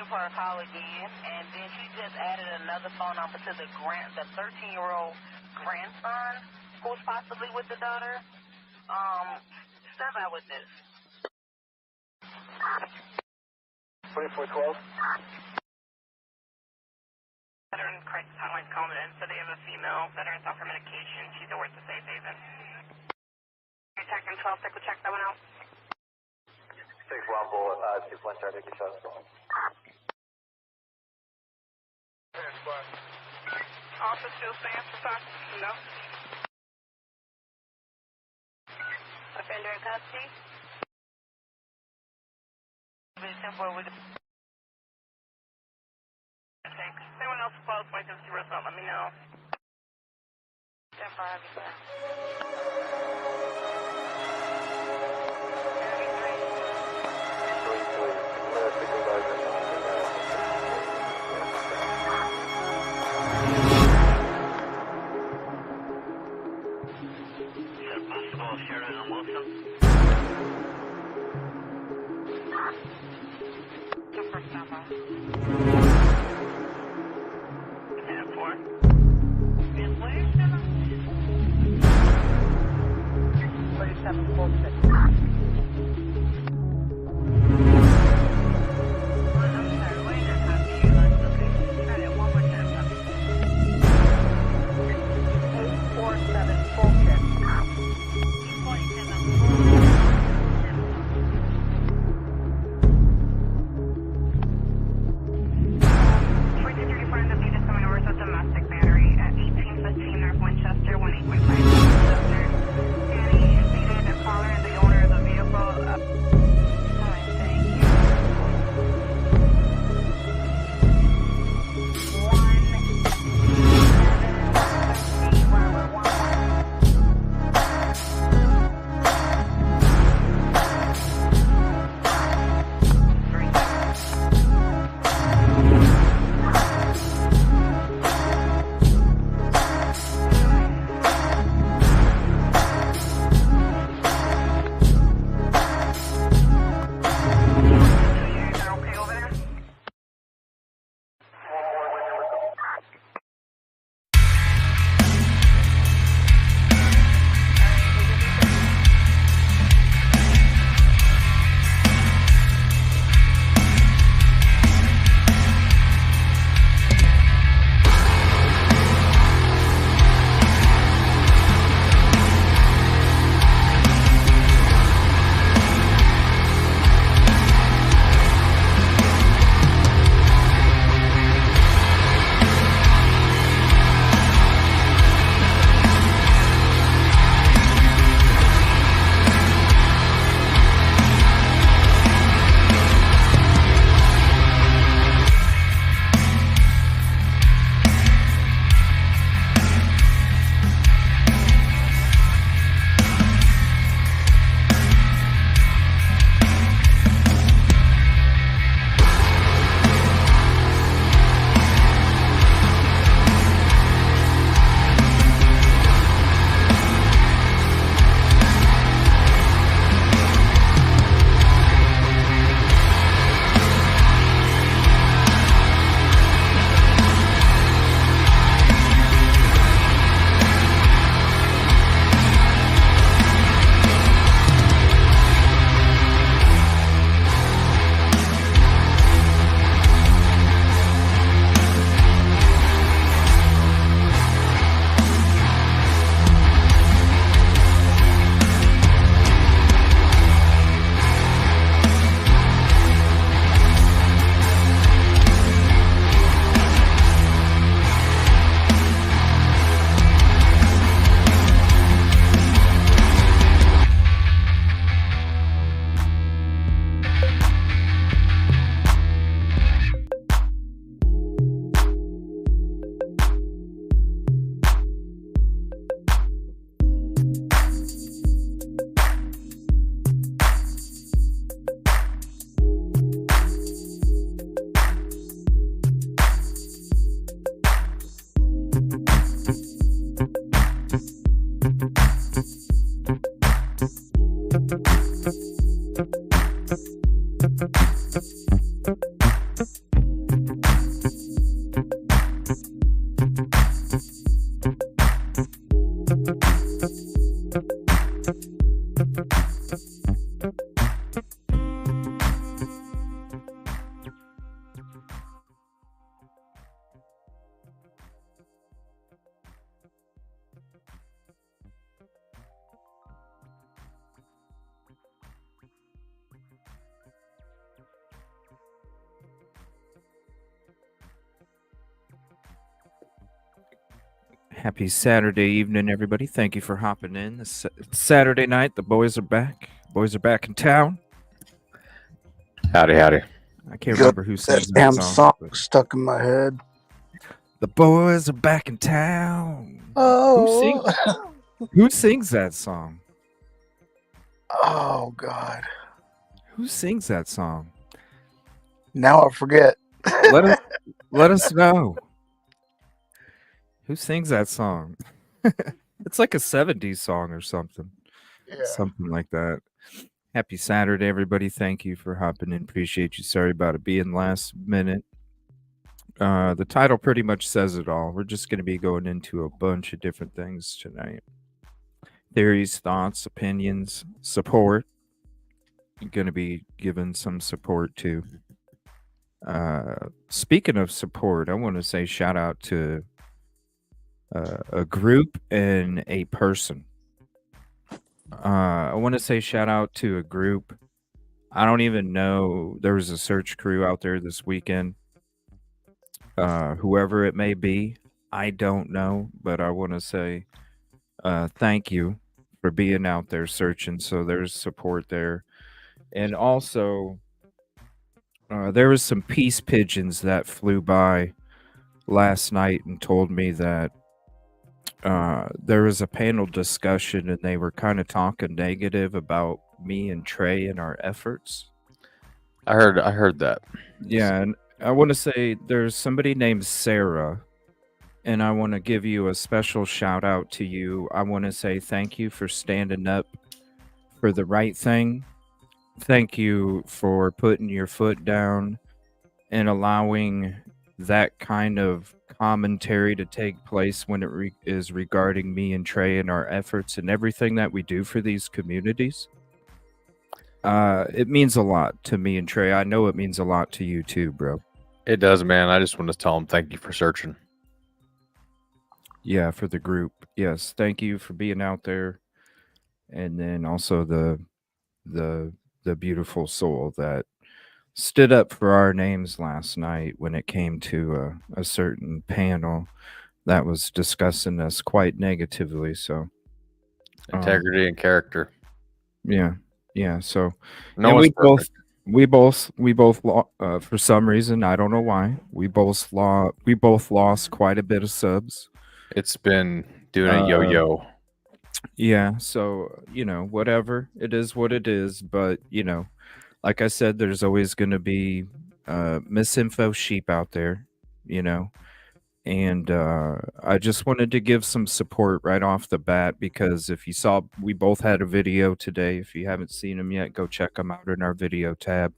giving her a call again, and then she just added another phone number to the 13-year-old grandson who's possibly with the daughter. Step out with this. 2412. Veteran crisis hotline's calling in, so they have a female veteran's off her medication. She's at work to Safe Haven. Detecting 12, we'll check that one out. 6-1 bullet, 2-1 start, take your shots. Also still stands for talk? No. Offender in custody? With thanks. If anyone else calls, my 50 result, let me know. 10-5, I'll be back. Possible Sheridan and Wilson. First number. 10-4. Miss Wilson? 3746. I'm sorry, wait a minute. Try that one more time. 847 full check. 847 full check. Domestic battery at 1815 North Winchester, 18.5 Winchester. Danny stated the caller and the owner of the vehicle. Thank you. 「Happy Saturday evening, everybody. Thank you for hopping in. It's Saturday night. The boys are back. Boys are back in town. Howdy, howdy. I can't Got remember who that sings that damn song. song but stuck in my head. The boys are back in town. Oh, Who sings that song? oh God! Who sings that song? Now I forget. Let us know. Who sings that song? It's like a 70s song or something. Yeah. Something like that. Happy Saturday, everybody. Thank you for hopping in. Appreciate you. Sorry about it being last minute. The title pretty much says it all. We're just going to be going into a bunch of different things tonight. Theories, thoughts, opinions, support. Going to be giving some support too. Speaking of support, I want to say shout out to a group and a person. I want to say shout out to a group. I don't even know. There was a search crew out there this weekend. Whoever it may be, I don't know, but I want to say thank you for being out there searching. So there's support there. And also, there was some peace pigeons that flew by last night and told me that there was a panel discussion and they were kind of talking negative about me and Trey and our efforts. I heard that. Yeah, and I want to say there's somebody named Sarah, and I want to give you a special shout out to you. I want to say thank you for standing up for the right thing. Thank you for putting your foot down and allowing that kind of commentary to take place when it is regarding me and Trey and our efforts and everything that we do for these communities. It means a lot to me and Trey. I know it means a lot to you too, bro. It does, man. I just want to tell him thank you for searching. Yeah, for the group. Yes, thank you for being out there, and then also the beautiful soul that stood up for our names last night when it came to a certain panel that was discussing us quite negatively. So Integrity and character. Yeah. So No and one's perfect. we both for some reason, I don't know why, we both lost quite a bit of subs. It's been doing a yo-yo. Yeah, so whatever, it is what it is. But like I said, there's always going to be misinfo sheep out there, and I just wanted to give some support right off the bat, because if you saw, we both had a video today. If you haven't seen them yet, go check them out in our video tab.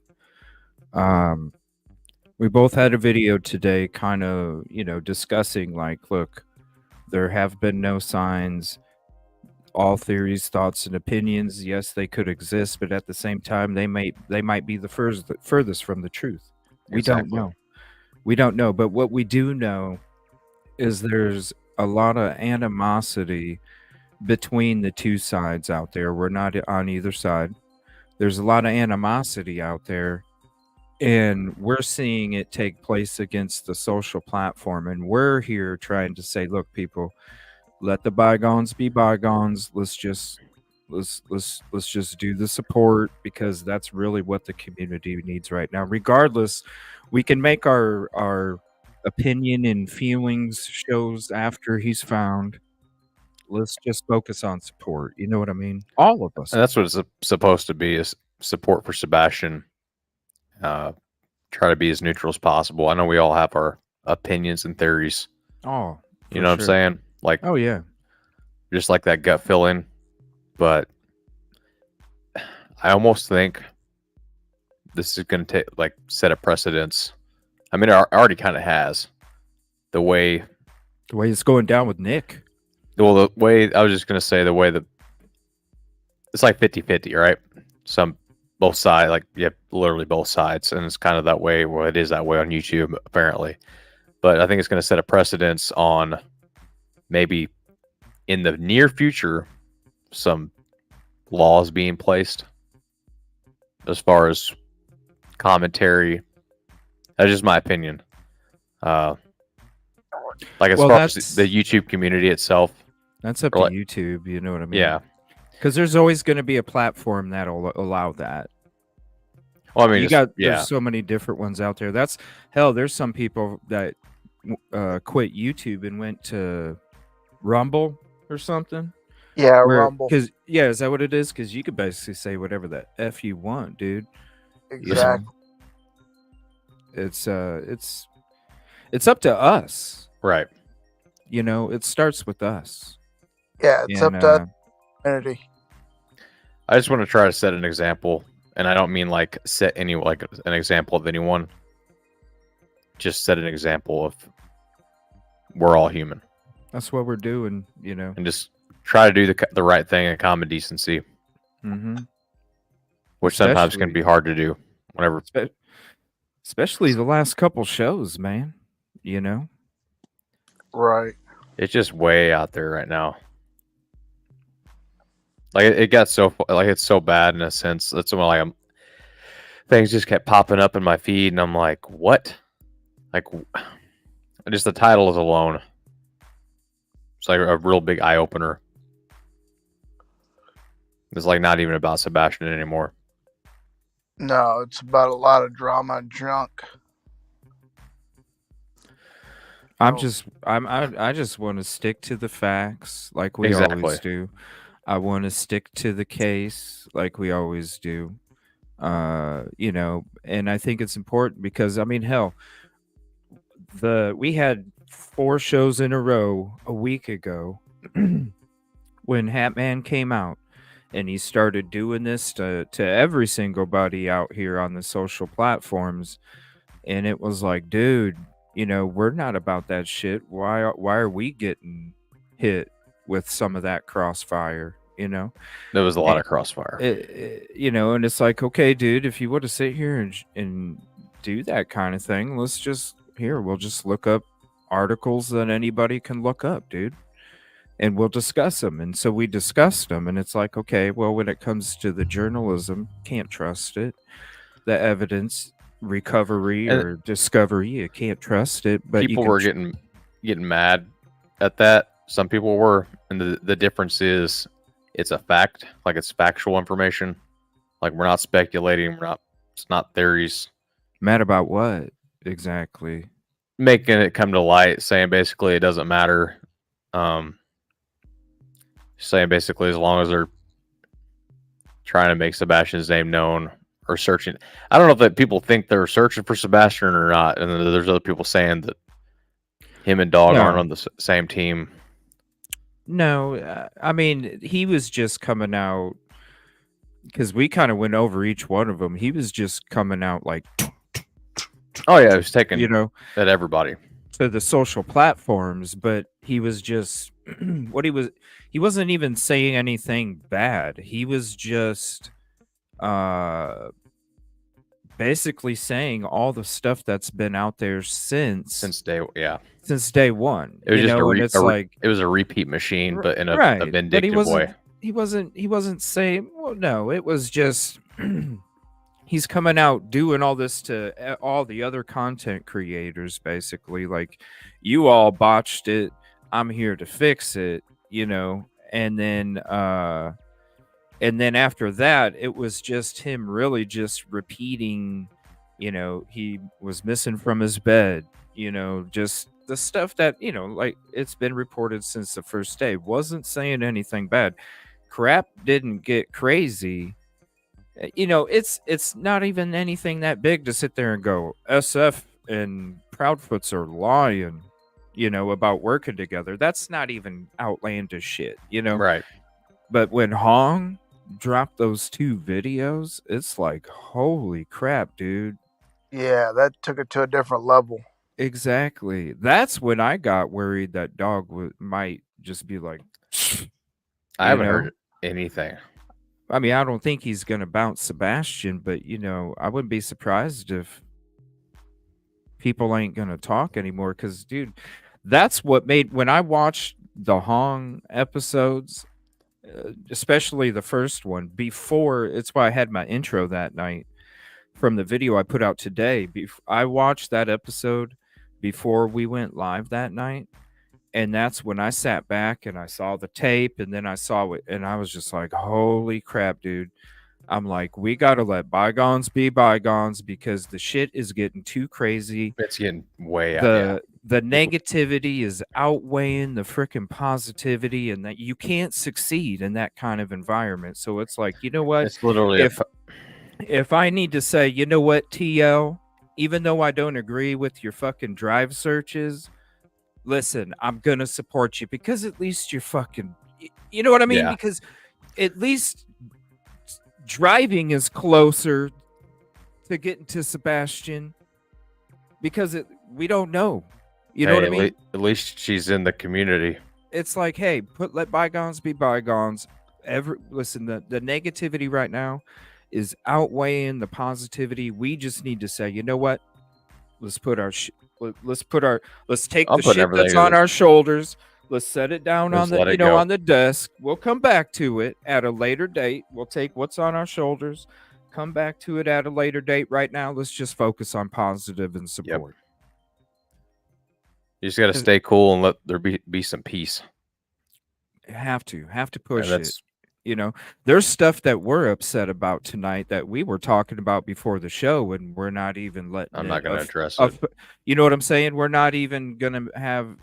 We both had a video today kind of discussing, like, look, there have been no signs. All theories, thoughts, and opinions, yes, they could exist, but at the same time, they might be the furthest from the truth. We don't know. We don't know. But what we do know is there's a lot of animosity between the two sides out there. We're not on either side. There's a lot of animosity out there, and we're seeing it take place against the social platform. And we're here trying to say, look, people, let the bygones be bygones. Let's just do the support, because that's really what the community needs right now. Regardless, we can make our opinion and feelings shows after he's found. Let's just focus on support. You know what I mean? All of us. And that's what it's supposed to be, is support for Sebastian. Try to be as neutral as possible. I know we all have our opinions and theories. Oh, you know what I'm saying? Like, oh yeah, just like that gut feeling. But I almost think this is going to set a precedence. I mean, it already kind of has. The way it's going down with Nick. Well, the way I was just going to say, the way that it's like 50-50, right? Both sides, like, you have literally both sides, and it's kind of that way. Well, it is that way on YouTube, apparently. But I think it's going to set a precedence on maybe in the near future some laws being placed as far as commentary. That's just my opinion. Like as Well, far as that's the YouTube community itself. that's up or to like- YouTube. You know what I mean? Yeah. Because there's always going to be a platform that'll allow that. Well, I mean, You just, got yeah. there's so many different ones out there. That's hell. There's some people that quit YouTube and went to Rumble or something. Yeah, Rumble. Because is that what it is? Because you could basically say whatever the f you want, dude. Exactly. It's up to us. Right. You know, it starts with us. Yeah, it's up to us, community. I just want to try to set an example, and I don't mean like set any like an example of anyone. Just set an example of we're all human. That's what we're doing, you know. And just try to do the right thing in common decency, which sometimes can be hard to do. Whenever, especially the last couple shows, man. You know, right? It's just way out there right now. Like it got so like it's so bad in a sense. That's when like things just kept popping up in my feed, and I'm like, what? Like, just the title is alone. It's like a real big eye opener. It's like not even about Sebastian anymore. No, it's about a lot of drama and junk. I just want to stick to the facts like we always do. I want to stick to the case like we always do. You know, and I think it's important because I mean, hell, we had 4 shows in a row a week ago when Hatman came out and he started doing this to every single buddy out here on the social platforms, and it was like, dude, you know, we're not about that shit. Why are we getting hit with some of that crossfire? You know, there was a lot of crossfire. You know, and it's like, okay, dude, if you want to sit here and do that kind of thing, we'll just look up articles that anybody can look up, dude, and we'll discuss them. And so we discussed them, and it's like, okay, well, when it comes to the journalism, can't trust it. The evidence recovery or discovery, you can't trust it. But people were getting mad at that. Some people were, and the difference is it's a fact, like it's factual information. Like we're not speculating, it's not theories. Mad about what exactly? Making it come to light, saying basically it doesn't matter. Saying basically as long as they're trying to make Sebastian's name known or searching. I don't know if that people think they're searching for Sebastian or not, and then there's other people saying that him and Dog aren't on the same team. No, I mean, he was just coming out because we kind of went over each one of them. He was just coming out like, oh yeah, he was taking, you know, at everybody to the social platforms, but he was just he wasn't even saying anything bad. He was just basically saying all the stuff that's been out there since day one. It was it was a repeat machine, but in a vindictive way. He wasn't saying, well, no, it was just he's coming out doing all this to all the other content creators, basically like, you all botched it, I'm here to fix it, you know. And then after that, it was just him really just repeating, you know, he was missing from his bed, you know, just the stuff that, you know, like it's been reported since the first day. Wasn't saying anything bad. Crap didn't get crazy. You know, it's not even anything that big to sit there and go, SF and Proudfoots are lying, you know, about working together. That's not even outlandish shit, you know? Right. But when Hong dropped those 2 videos, it's like, holy crap, dude. Yeah, that took it to a different level. Exactly. That's when I got worried that Dog might just be like, I haven't heard anything. I mean, I don't think he's going to bounce Sebastian, but, you know, I wouldn't be surprised if people ain't going to talk anymore. Because, dude, that's what made, when I watched the Hong episodes, especially the first one, it's why I had my intro that night from the video I put out today. I watched that episode before we went live that night. And that's when I sat back and I saw the tape, and then I saw it, and I was just like, holy crap, dude. I'm like, we got to let bygones be bygones because the shit is getting too crazy. It's getting way out. Yeah. The negativity is outweighing the freaking positivity, and that you can't succeed in that kind of environment. So it's like, you know what? It's literally If I need to say, you know what, TL, even though I don't agree with your fucking drive searches, listen, I'm gonna support you because at least you're fucking, you know what I mean? Yeah. Because at least driving is closer to getting to Sebastian because we don't know. You know what I mean? At least she's in the community. It's like, hey, let bygones be bygones. Listen, the negativity right now is outweighing the positivity. We just need to say, you know what? Let's take the shit that's on our shoulders. Let's set it down on the, on the desk. We'll come back to it at a later date. We'll take what's on our shoulders, come back to it at a later date. Right now, let's just focus on positive and support. Yep. You just got to stay cool and let there be some peace. Have to push it. You know, there's stuff that we're upset about tonight that we were talking about before the show, and we're not even letting. I'm not going to address it. You know what I'm saying? We're not even going to have,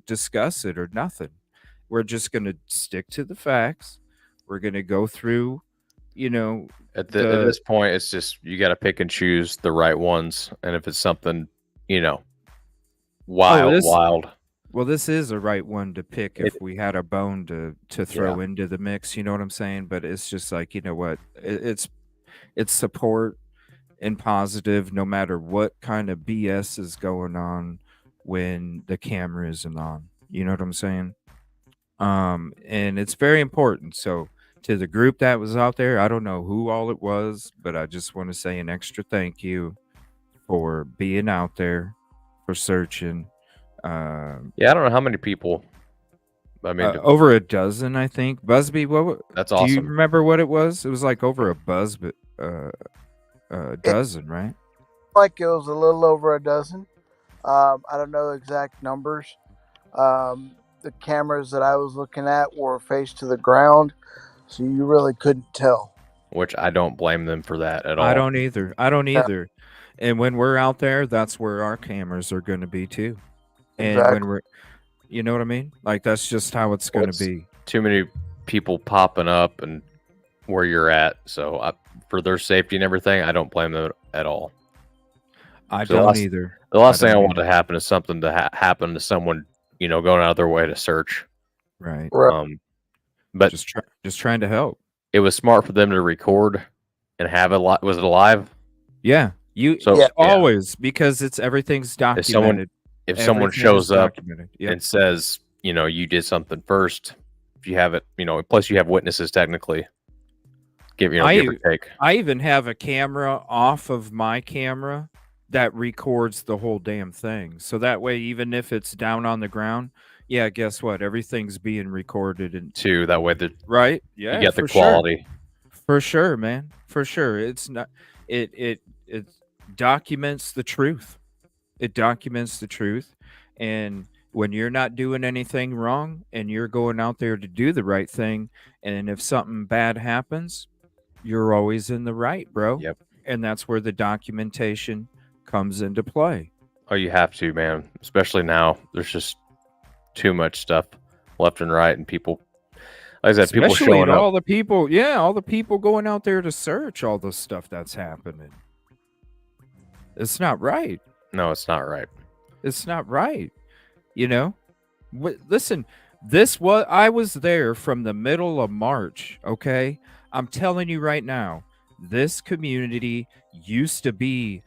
discuss it or nothing. We're just going to stick to the facts. We're going to go through, At this point, it's just you got to pick and choose the right ones, and if it's something, wild. Well, this is a right one to pick if we had a bone to throw into the mix. You know what I'm saying? But it's just like, you know what? It's support and positive no matter what kind of BS is going on when the camera isn't on. You know what I'm saying? And it's very important. So to the group that was out there, I don't know who all it was, but I just want to say an extra thank you for being out there, for searching. I don't know how many people. I mean, over a dozen, I think. Busby, that's awesome. Do you remember what it was? It was like over a dozen, right? Like it was a little over a dozen. I don't know exact numbers. The cameras that I was looking at were face to the ground, so you really couldn't tell. Which I don't blame them for that at all. I don't either. And when we're out there, that's where our cameras are going to be too. And when we're, you know what I mean? Like, that's just how it's going to be. Too many people popping up and where you're at. So for their safety and everything, I don't blame them at all. I don't either. The last thing I want to happen is something to happen to someone, going out of their way to search. Right. But just trying to help. It was smart for them to record and have it. Was it live? Yeah. Always, because everything's documented. If someone shows up and says, you did something first, if you have it, plus you have witnesses technically. Give or take. I even have a camera off of my camera that records the whole damn thing. So that way, even if it's down on the ground, guess what? Everything's being recorded too. That way, right? Yeah, you get the quality. For sure, man. For sure, it's not. It documents the truth. It documents the truth. And when you're not doing anything wrong and you're going out there to do the right thing, and if something bad happens, you're always in the right, bro. Yep. And that's where the documentation comes into play. Oh, you have to, man. Especially now. There's just too much stuff left and right, and people, like I said, people showing up. All the people going out there to search all the stuff that's happening. It's not right. No, it's not right. It's not right. Listen, I was there from the middle of March. Okay. I'm telling you right now, this community used to be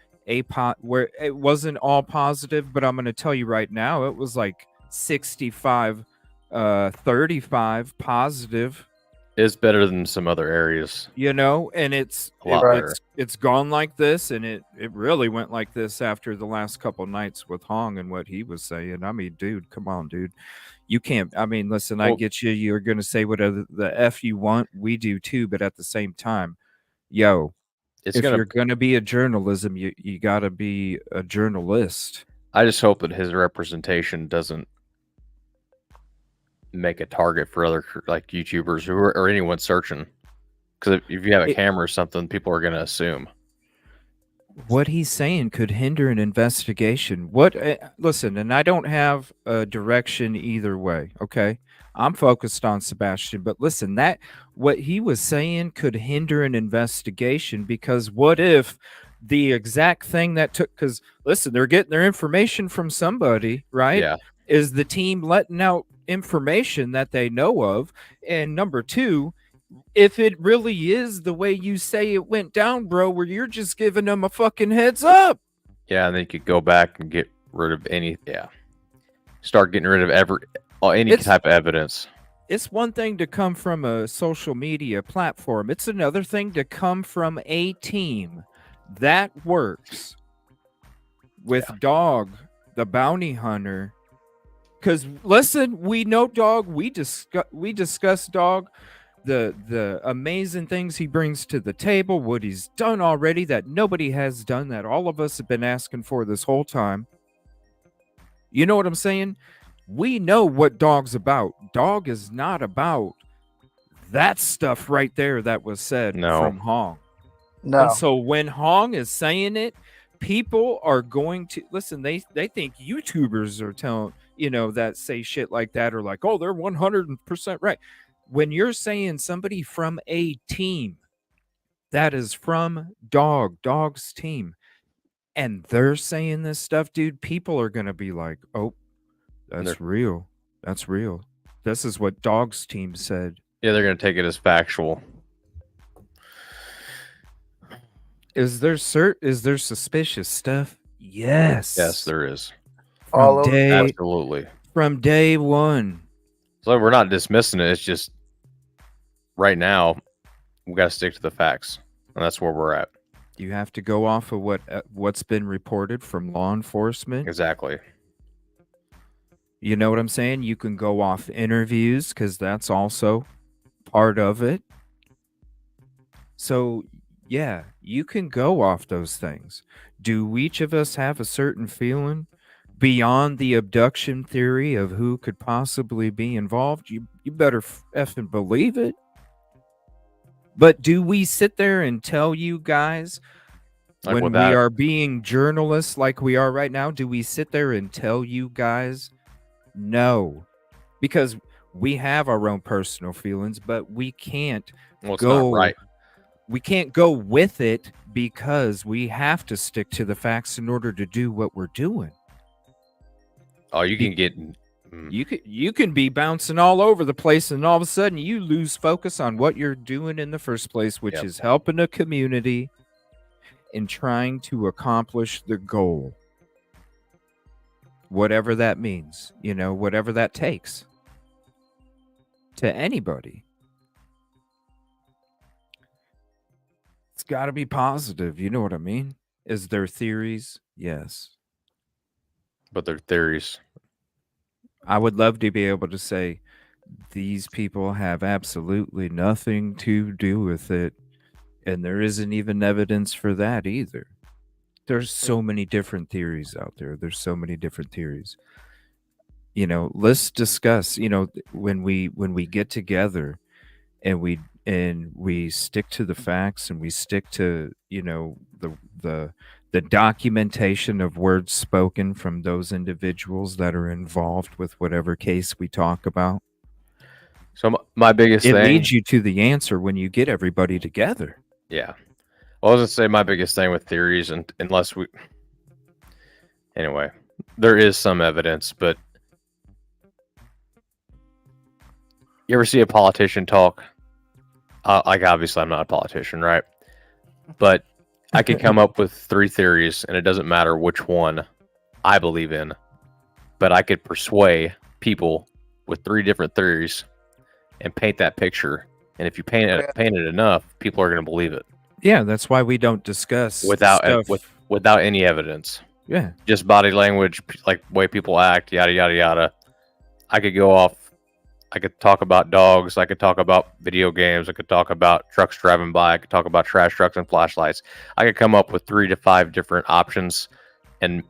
where it wasn't all positive, but I'm going to tell you right now, it was like 65, 35 positive. It's better than some other areas, and it's gone like this, and it really went like this after the last couple nights with Hong and what he was saying. I mean, dude, come on, dude. You can't. I mean, listen, I get you. You're going to say whatever the F you want. We do too. But at the same time, if you're going to be a journalism, you got to be a journalist. I just hope that his representation doesn't make a target for other like YouTubers or anyone searching. Because if you have a camera or something, people are going to assume. What he's saying could hinder an investigation. Listen, and I don't have a direction either way, okay? I'm focused on Sebastian, but listen, that what he was saying could hinder an investigation, because what if the exact thing that took, because listen, they're getting their information from somebody, right? Yeah. Is the team letting out information that they know of? And number two, if it really is the way you say it went down, bro, where you're just giving them a fucking heads up. Yeah, and then you could go back and get rid of any. Yeah, start getting rid of any type of evidence. It's one thing to come from a social media platform. It's another thing to come from a team that works with Dog, the bounty hunter. Because listen, we know Dog. We discuss Dog. The amazing things he brings to the table, what he's done already that nobody has done, that all of us have been asking for this whole time. You know what I'm saying? We know what Dog's about. Dog is not about that stuff right there that was said from Hong. No. And so when Hong is saying it, people are going to listen. They think YouTubers are telling, that say shit like that, or like, oh, they're 100% right. When you're saying somebody from a team that is from Dog's team, and they're saying this stuff, dude, people are going to be like, oh, that's real. That's real. This is what Dog's team said. Yeah, they're going to take it as factual. Is there suspicious stuff? Yes. Yes, there is. Absolutely. From day one. So we're not dismissing it. It's just right now we got to stick to the facts, and that's where we're at. You have to go off of what's been reported from law enforcement. Exactly. You know what I'm saying? You can go off interviews, because that's also part of it. So, yeah, you can go off those things. Do each of us have a certain feeling beyond the abduction theory of who could possibly be involved? You better effing believe it. But do we sit there and tell you guys, like when we are being journalists like we are right now, do we sit there and tell you guys? No, because we have our own personal feelings, but we can't go right. We can't go with it, because we have to stick to the facts in order to do what we're doing. Oh, you can get you can be bouncing all over the place, and all of a sudden you lose focus on what you're doing in the first place, which is helping a community and trying to accomplish the goal. Whatever that means, whatever that takes to anybody. It's got to be positive. You know what I mean? Is there theories? Yes. But they're theories. I would love to be able to say these people have absolutely nothing to do with it, and there isn't even evidence for that either. There's so many different theories out there. There's so many different theories. Let's discuss, when we get together and we stick to the facts, and we stick to, the documentation of words spoken from those individuals that are involved with whatever case we talk about. So my biggest thing, it leads you to the answer when you get everybody together. Yeah. Well, I was going to say my biggest thing with theories, and anyway, there is some evidence, but you ever see a politician talk? Like, obviously I'm not a politician, right? But I could come up with 3 theories, and it doesn't matter which one I believe in, but I could persuade people with 3 different theories and paint that picture. And if you paint it enough, people are going to believe it. Yeah, that's why we don't discuss without any evidence. Yeah, just body language, like way people act, yada yada yada. I could go off. I could talk about dogs. I could talk about video games. I could talk about trucks driving by. I could talk about trash trucks and flashlights. I could come up with 3 to 5 different options and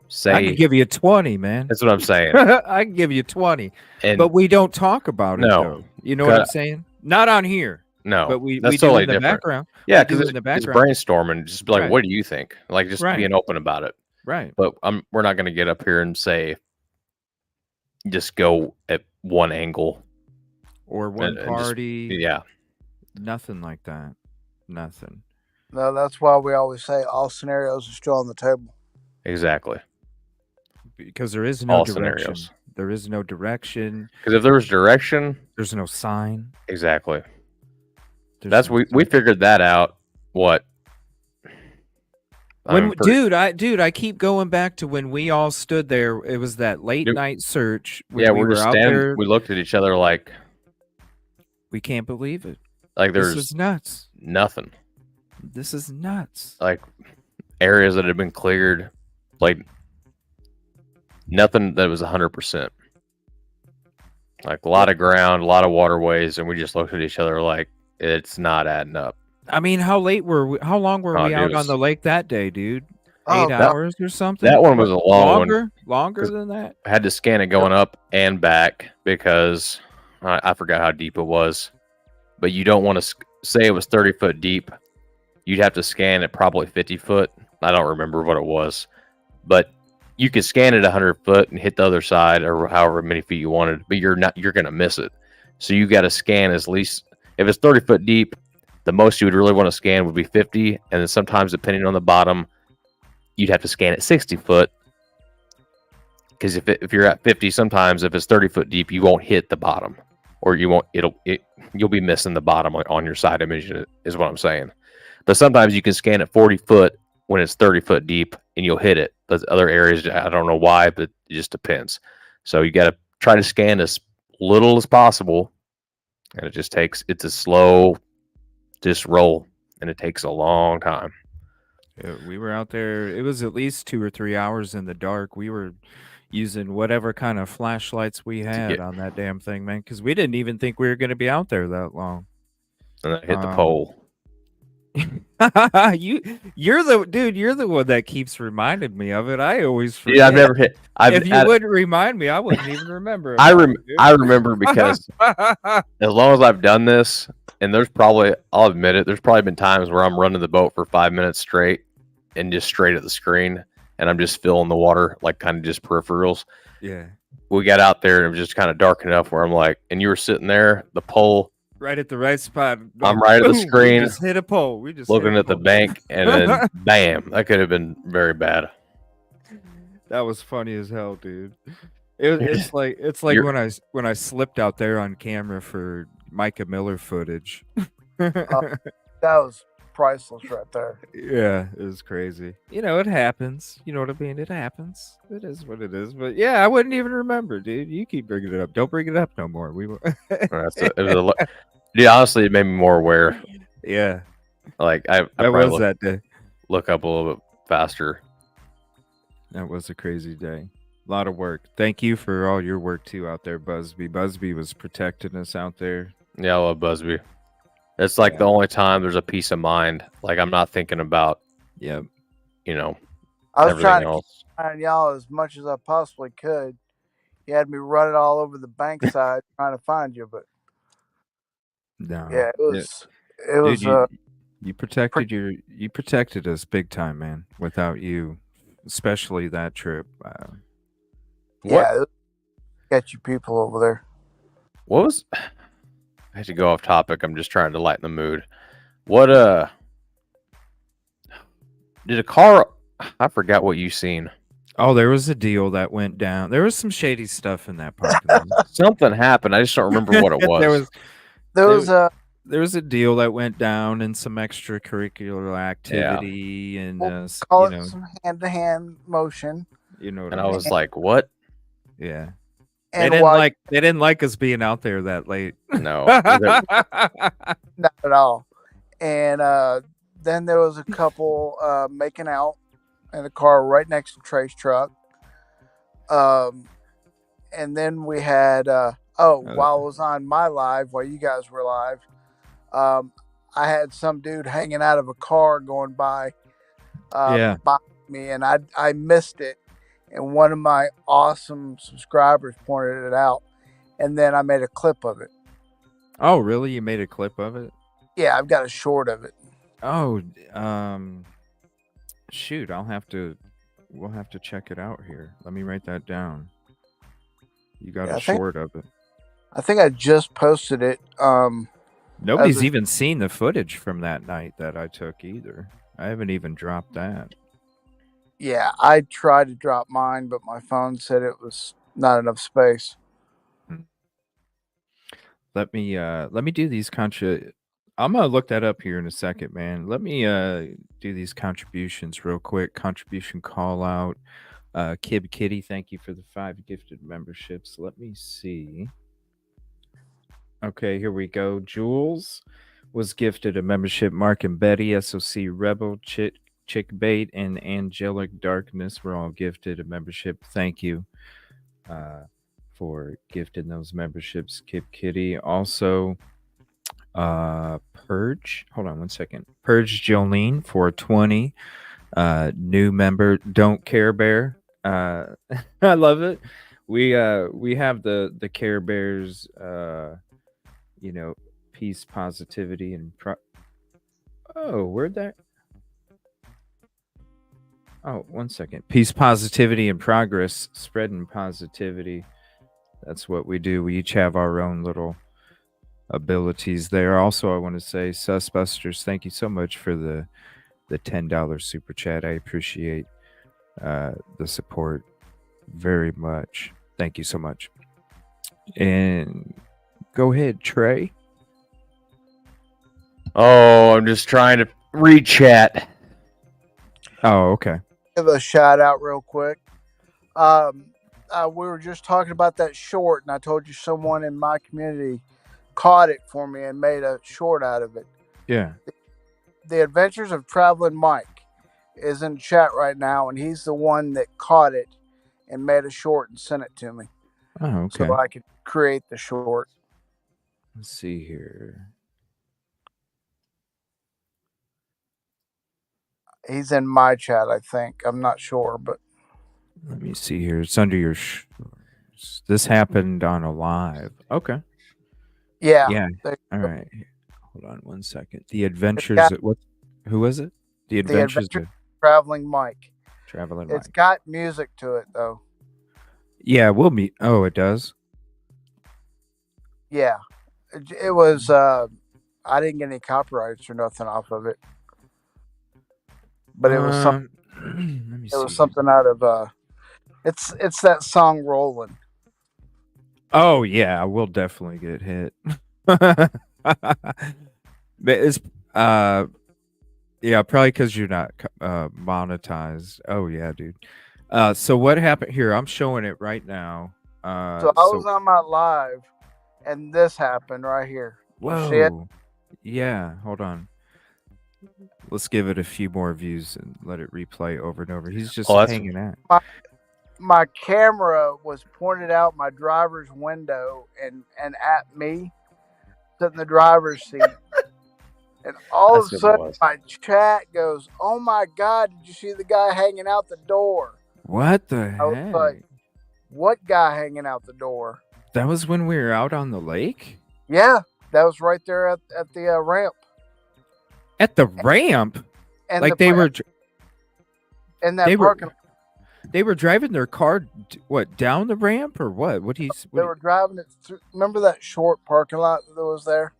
say. I could give you 20, man. That's what I'm saying. I can give you 20, And but we don't talk about it No. though. You know what I'm saying? Not on here. no, But we that's do totally in the different. background. Yeah, We do because in the it's background. brainstorming. Just be like, Right. what do you think? Like, just Right. being open about it. Right. But we're not going to get up here and say, just go at one angle. Or one and just- party. yeah, Nothing like that. Nothing. No, that's why we always say all scenarios are still on the table. exactly. Because there is no All direction. scenarios. There is no direction. Because if there was direction, There's no sign. exactly. There's That's no we figured that out. What? When I keep going back to when we all stood there. It was that late Yep. night search. When Yeah, we we're were just out standing. there. We looked at each other like We can't believe it. there's This is nuts. nothing. This is nuts. Like areas that had been cleared, like nothing that was 100%. Like a lot of ground, a lot of waterways, and we just looked at each other like it's not adding up. I mean, how long were we Oh, out dude, on the lake that day, dude? Oh, 8 that- hours or something? That one was a long one. Longer than that? I had to scan it going up and back because I forgot how deep it was. But you don't want to say it was 30 foot deep. You'd have to scan it probably 50 foot. I don't remember what it was. But you could scan it 100 foot and hit the other side or however many feet you wanted. But you're going to miss it. So you got to scan at least, if it's 30 foot deep, the most you would really want to scan would be 50. And then sometimes, depending on the bottom, you'd have to scan at 60 foot. Because if you're at 50, sometimes if it's 30 foot deep, you won't hit the bottom, or you'll be missing the bottom on your side image. Is what I'm saying. But sometimes you can scan at 40 foot when it's 30 foot deep, and you'll hit it. But other areas, I don't know why, but it just depends. So you got to try to scan as little as possible, and it's a slow, just roll, and it takes a long time. Yeah, we were out there. It was at least 2 or 3 hours in the dark. We were using whatever kind of flashlights we had on that damn thing, man, because we didn't even think we were going to be out there that long. And then I hit the pole. You're the one that keeps reminding me of it. I always forget. Yeah, I've never hit. If you wouldn't remind me, I wouldn't even remember. I remember because as long as I've done this, and I'll admit it, there's probably been times where I'm running the boat for 5 minutes straight and just straight at the screen, and I'm just filling the water, like kind of just peripherals. Yeah. We got out there and it was just kind of dark enough where I'm like, and you were sitting there, the pole. Right at the right spot. I'm right at the screen. We just hit a pole. We just looking at the bank, and then bam, that could have been very bad. That was funny as hell, dude. It's like when I slipped out there on camera for Micah Miller footage. That was priceless right there. Yeah, it was crazy. It happens. You know what I mean? It happens. It is what it is. But yeah, I wouldn't even remember, dude. You keep bringing it up. Don't bring it up no more. Dude, honestly, it made me more aware. Yeah. Like I was that day. Look up a little bit faster. That was a crazy day. A lot of work. Thank you for all your work too out there, Busby. Busby was protecting us out there. Yeah, I love Busby. It's like the only time there's a peace of mind. Like I'm not thinking about, Yep. I was everything trying to else. find y'all as much as I possibly could. You had me running all over the bank side trying to find you, but No. yeah, it was. Dude, you protected us big time, man. Without you, especially that trip. Yeah, got you people over there. What was? I had to go off topic. I'm just trying to lighten the mood. What did a car? I forgot what you seen. Oh, there was a deal that went down. There was some shady stuff in that parking lot. Something happened. I just don't remember what it was. There was a deal that went down and some extracurricular activity and call it some hand-to-hand motion. You know what and I mean? I was like, "What?" Yeah. And they didn't like us being out there that late. No. Not at all. And then there was a couple making out in a car right next to Trey's truck. And then we had while I was on my live, while you guys were live, I had some dude hanging out of a car going by me, and I missed it. and one of my awesome subscribers pointed it out, and then I made a clip of it. Oh, really? You made a clip of it? Yeah, I've got a short of it. Oh, shoot, we'll have to check it out here. Let me write that down. You got Yeah, a short of it. I think I just posted it. Nobody's even seen the footage from that night that I took either. I haven't even dropped that. Yeah, I tried to drop mine, but my phone said it was not enough space. Let me do these I'm gonna look that up here in a second, man. Let me do these contributions real quick. Contribution call out. Kib Kitty, thank you for the 5 gifted memberships. Let me see. Okay, here we go. Jules was gifted a membership. Mark and Betty, SOC Rebel, Chick Bait, and Angelic Darkness were all gifted a membership. Thank you for gifting those memberships, Kib Kitty. Also, Purge. Hold on one second. Purge Jolene for 20. New member, Don't Care Bear. I love it. We have the Care Bears peace, positivity, and where'd that? Oh, one second. Peace, positivity, and progress, spreading positivity. That's what we do. We each have our own little abilities there. Also, I want to say, Sussbusters, thank you so much for the $10 super chat. I appreciate the support very much. Thank you so much. And go ahead, Trey. Oh, I'm just trying to read chat. Oh, okay. Give a shout out real quick. We were just talking about that short, and I told you someone in my community caught it for me and made a short out of it. Yeah. The Adventures of Traveling Mike is in chat right now, and he's the one that caught it and made a short and sent it to me. Oh, okay. So I could create the short. Let's see here. He's in my chat, I think. I'm not sure, but let me see here. It's under your. This happened on a live. Okay. Yeah. Yeah. All right. Hold on one second. The Adventures. What? Who was it? The Adventures of Traveling Mike. Traveling Mike. It's got music to it though. Yeah, we'll meet. Oh, it does. Yeah, it was. I didn't get any copyrights or nothing off of it, but it was something. Let me see. It was something out of. It's that song "Rolling." Oh yeah, we'll definitely get hit. It's yeah, probably because you're not monetized. Oh yeah, dude. So what happened here? I'm showing it right now. So I was on my live, and this happened right here. Whoa. See it? Yeah. Hold on. Let's give it a few more views and let it replay over and over. He's just hanging out. My camera was pointed out my driver's window and at me, sitting in the driver's seat. And all of a sudden, my chat goes, "Oh my God, did you see the guy hanging out the door?" What the heck? I was like, "What guy hanging out the door?" That was when we were out on the lake? Yeah, that was right there at the ramp. At the ramp? And like they were... in that parking lot. They were driving their car, what, down the ramp or what? They were driving it through. Remember that short parking lot that was there?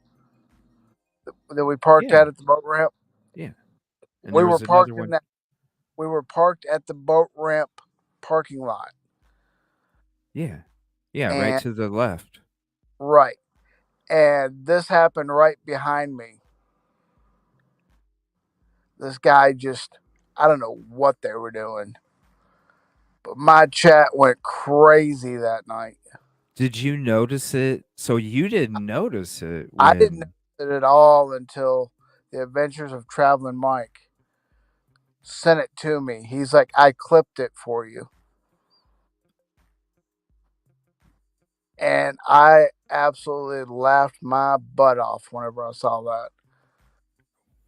That we parked at the boat ramp? Yeah. And we were parked in that. We were parked at the boat ramp parking lot. Yeah. Yeah, and, right to the left. Right. And this happened right behind me. This guy just, I don't know what they were doing. But my chat went crazy that night. Did you notice it? So you didn't notice it? I didn't notice it at all until the Adventures of Traveling Mike sent it to me. He's like, "I clipped it for you." And I absolutely laughed my butt off whenever I saw that.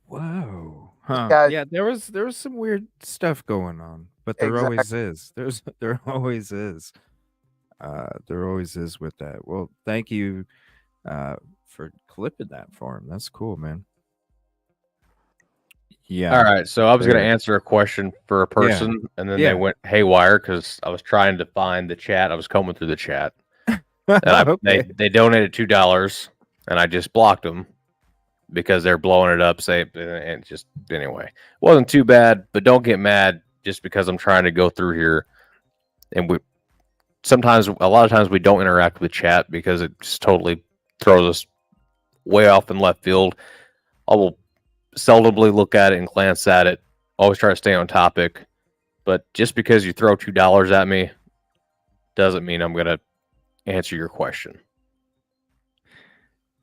Whoa. Huh. Yeah, there was some weird stuff going on. but there Exactly. always is. There always is. There always is with that. Well, thank you uh, for clipping that for him. That's cool, man. Yeah. All right, so I was going to There. answer a question for a Yeah. person, and then they Yeah. went haywire because I was trying to find the chat. I was combing through the chat, and Okay. they donated $2, and I just blocked them because they're blowing it up. And just anyway, wasn't too bad, but don't get mad just because I'm trying to go through here, and a lot of times we don't interact with chat because it just totally throws us way off in left field. I will seldomly look at it and glance at it. Always try to stay on topic. But just because you throw $2 at me doesn't mean I'm going to answer your question.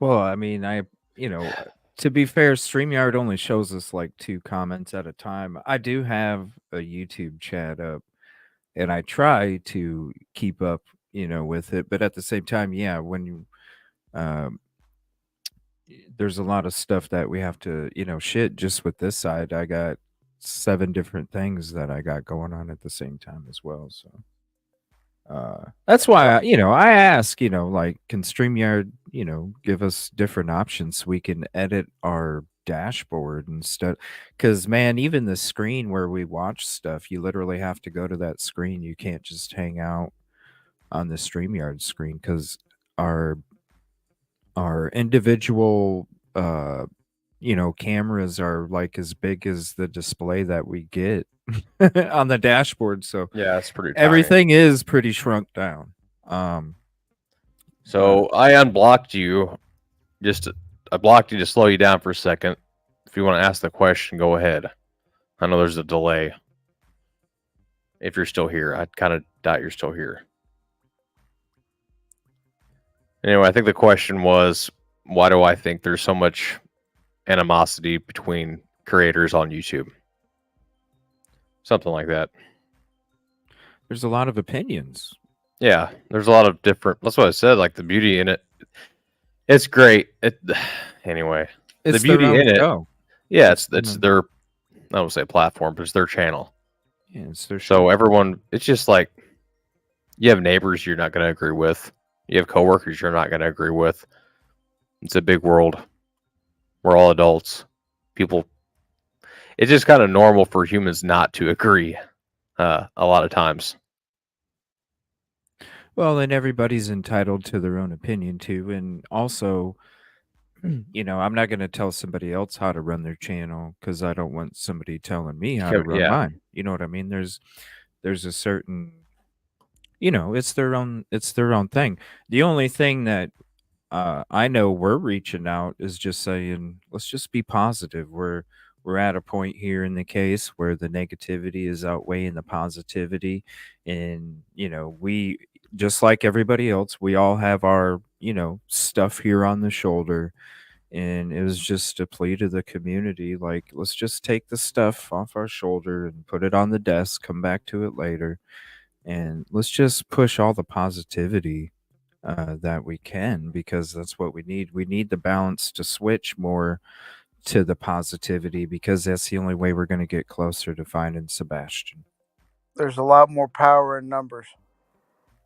Well, I mean, to be fair, StreamYard only shows us like 2 comments at a time. I do have a YouTube chat up, and I try to keep up, with it. But at the same time, yeah, when you, um, there's a lot of stuff that we have to, shit. Just with this side, I got 7 different things that I got going on at the same time as well. So. That's why I ask, like, can StreamYard, give us different options so we can edit our dashboard instead? Because man, even the screen where we watch stuff, you literally have to go to that screen. You can't just hang out on the StreamYard screen because our individual cameras are like as big as the display that we get on the dashboard. So Yeah, it's pretty tiny. everything is pretty shrunk down. So I unblocked you. I blocked you to slow you down for a second. If you want to ask the question, go ahead. I know there's a delay. If you're still here, I kind of doubt you're still here. Anyway, I think the question was, why do I think there's so much animosity between creators on YouTube? Something like that. There's a lot of opinions. Yeah, there's a lot of different. That's what I said. Like the beauty in it, it's great. Anyway, It's the beauty their own in it. show. Yeah, it's their. I don't say platform, but it's their channel. Yeah, it's their show. So everyone, it's just like you have neighbors you're not going to agree with. You have coworkers you're not going to agree with. It's a big world. We're all adults. People. It's just kind of normal for humans not to agree. A lot of times. Well, and everybody's entitled to their own opinion too, and also, I'm not going to tell somebody else how to run their channel because I don't want somebody telling me how to run Yeah. mine. You know what I mean? There's a certain, it's their own thing. The only thing that I know we're reaching out is just saying, let's just be positive. We're at a point here in the case where the negativity is outweighing the positivity, and we, just like everybody else, we all have our stuff here on the shoulder, and it was just a plea to the community, like, let's just take the stuff off our shoulder and put it on the desk, come back to it later, and let's just push all the positivity that we can, because that's what we need. We need the balance to switch more to the positivity, because that's the only way we're going to get closer to finding Sebastian. There's a lot more power in numbers.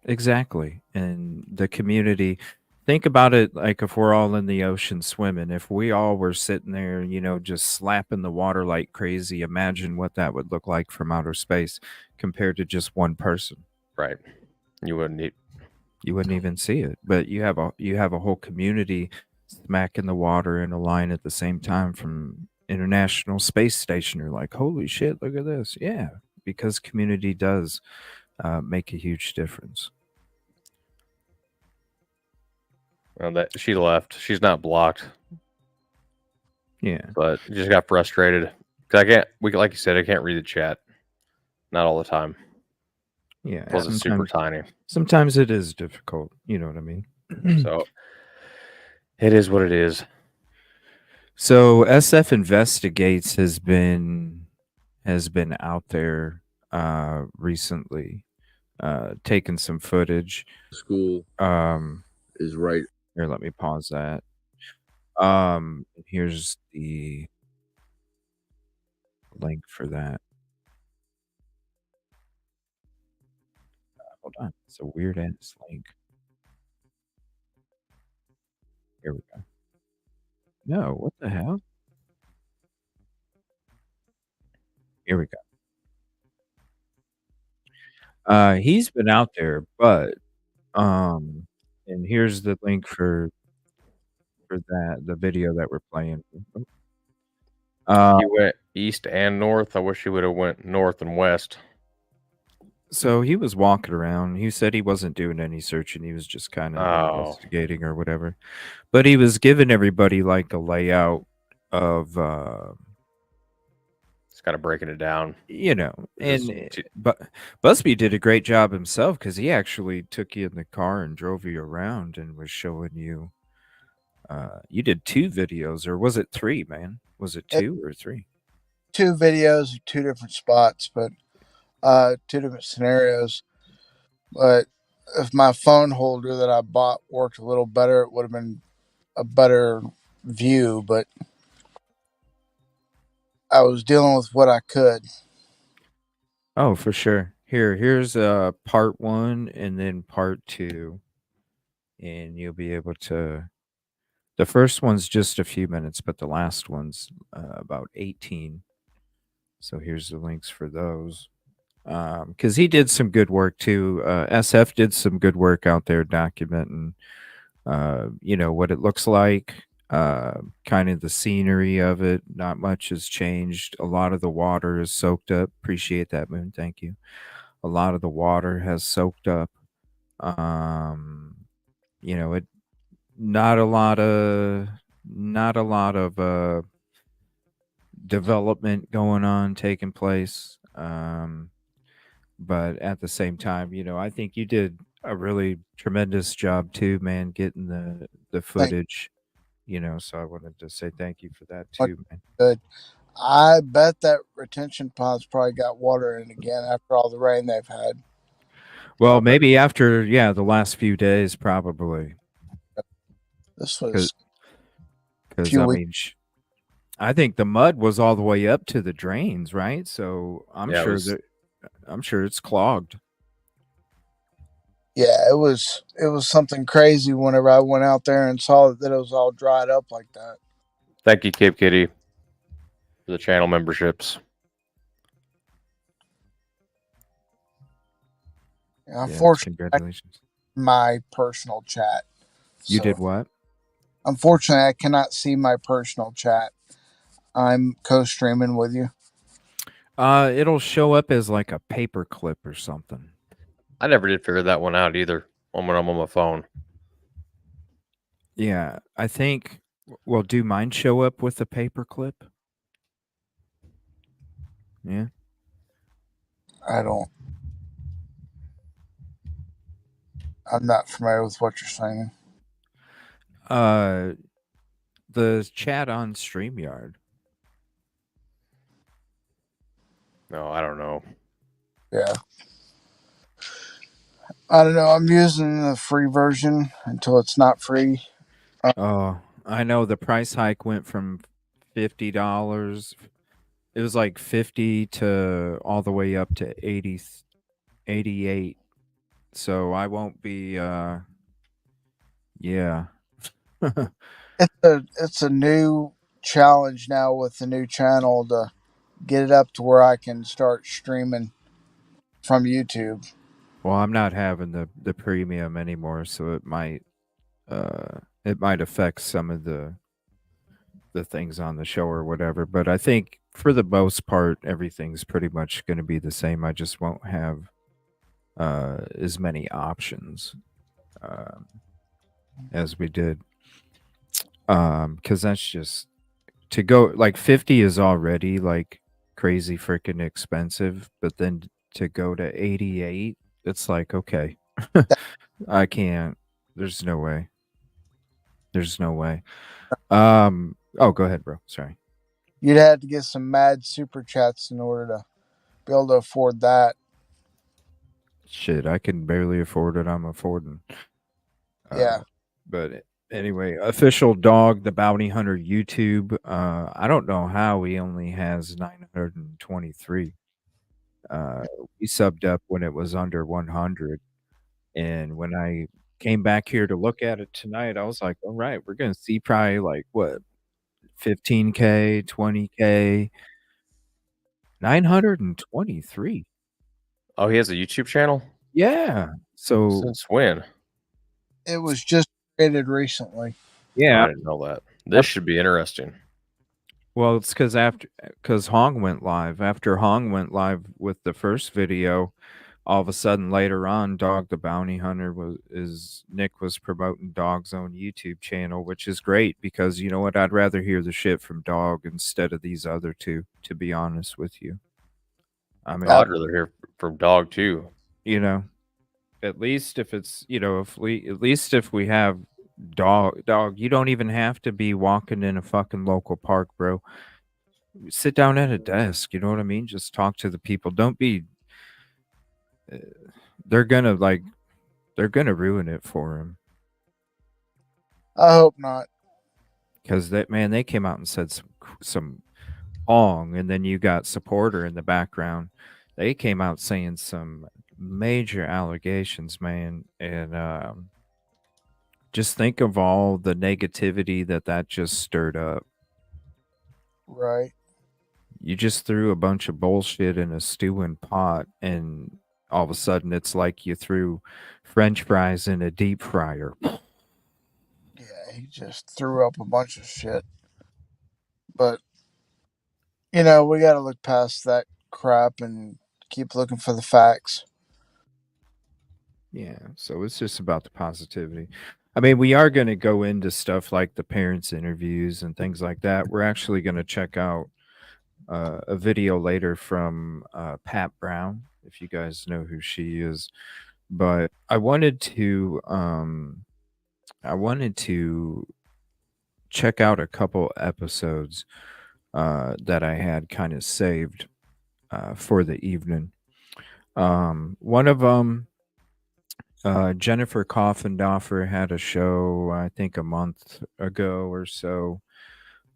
Exactly. And the community, think about it like if we're all in the ocean swimming, if we all were sitting there, just slapping the water like crazy, imagine what that would look like from outer space compared to just one person. Right. You wouldn't even see it. But you have a whole community smacking the water in a line at the same time from International Space Station. You're like, holy shit, look at this. Yeah, because community does make a huge difference. Well, that she left. She's not blocked. Yeah, but just got frustrated because I can't. Like you said, I can't read the chat. Not all the time. Yeah, Plus it's super tiny. Sometimes it is difficult. You know what I mean? So it is what it is. So SF Investigates has been out there recently, taking some footage. School is right here. Let me pause that. Here's the link for that. God, it's a weird ass link. Here we go. No, what the hell? Here we go. He's been out there, but and here's the link for the video that we're playing. He went east and north. I wish he would have went north and west. So he was walking around. He said he wasn't doing any searching. He was just kind of investigating or whatever. But he was giving everybody like a layout of It's kind of breaking it down. you know, but Busby did a great job himself because he actually took you in the car and drove you around and was showing you. You did 2 videos, or was it 3, man? Was it 2 or 3? 2 videos of 2 different spots, but 2 different scenarios. But if my phone holder that I bought worked a little better, it would have been a better view. But I was dealing with what I could. Oh, for sure. Here's part 1 and then part 2, and you'll be able to. The first one's just a few minutes, but the last one's about 18. So here's the links for those. Because he did some good work too. SF did some good work out there documenting, what it looks like, kind of the scenery of it. Not much has changed. A lot of the water is soaked up. Appreciate that, Moon. Thank you. A lot of the water has soaked up. It not a lot of development going on taking place. But at the same time, I think you did a really tremendous job too, man, getting the footage. So I wanted to say thank you for that too, man. Good. I bet that retention pond's probably got water in it again after all the rain they've had. Well, maybe after the last few days, probably. This was because I think the mud was all the way up to the drains, right? So I'm sure it's clogged. Yeah, it was something crazy whenever I went out there and saw that it was all dried up like that. Thank you, Cape Kitty, for the channel memberships. Unfortunately, congratulations. My personal chat. You did what? Unfortunately, I cannot see my personal chat. I'm co-streaming with you. It'll show up as like a paper clip or something. I never did figure that one out either when I'm on my phone. Yeah, I think. Well, do mine show up with a paper clip? Yeah. I'm not familiar with what you're saying. The chat on StreamYard. No, I don't know. Yeah. I don't know. I'm using the free version until it's not free. I know the price hike went from $50. It was like 50 to all the way up to 88. So I won't be yeah. It's a new challenge now with the new channel to get it up to where I can start streaming from YouTube. Well, I'm not having the premium anymore, so it might affect some of the things on the show or whatever. But I think for the most part, everything's pretty much going to be the same. I just won't have as many options as we did. Because that's just to go like 50 is already like crazy freaking expensive, but then to go to 88, it's like, okay, I can't. There's no way. Oh, go ahead, bro. Sorry. You'd have to get some mad super chats in order to be able to afford that. Shit, I can barely afford it. I'm affording. Yeah. But anyway, official dog, the bounty hunter YouTube. I don't know how he only has 923. We subbed up when it was under 100. And when I came back here to look at it tonight, I was like, all right, we're gonna see probably like what 15K, 20K, 923. Oh, he has a YouTube channel? Yeah. So Since when? It was just created recently. yeah, I didn't know that. This should be interesting. well, it's because Hong went live. After Hong went live with the first video, all of a sudden later on, Dog the Bounty Hunter Nick was promoting Dog's own YouTube channel, which is great because you know what? I'd rather hear the shit from Dog instead of these other two, to be honest with you. I mean, I'd rather hear from Dog too. you know, at least if it's if we have dog, you don't even have to be walking in a fucking local park, bro. Sit down at a desk, you know what I mean? Just talk to the people. Don't be they're gonna ruin it for him. I hope not. Because they came out and said some Hong, and then you got Supporter in the background. They came out saying some major allegations, man, and just think of all the negativity that just stirred up. Right. You just threw a bunch of bullshit in a stewing pot, and all of a sudden it's like you threw French fries in a deep fryer. Yeah, he just threw up a bunch of shit. But, you know, we got to look past that crap and keep looking for the facts. Yeah, so it's just about the positivity. I mean, we are going to go into stuff like the parents' interviews and things like that. We're actually going to check out a video later from Pat Brown, if you guys know who she is. But I wanted to check out a couple episodes that I had kind of saved for the evening. One of them, Jennifer Coffindoffer had a show, I think a month ago or so,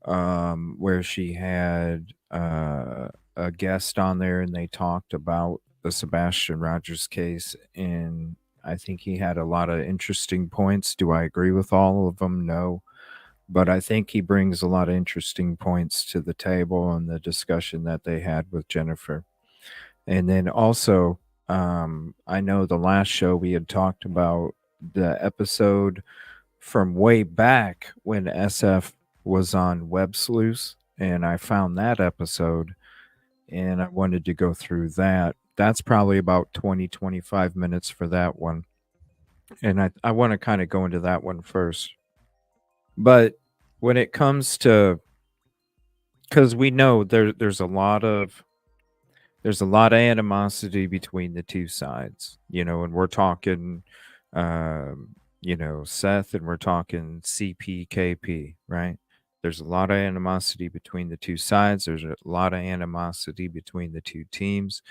where she had a guest on there and they talked about the Sebastian Rogers case. And I think he had a lot of interesting points. Do I agree with all of them? No. But I think he brings a lot of interesting points to the table and the discussion that they had with Jennifer. And then also, I know the last show we had talked about the episode from way back when SF was on Web Sleuths, and I found that episode and I wanted to go through that. That's probably about 20-25 minutes for that one. And I want to kind of go into that one first. But when it comes to, because we know there's a lot of animosity between the two sides, and we're talking, Seth, and we're talking CPKP, right? There's a lot of animosity between the two sides. There's a lot of animosity between the two teams.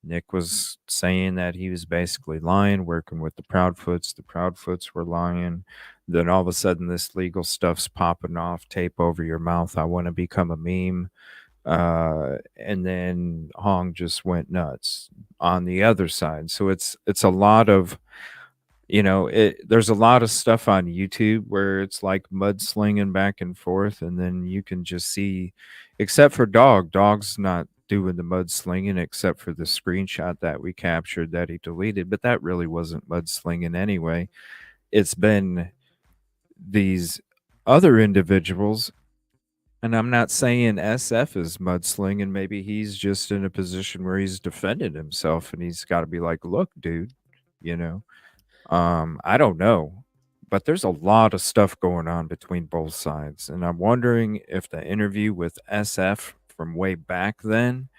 Nick was saying that he was basically lying, working with the Proudfoots. The Proudfoots were lying. Then all of a sudden, this legal stuff's popping off. Tape over your mouth. I want to become a meme. And then Hong just went nuts on the other side. So it's a lot of, there's a lot of stuff on YouTube where it's like mudslinging back and forth, and then you can just see, except for Dog's not doing the mudslinging except for the screenshot that we captured that he deleted, but that really wasn't mudslinging anyway. It's been these other individuals. And I'm not saying SF is mudslinging. Maybe he's just in a position where he's defending himself and he's got to be like, look, dude, I don't know. But there's a lot of stuff going on between both sides. And I'm wondering if the interview with SF from way back then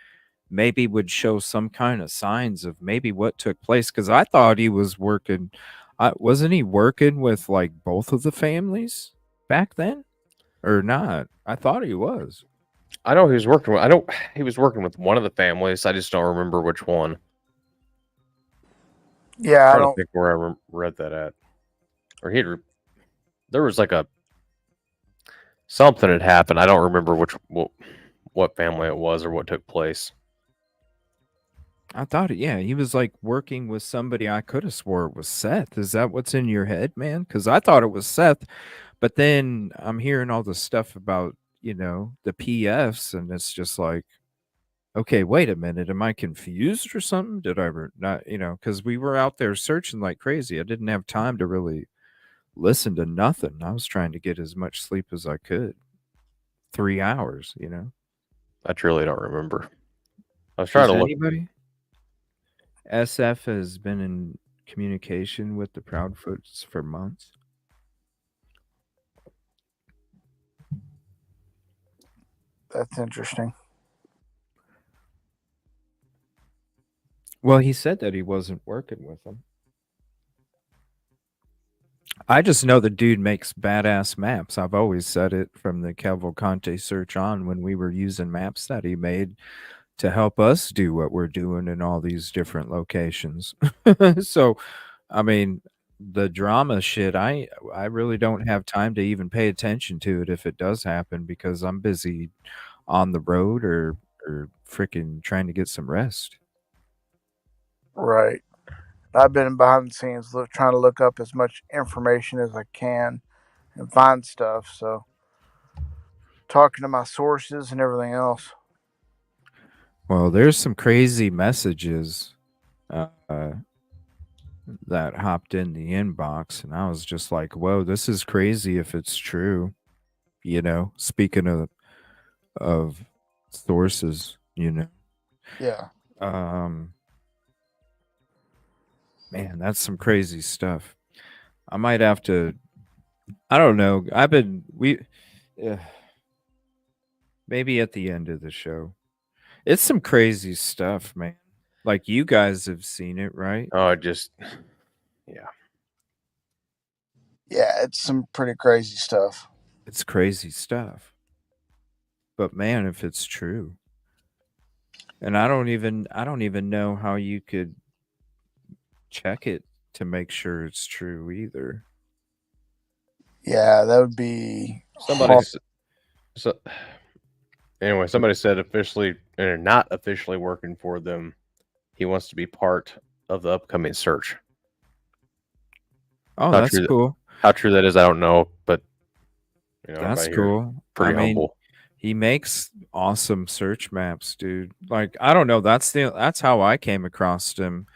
maybe would show some kind of signs of maybe what took place. Because I thought he was working. Wasn't he working with like both of the families back then? Or not? I thought he was. I know he was working with. I know he was working with one of the families. I just don't remember which one. Yeah, I'm I trying to don't. think where I read that at. Or there was like something had happened. I don't remember what family it was or what took place. I thought he was like working with somebody. I could have swore it was Seth. Is that what's in your head, man? Because I thought it was Seth, but then I'm hearing all this stuff about the PFs, and it's just like, okay, wait a minute, am I confused or something? Did I not? Because we were out there searching like crazy. I didn't have time to really listen to nothing. I was trying to get as much sleep as I could. 3 hours. I truly don't remember. I was trying Does to look. anybody? SF has been in communication with the Proudfoots for months. That's interesting. Well, he said that he wasn't working with them. I just know the dude makes badass maps. I've always said it from the Cavalcante search on when we were using maps that he made to help us do what we're doing in all these different locations. So, I mean, the drama shit, I really don't have time to even pay attention to it if it does happen because I'm busy on the road or freaking trying to get some rest. Right. I've been behind the scenes trying to look up as much information as I can and find stuff. So, talking to my sources and everything else. Well, there's some crazy messages uh, that hopped in the inbox, and I was just like, "Whoa, this is crazy if it's true." Speaking of sources, Yeah. um, man, that's some crazy stuff. I might have to. I don't know. Maybe at the end of the show. It's some crazy stuff, man. Like you guys have seen it, right? Oh, yeah. Yeah, it's some pretty crazy stuff. It's crazy stuff. But man, if it's true. And I don't even know how you could check it to make sure it's true either. Yeah, that would be Somebody hard. so anyway, somebody said officially or not officially working for them. He wants to be part of the upcoming search. Oh, How that's true cool. how true that is, I don't know, but That's everybody here is cool. pretty humble. He makes awesome search maps, dude. Like I don't know, that's how I came across him.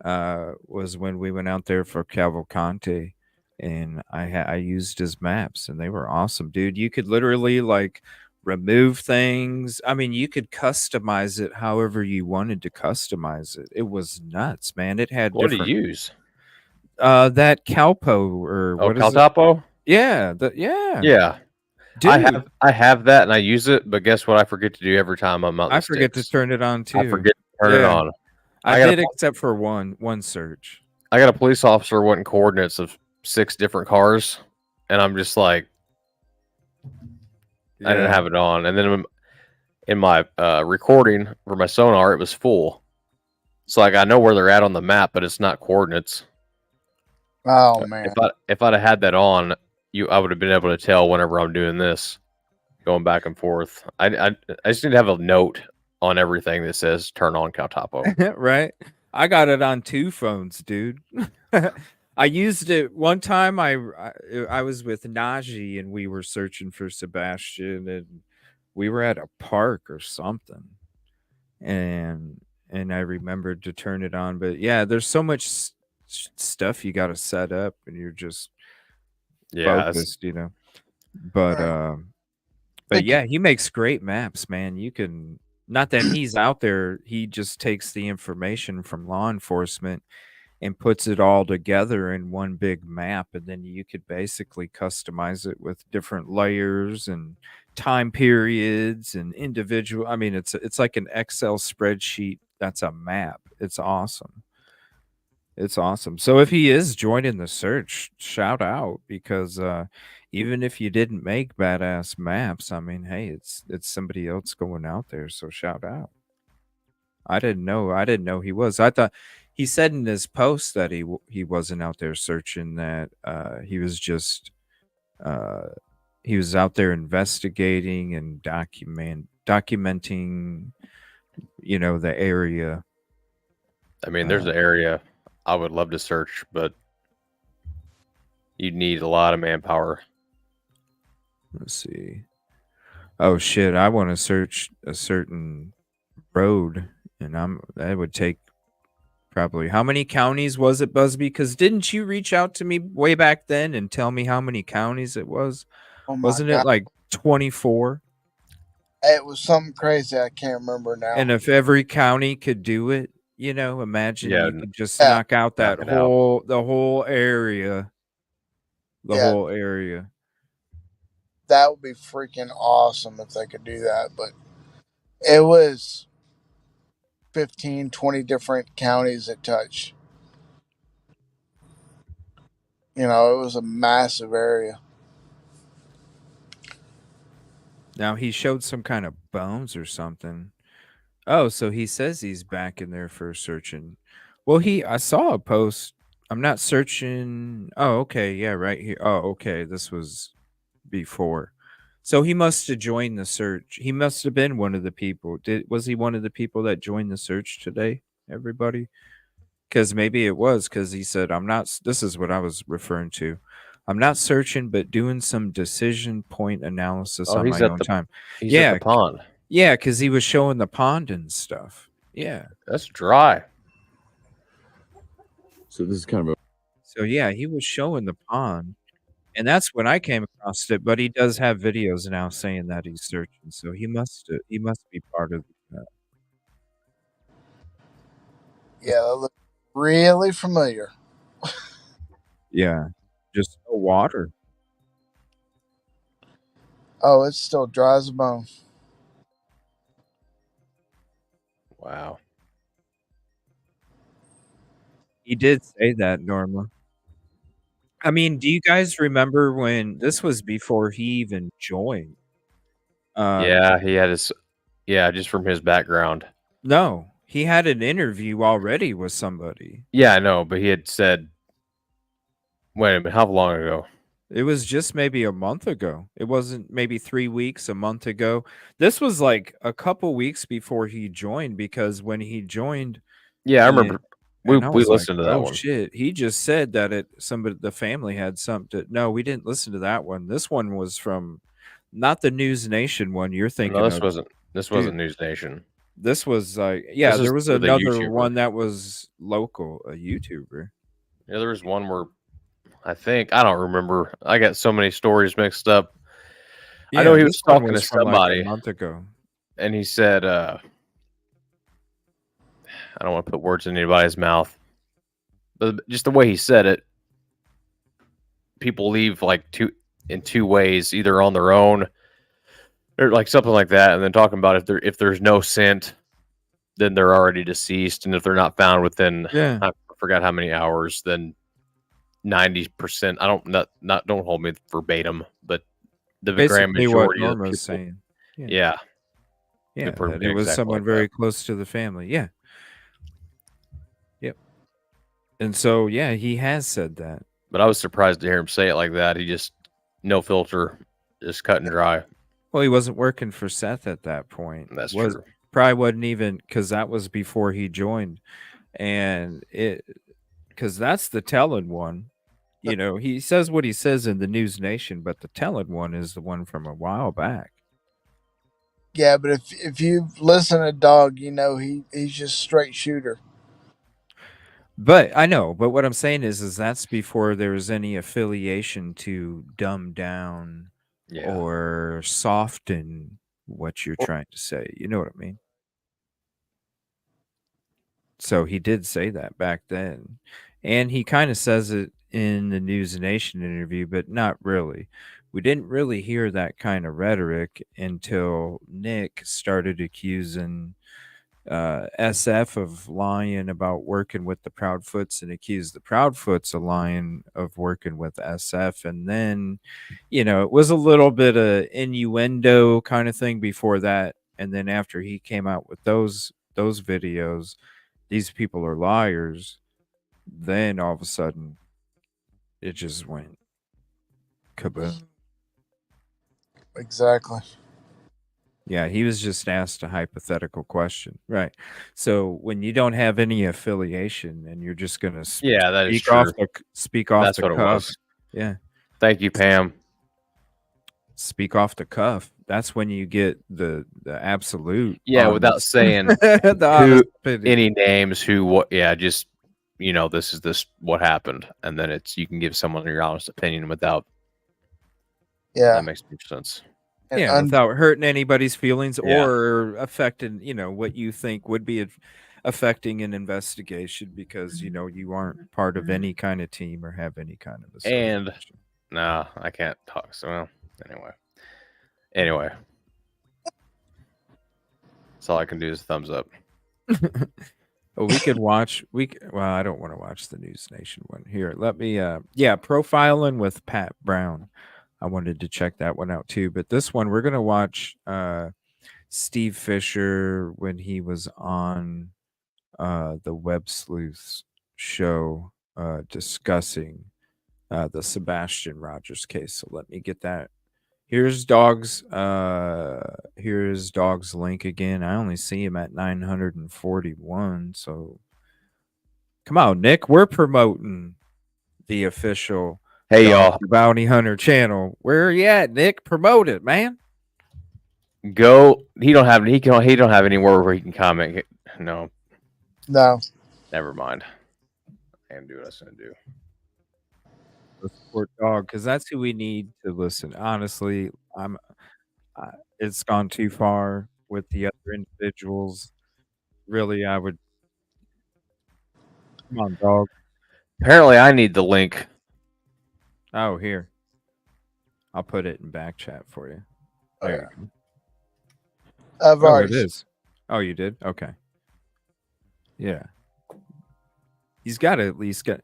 Was when we went out there for Cavalcante, and I used his maps, and they were awesome, dude. You could literally like remove things. I mean, you could customize it however you wanted to customize it. It was nuts, man. It had What do you different use? that Calpo or Oh, what is it? Caltapo? Yeah, Yeah. dude. I have that and I use it, but guess what I forget to do every time I'm out in I the forget to sticks? turn it on too. I forget to turn it Yeah, on. I did except for one search. I got a police officer wanting coordinates of 6 different cars, and I'm just like, I didn't Yeah. have it on. And then in my recording for my sonar, it was full. So like I know where they're at on the map, but it's not coordinates. Oh man. If I'd have had that on, I would have been able to tell whenever I'm doing this, going back and forth. I just need to have a note on everything that says turn on Caltapo. Right? I got it on 2 phones, dude. I used it one time. I was with Najee and we were searching for Sebastian, and we were at a park or something, and I remembered to turn it on. But yeah, there's so much stuff you got to set up, and you're just Yeah, focused, But Right. but Think yeah, he makes great maps, man. You can not that he's out there, he just takes the information from law enforcement and puts it all together in one big map, and then you could basically customize it with different layers and time periods and individual. I mean, it's like an Excel spreadsheet that's a map. It's awesome. It's awesome. So if he is joining the search, shout out because even if you didn't make badass maps, I mean, hey, it's somebody else going out there, so shout out. I didn't know. I didn't know he was. I thought he said in his post that he wasn't out there searching. That he was just uh, he was out there investigating and documenting, the area. I mean, there's an area I would love to search, but you'd need a lot of manpower. Let's see. Oh shit! I want to search a certain road, and that would take probably how many counties was it, Busby? Because didn't you reach out to me way back then and tell me how many counties it was? Oh my Wasn't God. it like 24? It was something crazy. I can't remember now. And if every county could do it, imagine Yeah, you could just Yeah. knock out that knock it out. the whole area. The Yeah. whole area. That would be freaking awesome if they could do that. But it was 15, 20 different counties it touched. It was a massive area. Now he showed some kind of bones or something. Oh, so he says he's back in there for searching. Well, I saw a post. I'm not searching. Oh, okay. Yeah, right here. Oh, okay. This was before. So he must have joined the search. He must have been one of the people. Was he one of the people that joined the search today? Everybody? Because maybe it was because he said, I'm not. This is what I was referring to. I'm not searching, but doing some decision point analysis on my own time. He's at the pond. Yeah, because he was showing the pond and stuff. Yeah. That's dry. So this is kind of So yeah, he was showing the pond. And that's when I came across it, but he does have videos now saying that he's searching. So he must be part of that. Yeah, that looked really familiar. Yeah. Just no water. Oh, it's still dry as a bone. Wow. He did say that, Norma. I mean, do you guys remember when this was before he even joined? Yeah, he had just from his background. No, he had an interview already with somebody. Yeah, I know, but he had said, wait a minute, how long ago? It was just maybe a month ago. It wasn't maybe 3 weeks, a month ago. This was like a couple weeks before he joined, because when he joined, Yeah, I remember. We I was listened to that oh one. shit, he just said that the family had something. No, we didn't listen to that one. This one was from not the News Nation one you're thinking No, this of. wasn't News Nation. This was like, This yeah, is there was the another YouTuber. one that was local, a YouTuber. Yeah, there was one where I don't remember. I got so many stories mixed up. Yeah, I know he was this one talking to from like somebody a month ago. and he said, I don't want to put words in anybody's mouth, but just the way he said it, people leave like in two ways, either on their own or like something like that, and then talking about if there's no scent, then they're already deceased, and if they're not found within I forgot how many hours, then 90%. I don't hold me verbatim, but the grand Basically what majority of Norma people. is saying. Yeah. Yeah, that it was someone very close to the family. Yeah. Yep. And so, yeah, he has said that. But I was surprised to hear him say it like that. He just no filter, just cut and dry. Well, he wasn't working for Seth at that point. That's true. Probably wasn't even, because that was before he joined. And because that's the telling one. He says what he says in the News Nation, but the telling one is the one from a while back. Yeah, but if you listen to Dog, he's just straight shooter. But I know, but what I'm saying is that's before there was any affiliation to dumb down or soften what you're trying to say. You know what I mean? So he did say that back then. And he kind of says it in the News Nation interview, but not really. We didn't really hear that kind of rhetoric until Nick started accusing SF of lying about working with the Proudfoots and accused the Proudfoots of lying of working with SF. And then, it was a little bit of innuendo kind of thing before that. And then after he came out with those videos, these people are liars. Then all of a sudden, it just went kaboom. Exactly. Yeah, he was just asked a hypothetical question. Right. So when you don't have any affiliation and you're just going to Yeah, that is speak off true. the That's what it cuff. was. Yeah. Thank you, Pam. Speak off the cuff. That's when you get the absolute Yeah, without honest, saying the who, honest opinion. any names, who, what. Yeah, just this what happened, and then you can give someone your honest opinion without. Yeah. That makes more sense. And Yeah, without hurting anybody's feelings Yeah. or affecting, what you think would be affecting an investigation because, you aren't part of any kind of team or have any kind of And association. no, I can't talk. So anyway, that's all I can do is thumbs up. Well, we could watch. Well, I don't want to watch the News Nation one. Here, let me. Profiling with Pat Brown. I wanted to check that one out too. But this one, we're gonna watch Steve Fisher when he was on the Web Sleuths show discussing the Sebastian Rogers case. So let me get that. Here's Dog's link again. I only see him at 941. So come on, Nick. We're promoting the official Hey, Dog y'all, the Bounty Hunter channel. Where are you at, Nick? Promote it, man. go. He don't have anywhere where he can comment. No, never mind. I can do what I was gonna do. The support Dog, because that's who we need to listen. Honestly, it's gone too far with the other individuals. Really, I would. Come on, Dog. Apparently, I need the link. Oh, here. I'll put it in back chat for you. There you go. I've Oh, already it is. Oh, you did? Okay. Yeah. He's got to at least get.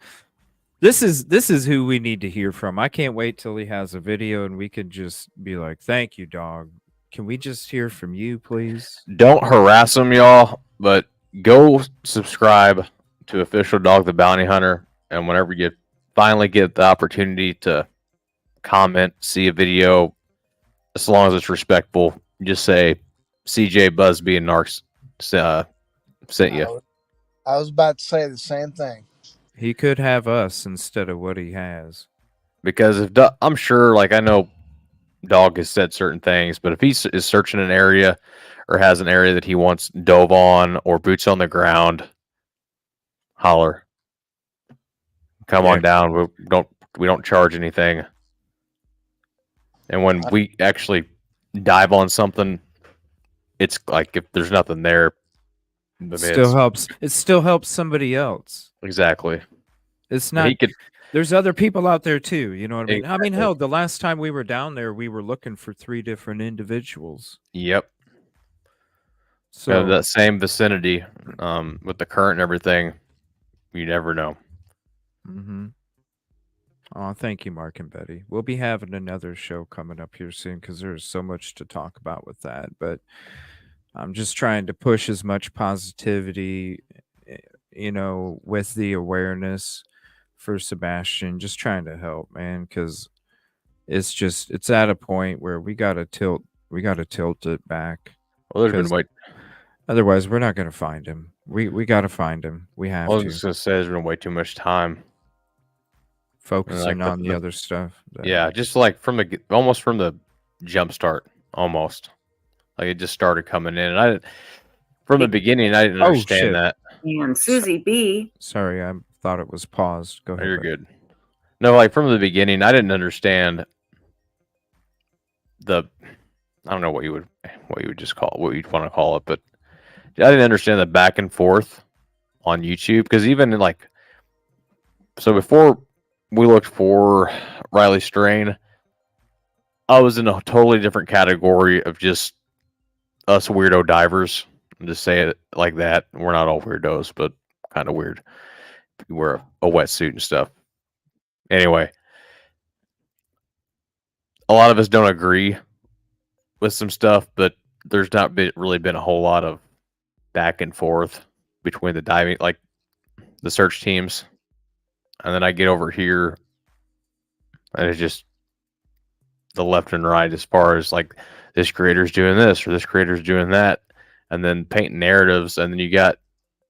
This is who we need to hear from. I can't wait till he has a video and we can just be like, "Thank you, Dog. Can we just hear from you, please?" Don't harass him, y'all, but go subscribe to official Dog the Bounty Hunter, and whenever you finally get the opportunity to comment, see a video, as long as it's respectful, just say CJ Busby and Narcs sent you. I was about to say the same thing. He could have us instead of what he has. Because I'm sure, like, I know Dog has said certain things, but if he is searching an area or has an area that he wants dove on or boots on the ground, holler. Come on down. We don't charge anything. And when we actually dive on something, it's like if there's nothing there, It still helps somebody else. Exactly. It's not. There's other people out there too. You know what I mean? Exactly. I mean, hell, the last time we were down there, we were looking for 3 different individuals. Yep. So that same vicinity, with the current and everything, you never know. Mm-hmm. Oh, thank you, Mark and Betty. We'll be having another show coming up here soon because there's so much to talk about with that. But I'm just trying to push as much positivity, with the awareness for Sebastian. Just trying to help, man, because it's at a point where we gotta tilt it back. Well, Otherwise, we're not gonna find him. We gotta find him. We have to. I was just gonna say there's been way too much time focusing on the other stuff. Yeah, just like almost from the jump start, almost like it just started coming in, and from the beginning I didn't understand that. And Susie B. Sorry, I thought it was paused. Go ahead. You're good. No, like from the beginning, I didn't understand I don't know what you would just call it, what you'd want to call it, but I didn't understand the back and forth on YouTube, because even so before we looked for Riley Strain, I was in a totally different category of just us weirdo divers. I'm just saying it like that. We're not all weirdos, but kind of weird. You wear a wetsuit and stuff. Anyway, a lot of us don't agree with some stuff, but there's not really been a whole lot of back and forth between the diving, like the search teams. And then I get over here and it's just the left and right as far as like this creator's doing this or this creator's doing that, and then painting narratives, and then you got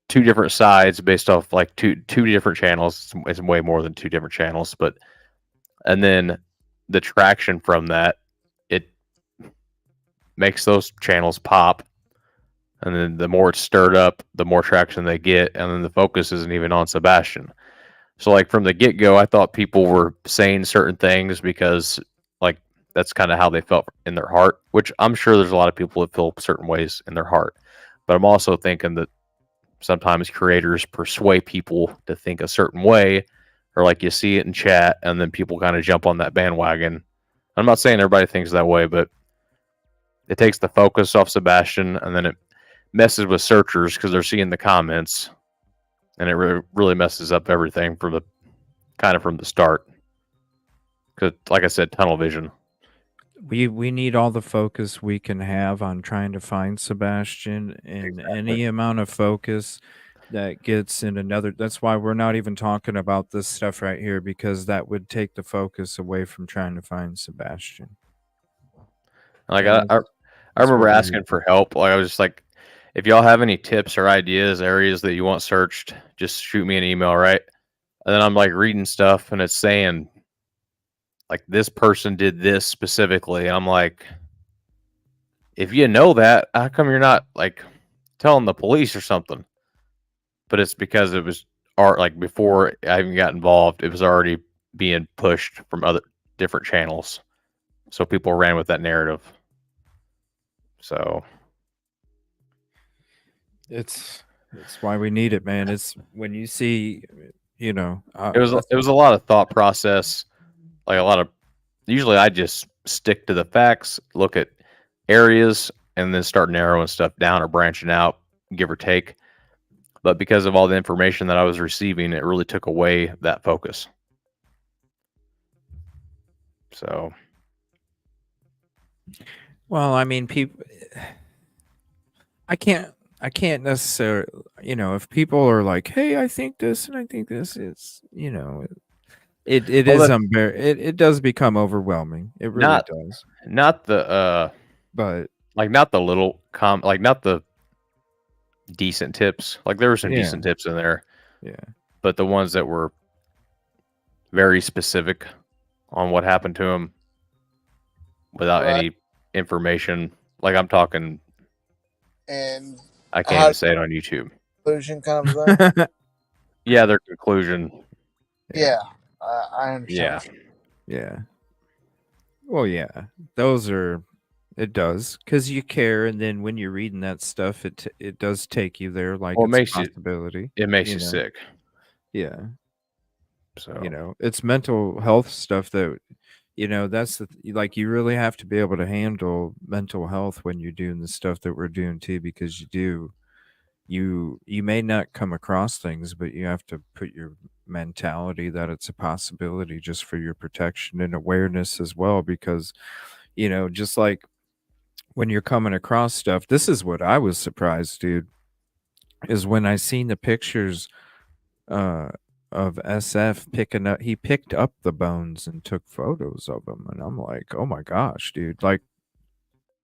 two different sides based off like two different channels. It's way more than two different channels, but and then the traction from that, it makes those channels pop, and then the more it's stirred up, the more traction they get, and then the focus isn't even on Sebastian. So like from the get-go, I thought people were saying certain things because like that's kind of how they felt in their heart, which I'm sure there's a lot of people that feel certain ways in their heart. But I'm also thinking that sometimes creators persuade people to think a certain way, or like you see it in chat and then people kind of jump on that bandwagon. I'm not saying everybody thinks that way, but it takes the focus off Sebastian, and then it messes with searchers because they're seeing the comments, and it really messes up everything from the start. Because, like I said, tunnel vision. We need all the focus we can have on trying to find Sebastian, and any amount of focus that gets in another. That's why we're not even talking about this stuff right here, because that would take the focus away from trying to find Sebastian. Like I remember asking for help. Like I was just like, if y'all have any tips or ideas, areas that you want searched, just shoot me an email, right? And then I'm like reading stuff, and it's saying like this person did this specifically, and I'm like, if you know that, how come you're not like telling the police or something? But it's because it was art. Like before I even got involved, it was already being pushed from other different channels, so people ran with that narrative. So it's why we need it, man. It's when you see, it was a lot of thought process, like a lot of. Usually, I just stick to the facts, look at areas, and then start narrowing stuff down or branching out, give or take. But because of all the information that I was receiving, it really took away that focus. So, well, I mean, people. I can't necessarily, if people are like, "Hey, I think this and I think this," it's, it does become overwhelming. It really does. Not the but like not the little like not the decent tips. Like there were some decent tips in there. Yeah. But the ones that were very specific on what happened to him without any information, like I'm talking, and I can't even say it on YouTube. Conclusion kind of thing. Yeah, their conclusion. Yeah, I understand. Yeah. Well, yeah, those are. It does, because you care, and then when you're reading that stuff, it does take you there. Like well, it's a possibility. It makes you sick. Yeah. So it's mental health stuff that, that's like you really have to be able to handle mental health when you're doing the stuff that we're doing too, because you may not come across things, but you have to put your mentality that it's a possibility just for your protection and awareness as well, because just like when you're coming across stuff, this is what I was surprised, dude, is when I seen the pictures of SF he picked up the bones and took photos of them, and I'm like, oh my gosh, dude, like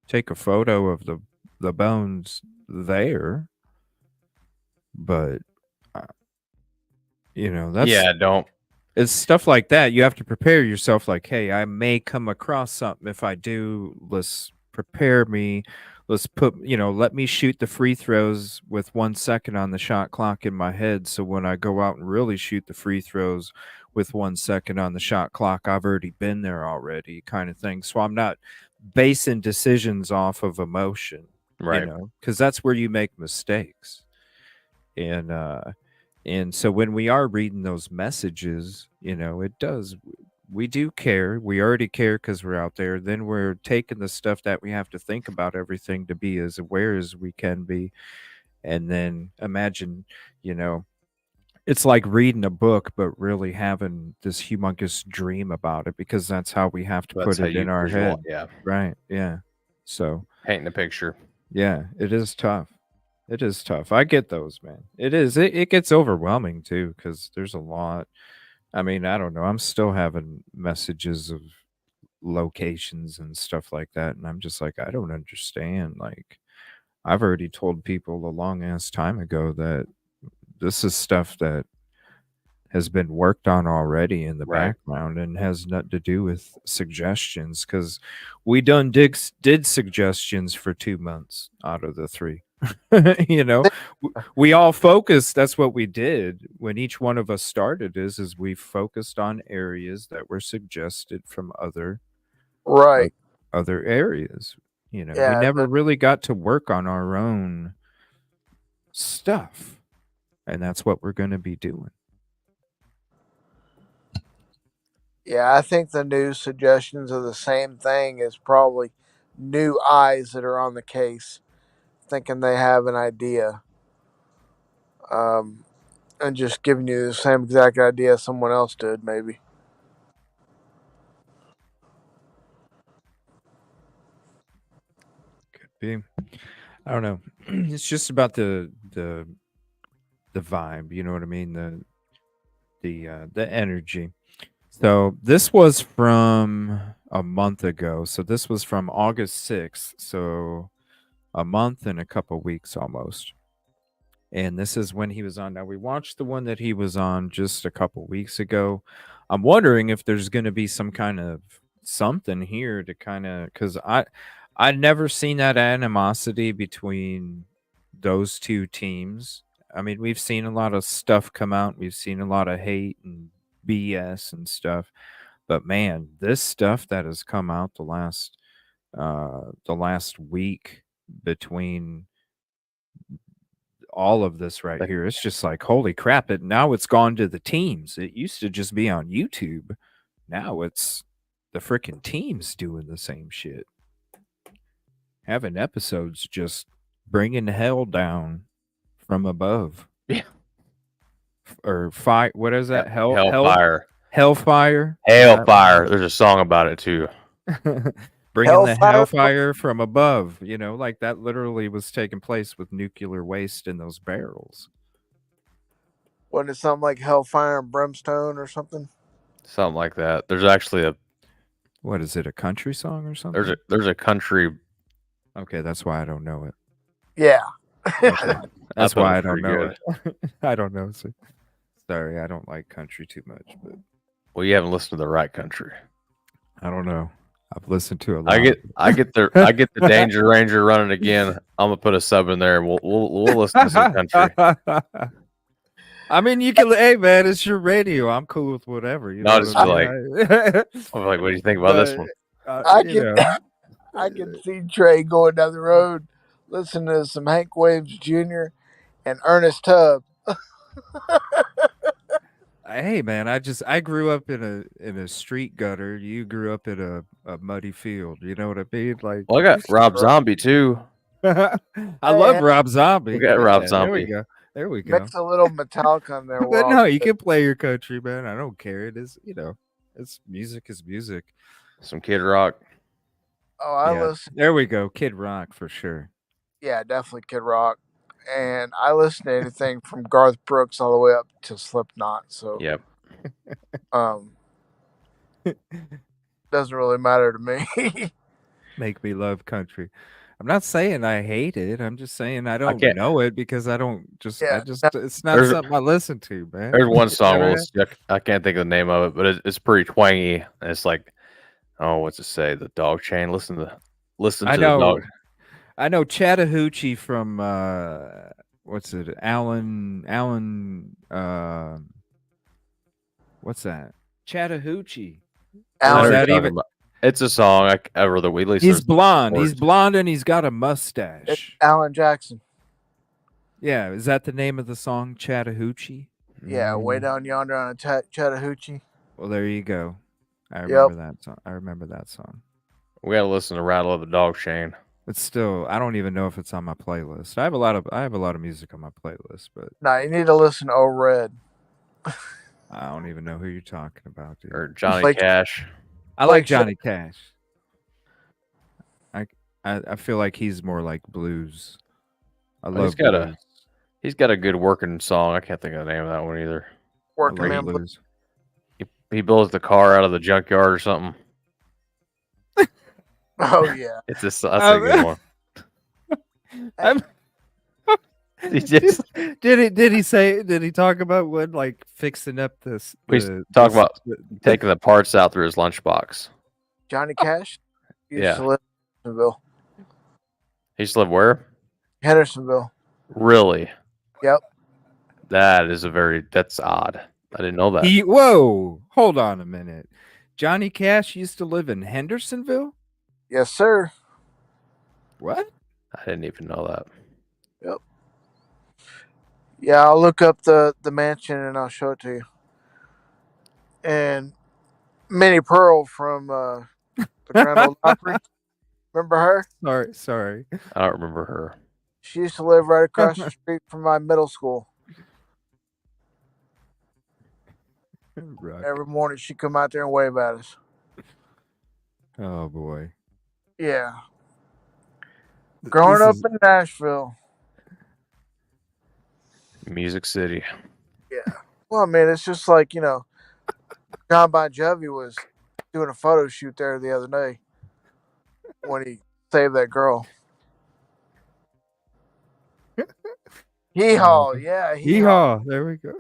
take a photo of the bones there. But that's it's stuff like that. You have to prepare yourself, like, hey, I may come across something. If I do, let's prepare me. Let's put, let me shoot the free throws with 1 second on the shot clock in my head, so when I go out and really shoot the free throws with 1 second on the shot clock, I've already been there already, kind of thing. So I'm not basing decisions off of emotion, right? Because that's where you make mistakes. And so when we are reading those messages, we do care. We already care because we're out there. Then we're taking the stuff that we have to think about everything to be as aware as we can be. And then imagine, it's like reading a book, but really having this humongous dream about it, because that's how we have to put it in our head. Yeah. Right. Yeah. So painting a picture. Yeah, it is tough. It is tough. I get those, man. It is. It gets overwhelming too, because there's a lot. I mean, I don't know. I'm still having messages of locations and stuff like that. And I'm just like, I don't understand. Like, I've already told people a long ass time ago that this is stuff that has been worked on already in the Right. background and has nothing to do with suggestions, because we did suggestions for 2 months out of the 3. You know, we all focused. That's what we did when each one of us started. Is we focused on areas that were suggested from Right. other areas. You know, we Yeah. never really got to work on our own stuff, and that's what we're going to be doing. Yeah, I think the new suggestions are the same thing as probably new eyes that are on the case, thinking they have an idea, and just giving you the same exact idea someone else did, maybe. Could be. I don't know. It's just about the vibe. You know what I mean? The energy. So this was from a month ago. So this was from August 6th. So a month and a couple weeks almost. And this is when he was on. Now we watched the one that he was on just a couple weeks ago. I'm wondering if there's going to be some kind of something here to kind of, because I'd never seen that animosity between those two teams. I mean, we've seen a lot of stuff come out. We've seen a lot of hate and BS and stuff. But man, this stuff that has come out the last week between all of this right here, it's just like, holy crap, now it's gone to the teams. It used to just be on YouTube. Now it's the freaking teams doing the same shit. Having episodes just bringing hell down from above. Yeah. Or fire. What is that? Hellfire. Hellfire. Hellfire. There's a song about it too. Bringing the Hellfire. hellfire from above. You know, like that literally was taking place with nuclear waste in those barrels. Wasn't it something like Hellfire and Brimstone or something? Something like that. There's actually What is it? A country song or something? there's a country. Okay, that's why I don't know it. Yeah. Okay. That's thought why it I was don't pretty know it. I don't know. So, sorry, I don't like country too much, but Well, you haven't listened to the right country. I don't know. I've listened to a lot. I get the Danger Ranger running again. I'm gonna put a sub in there, and we'll listen to some country. I mean, you can. Hey, man, it's your radio. I'm cool with whatever. You No, know just what I mean? I'm like, what do you think about this one? I can see Trey going down the road, listening to some Hank Williams Jr. and Ernest Tubb. Hey, man, I grew up in a street gutter. You grew up in a muddy field. You know what I mean? Like, Well, I got Rob Zombie too. I love Rob Zombie. We got Rob There we Zombie. go. There we go. Mix a little Metallica in there. But no, you can play your country, man. I don't care. It is, it's music is music. Some Kid Rock. Oh, I Yeah, listen. there we go. Kid Rock for sure. Yeah, definitely Kid Rock. And I listen to anything from Garth Brooks all the way up to Slipknot. So Yep. Doesn't really matter to me. Make me love country. I'm not saying I hate it. I'm just saying I don't know it because I don't just. Yeah, it's not something I listen to, man. There's one song. Never I can't think of the name of it, but it's pretty twangy. And it's like, oh, what's it say? The dog chain. Listen to I the know. dog. I know Chattahoochee from what's it? Alan. What's that? Chattahoochee. I know Is what that you're even? talking about. It's a song. I'd rather we listen. He's blonde. words. He's blonde and he's got a It's mustache. Alan Jackson. Yeah, is that the name of the song, Chattahoochee? Yeah, way down yonder on Chattahoochee. Well, there you go. I remember that song. I remember that song. We gotta listen to Rattle of the Dog Chain. It's still, I don't even know if it's on my playlist. I have a lot of music on my playlist, but No, you need to listen to Old Red. I don't even know who you're talking about, dude. Or Johnny Like- Cash. I like like Johnny Cash. I feel like he's more like blues. I love blues. He's got a good working song. I can't think of the name of that one either. Working I Man love blues. He builds the car out of the junkyard or something. Oh yeah. That's a good one. I'm, He just did he talk about what, like, fixing up we talk about the- taking the parts out through his lunchbox. Johnny Cash used Yeah. to live in Hendersonville. He used to live where? Hendersonville. Really? Yep. That's odd. I didn't know that. Whoa, hold on a minute. Johnny Cash used to live in Hendersonville? Yes, sir. What? I didn't even know that. Yep. Yeah, I'll look up the mansion and I'll show it to you. And Minnie Pearl from the Grand Ole Opry. Remember her? Sorry. I don't remember her. She used to live right across the street from my middle school. Right. Every morning she'd come out there and wave at us. Oh boy. Yeah. Growing up in Nashville. Music City. Yeah. Well, I mean, it's just like, John Bon Jovi was doing a photo shoot there the other day when he saved that girl. Hee-haw. Yeah, hee-haw. Yeehaw. There we go.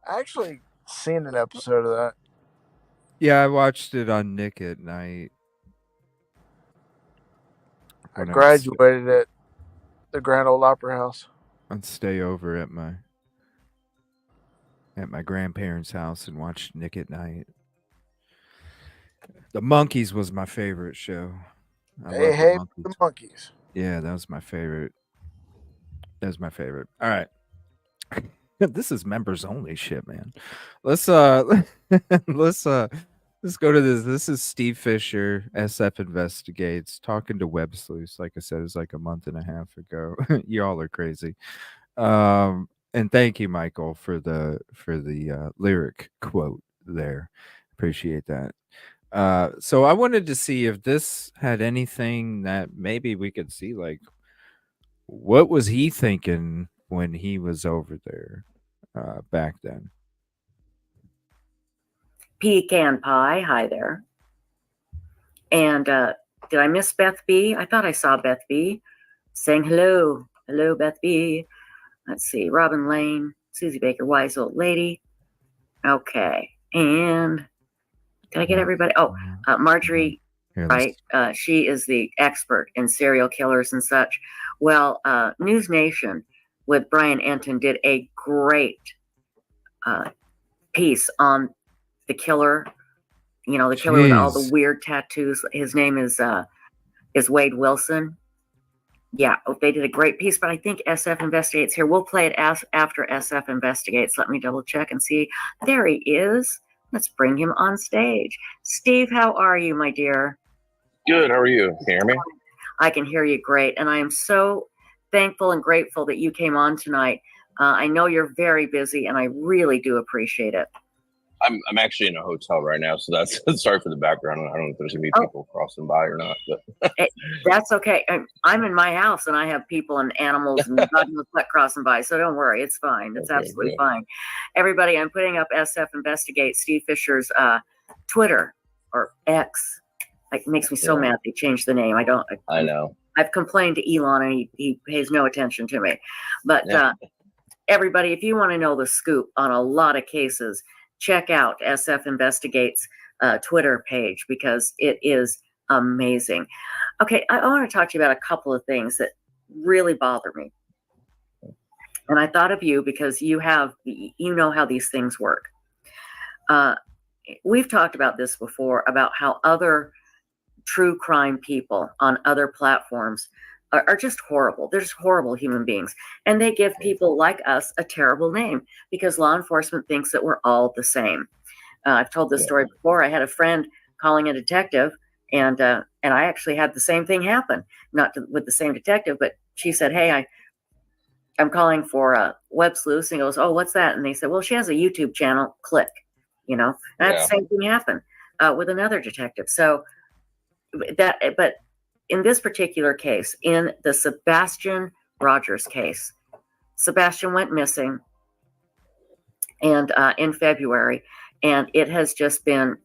I actually seen an episode of that. Yeah, I watched it on Nick at Night. I when graduated at the Grand Ole Opry House. I'd stay over at my grandparents' house and watch Nick at Night. The Monkees was my favorite show. I love Hey, the the Monkees. monkeys. Yeah, that was my favorite. All right. This is members only shit, man. Let's let's go to this. This is Steve Fisher, SF Investigates, talking to Web Sleuths. Like I said, it was like a month and a half ago. Y'all are crazy. And thank you, Michael, for the lyric quote there. Appreciate that. So I wanted to see if this had anything that maybe we could see, like, what was he thinking when he was over there back then? Pecan pie. Hi there. And did I miss Beth B? I thought I saw Beth B saying hello. Hello, Beth B. Let's see. Robin Lane, Susie Baker, Wise Old Lady. Okay. And did I get everybody? Oh, Marjorie, Here, right? She is the expert in serial killers and such. Well, News Nation with Brian Enton did a great piece on the killer. The killer with all the Jeez. weird tattoos. His name is Wade Wilson. Yeah, they did a great piece, but I think SF Investigates here. We'll play it after SF Investigates. Let me double check and see. There he is. Let's bring him on stage. Steve, how are you, my dear? Good. How are you? Can you hear me? I can hear you great, and I am so thankful and grateful that you came on tonight. I know you're very busy, and I really do appreciate it. I'm actually in a hotel right now, so that's sorry for the background. I don't know if there's gonna be people crossing by or not, but that's okay. I'm in my house, and I have people and animals and God knows what crossing by, so don't worry, it's fine. It's Okay, absolutely good. fine. Everybody, I'm putting up SF Investigate Steve Fisher's Twitter or X. It makes me so mad they changed the name. I know. I've complained to Elon, and he pays no attention to me. But everybody, if you want to know the scoop on a lot of cases, check out SF Investigates Twitter page because it is amazing. Okay, I want to talk to you about a couple of things that really bother me. And I thought of you because you know how these things work. We've talked about this before, about how other true crime people on other platforms are just horrible. They're just horrible human beings. And they give people like us a terrible name because law enforcement thinks that we're all the same. I've told this story before. I had a friend calling a detective, and I actually had the same thing happen. Not with the same detective, but she said, "Hey, I'm calling for Web Sleuths." And he goes, "Oh, what's that?" And they said, "Well, she has a YouTube channel. Click." And I had the same thing happen with another detective. So but in this particular case, in the Sebastian Rogers case, Sebastian went missing and in February, and it has just been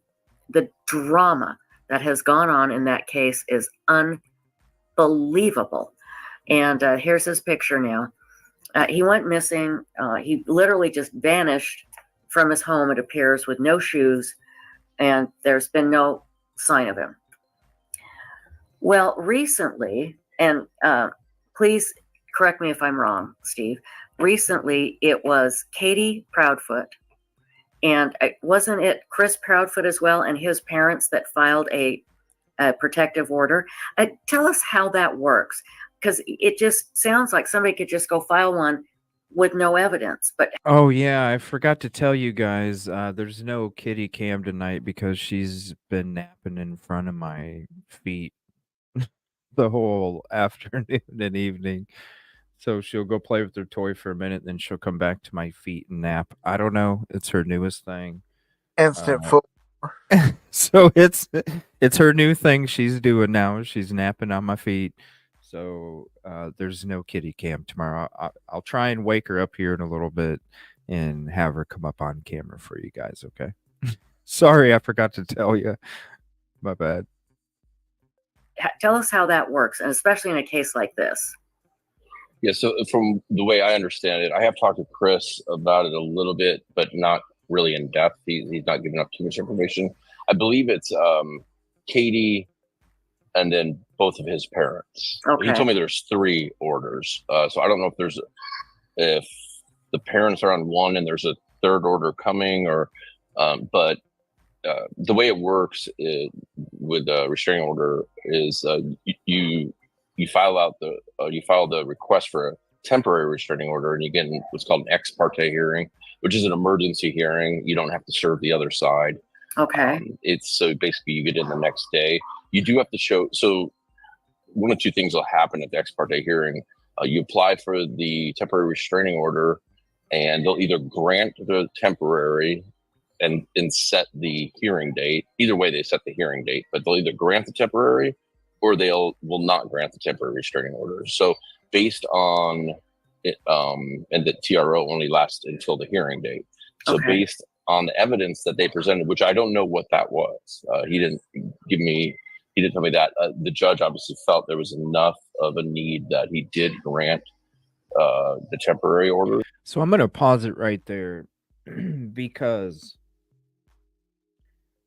the drama that has gone on in that case is unbelievable. And here's his picture now. He went missing. He literally just vanished from his home, it appears, with no shoes, and there's been no sign of him. Well, recently, and please correct me if I'm wrong, Steve, recently it was Katie Proudfoot, and wasn't it Chris Proudfoot as well, and his parents that filed a protective order? Tell us how that works, because it just sounds like somebody could just go file one with no evidence. But Oh yeah, I forgot to tell you guys. There's no kitty cam tonight because she's been napping in front of my feet the whole afternoon and evening. So she'll go play with her toy for a minute, then she'll come back to my feet and nap. I don't know. It's her newest thing. Instant foot. So it's her new thing she's doing now. She's napping on my feet. So there's no kitty cam tomorrow. I'll try and wake her up here in a little bit and have her come up on camera for you guys. Okay. Sorry, I forgot to tell you. My bad. tell us how that works, and especially in a case like this. Yeah, so from the way I understand it, I have talked to Chris about it a little bit, but not really in depth. He's not giving up too much information. I believe it's Katie and then both of his parents. Okay. He told me there's 3 orders. So I don't know if the parents are on one and there's a 3rd order coming, or but the way it works with a restraining order is you file the request for a temporary restraining order, and you get what's called an ex parte hearing, which is an emergency hearing. You don't have to serve the other side. Okay. It's so basically you get in the next day. You do have to show. So one of 2 things will happen at the ex parte hearing. You apply for the temporary restraining order, and they'll either grant the temporary and set the hearing date. Either way, they set the hearing date, but they'll either grant the temporary or will not grant the temporary restraining order. So based on it, and the TRO only lasts until the hearing date. So Okay. based on the evidence that they presented, which I don't know what that was, he didn't tell me that. The judge obviously felt there was enough of a need that he did grant the temporary order. So I'm going to pause it right there because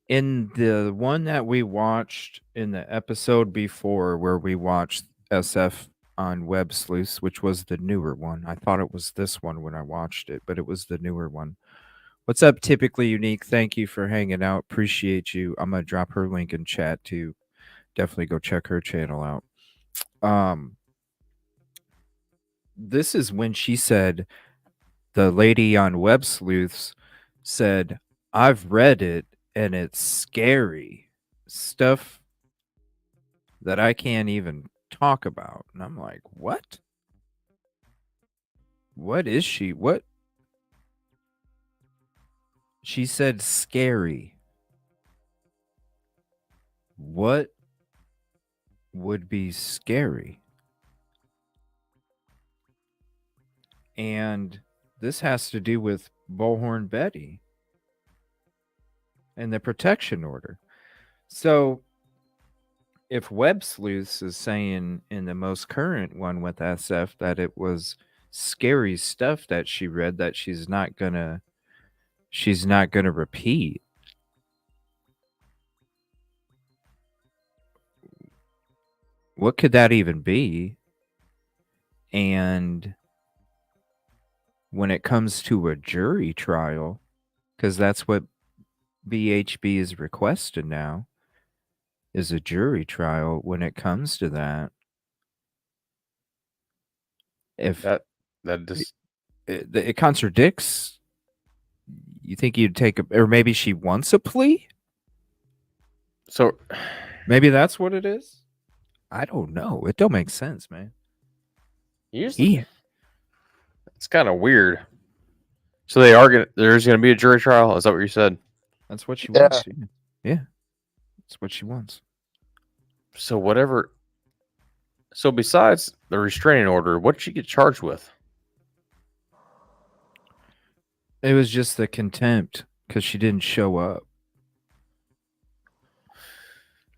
in the one that we watched in the episode before, where we watched SF on Web Sleuths, which was the newer one. I thought it was this one when I watched it, but it was the newer one. What's up, Typically Unique? Thank you for hanging out. Appreciate you. I'm going to drop her link in chat too. Definitely go check her channel out. This is when she said, the lady on Web Sleuths said, I've read it and it's scary stuff that I can't even talk about. And I'm like, what? What is she? What? She said scary. What would be scary? And this has to do with Bullhorn Betty and the protection order. So if Web Sleuths is saying in the most current one with SF that it was scary stuff that she read that she's not gonna repeat, what could that even be? And when it comes to a jury trial, because that's what BHB is requested now, is a jury trial. When it comes to that, if That just it contradicts, you think you'd take or maybe she wants a plea? so Maybe that's what it is. I don't know. It don't make sense, man. usually it's kind of weird. So there's gonna be a jury trial. Is that what you said? That's what she Yeah. wants. Yeah. That's what she wants. So whatever. So besides the restraining order, what did she get charged with? It was just the contempt because she didn't show up.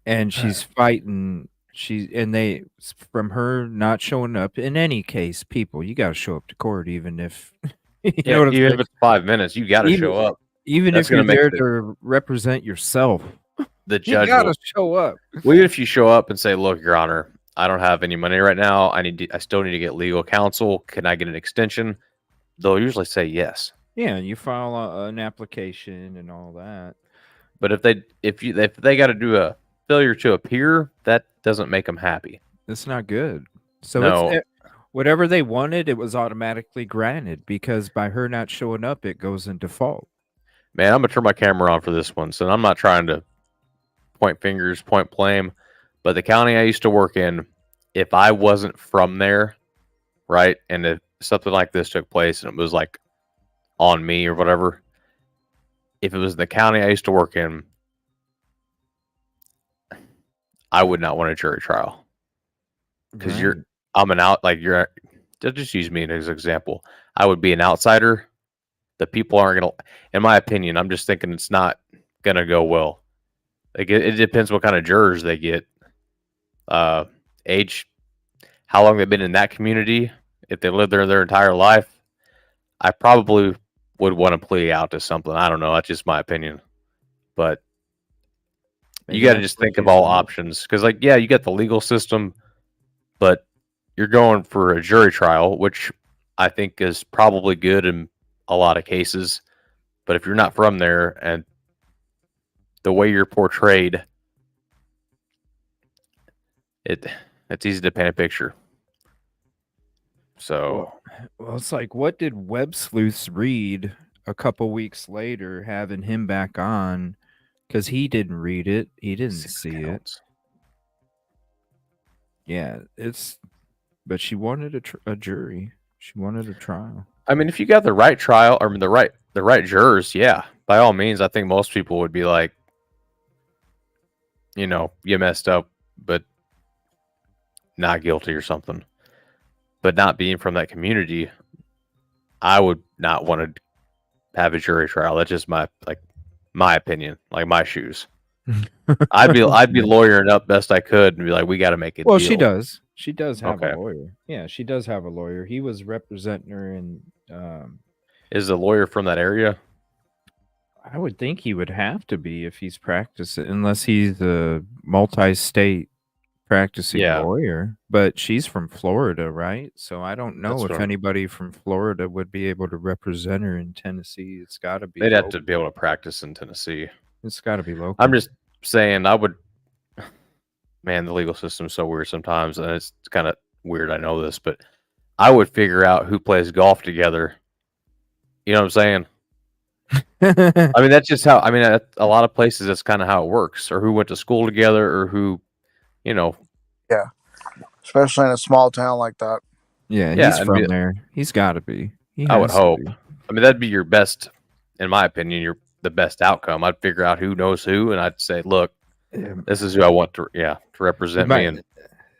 and she's fighting. From her not showing up in any case, people, you got to show up to court, even if you know what I'm even saying. if it's 5 minutes, you got to Even show up. even That's if you're gonna make there the to represent yourself, you judge got to will. show up. Well, even if you show up and say, "Look, Your Honor, I don't have any money right now. I still need to get legal counsel. Can I get an extension?" They'll usually say yes. Yeah, and you file an application and all that. But if they got to do a failure to appear, that doesn't make them happy. It's not good. So No. whatever they wanted, it was automatically granted because by her not showing up, it goes in default. Man, I'm gonna turn my camera on for this one, so I'm not trying to point fingers, point blame, but the county I used to work in, if I wasn't from there, right, and if something like this took place and it was like on me or whatever, if it was the county I used to work in, I would not want a jury trial because Right. I'm an out, like you're, just use me as an example. I would be an outsider. The people aren't gonna, in my opinion, I'm just thinking it's not gonna go well. Like it depends what kind of jurors they get, age, how long they've been in that community. If they lived there their entire life, I probably would want to plea out to something. I don't know. That's just my opinion, but Maybe you got to that's just what think of she's all like. options because, like, yeah, you got the legal system, but you're going for a jury trial, which I think is probably good in a lot of cases. But if you're not from there and the way you're portrayed, it's easy to paint a picture. So, Well, it's like, what did Web Sleuths read a couple weeks later, having him back on? Because he didn't read it. He didn't 6 see counts. it. Yeah, but she wanted a jury. She wanted a trial. I mean, if you got the right trial, or the right jurors, yeah, by all means, I think most people would be like, you messed up, but not guilty or something. But not being from that community, I would not want to have a jury trial. That's just my opinion, like my shoes. I'd be lawyering up best I could and be like, we got to make a deal. Well, she does. She does have Okay. a lawyer. Yeah, she does have a lawyer. He was representing her in. Is the lawyer from that area? I would think he would have to be if he's practicing, unless he's a multi-state practicing Yeah. lawyer. But she's from Florida, right? So I don't know That's if what I'm- anybody from Florida would be able to represent her in Tennessee. It's got to be. They'd have to be able to practice in Tennessee. It's got to be local. I'm just saying, I would. Man, the legal system's so weird sometimes, and it's kind of weird. I know this, but I would figure out who plays golf together. You know what I'm saying? I mean, that's just how. I mean, at a lot of places, that's kind of how it works, or who went to school together, or who, Yeah, especially in a small town like that. Yeah, Yeah, he's and from there. He's got to be. I would has to hope. be. I mean, that'd be your best, in my opinion, the best outcome. I'd figure out who knows who, and I'd say, look, this is who I want to represent me. And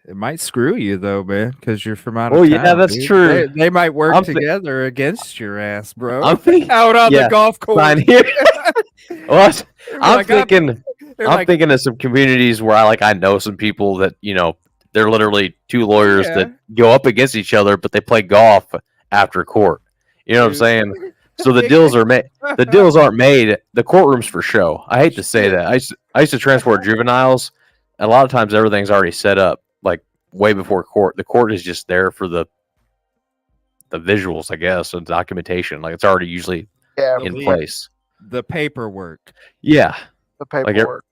It might screw you though, man, because you're from out of well, town. yeah, that's dude. true. They might work I'm together against your ass, bro. I'm thinking out on yeah, the golf course. sign here. Well, I'm like, thinking. they're I'm like, thinking of some communities where I know some people that they're literally two lawyers Yeah. that go up against each other, but they play golf after court. You know what I'm Dude. saying? So the deals are made. The deals aren't made. The courtroom's for show. I hate to say that. I used to transport juveniles. And a lot of times everything's already set up, like way before court. The court is just there for the visuals, I guess, and documentation. Like it's already usually Yeah, in The place. the paperwork. Yeah. the paperwork.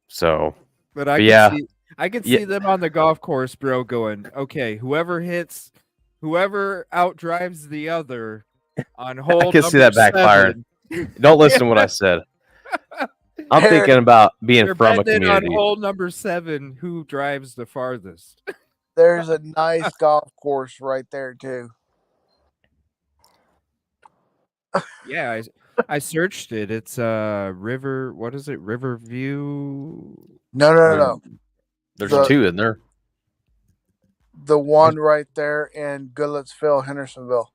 So But I But can yeah. see I can Yeah. see them on the golf course, bro, going, okay, whoever outdrives the other on hole can see that number backfiring. 7. Don't listen to what I said. I'm Hey, thinking about being They're from a betting on community. hole number 7 who drives the farthest. There's a nice golf course right there too. Yeah, I searched it. It's River. What is it? Riverview. No. There's The- two in there. The one right there in Goodlettsville, Hendersonville.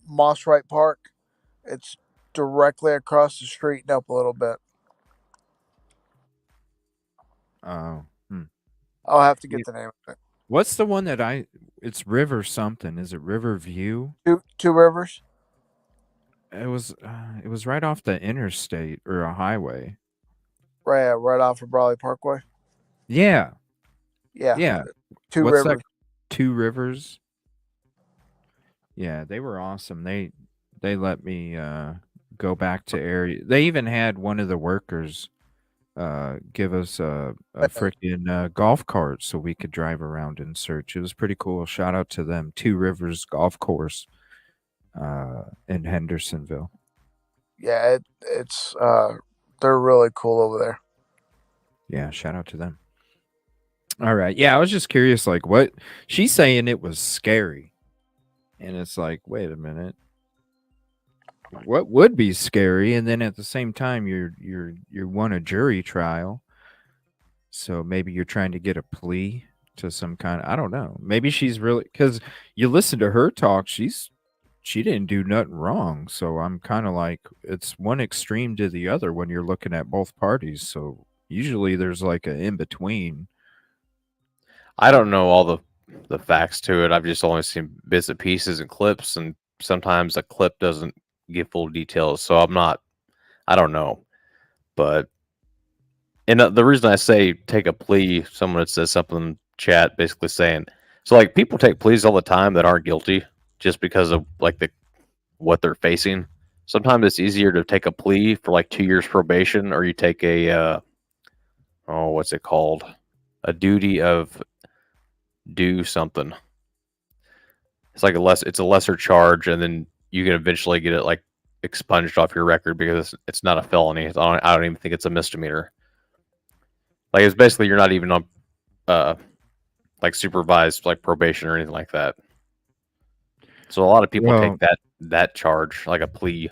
Moss Wright Park. It's directly across the street and up a little bit. Oh. I'll have to get the name of it. What's the one that it's River something. Is it River View? Two Rivers. It was right off the interstate or a highway. Right off of Brawley Parkway. Yeah. Yeah. Yeah. Two What's Rivers. that? Two Rivers. Yeah, they were awesome. They let me go back to area. They even had one of the workers give us a freaking golf cart so we could drive around and search. It was pretty cool. Shout out to them. Two Rivers Golf Course in Hendersonville. Yeah, it's they're really cool over there. Yeah, shout out to them. All right. Yeah, I was just curious, like, what she's saying it was scary. And it's like, wait a minute. What would be scary? And then at the same time, you won a jury trial. So maybe you're trying to get a plea to some kind of, I don't know. Maybe she's really, because you listen to her talk, she didn't do nothing wrong. So I'm kind of like, it's one extreme to the other when you're looking at both parties. So usually there's like an in between. I don't know all the facts to it. I've just only seen bits and pieces and clips, and sometimes a clip doesn't give full details. So I don't know. But and the reason I say take a plea, someone that says something in chat basically saying, so like people take pleas all the time that aren't guilty just because of like what they're facing. Sometimes it's easier to take a plea for like 2 years probation, or you take a what's it called? A duty of do something. It's like it's a lesser charge, and then you can eventually get it like expunged off your record because it's not a felony. I don't even think it's a misdemeanor. Like it's basically you're not even on like supervised like probation or anything like that. So a lot of people take that charge like a plea.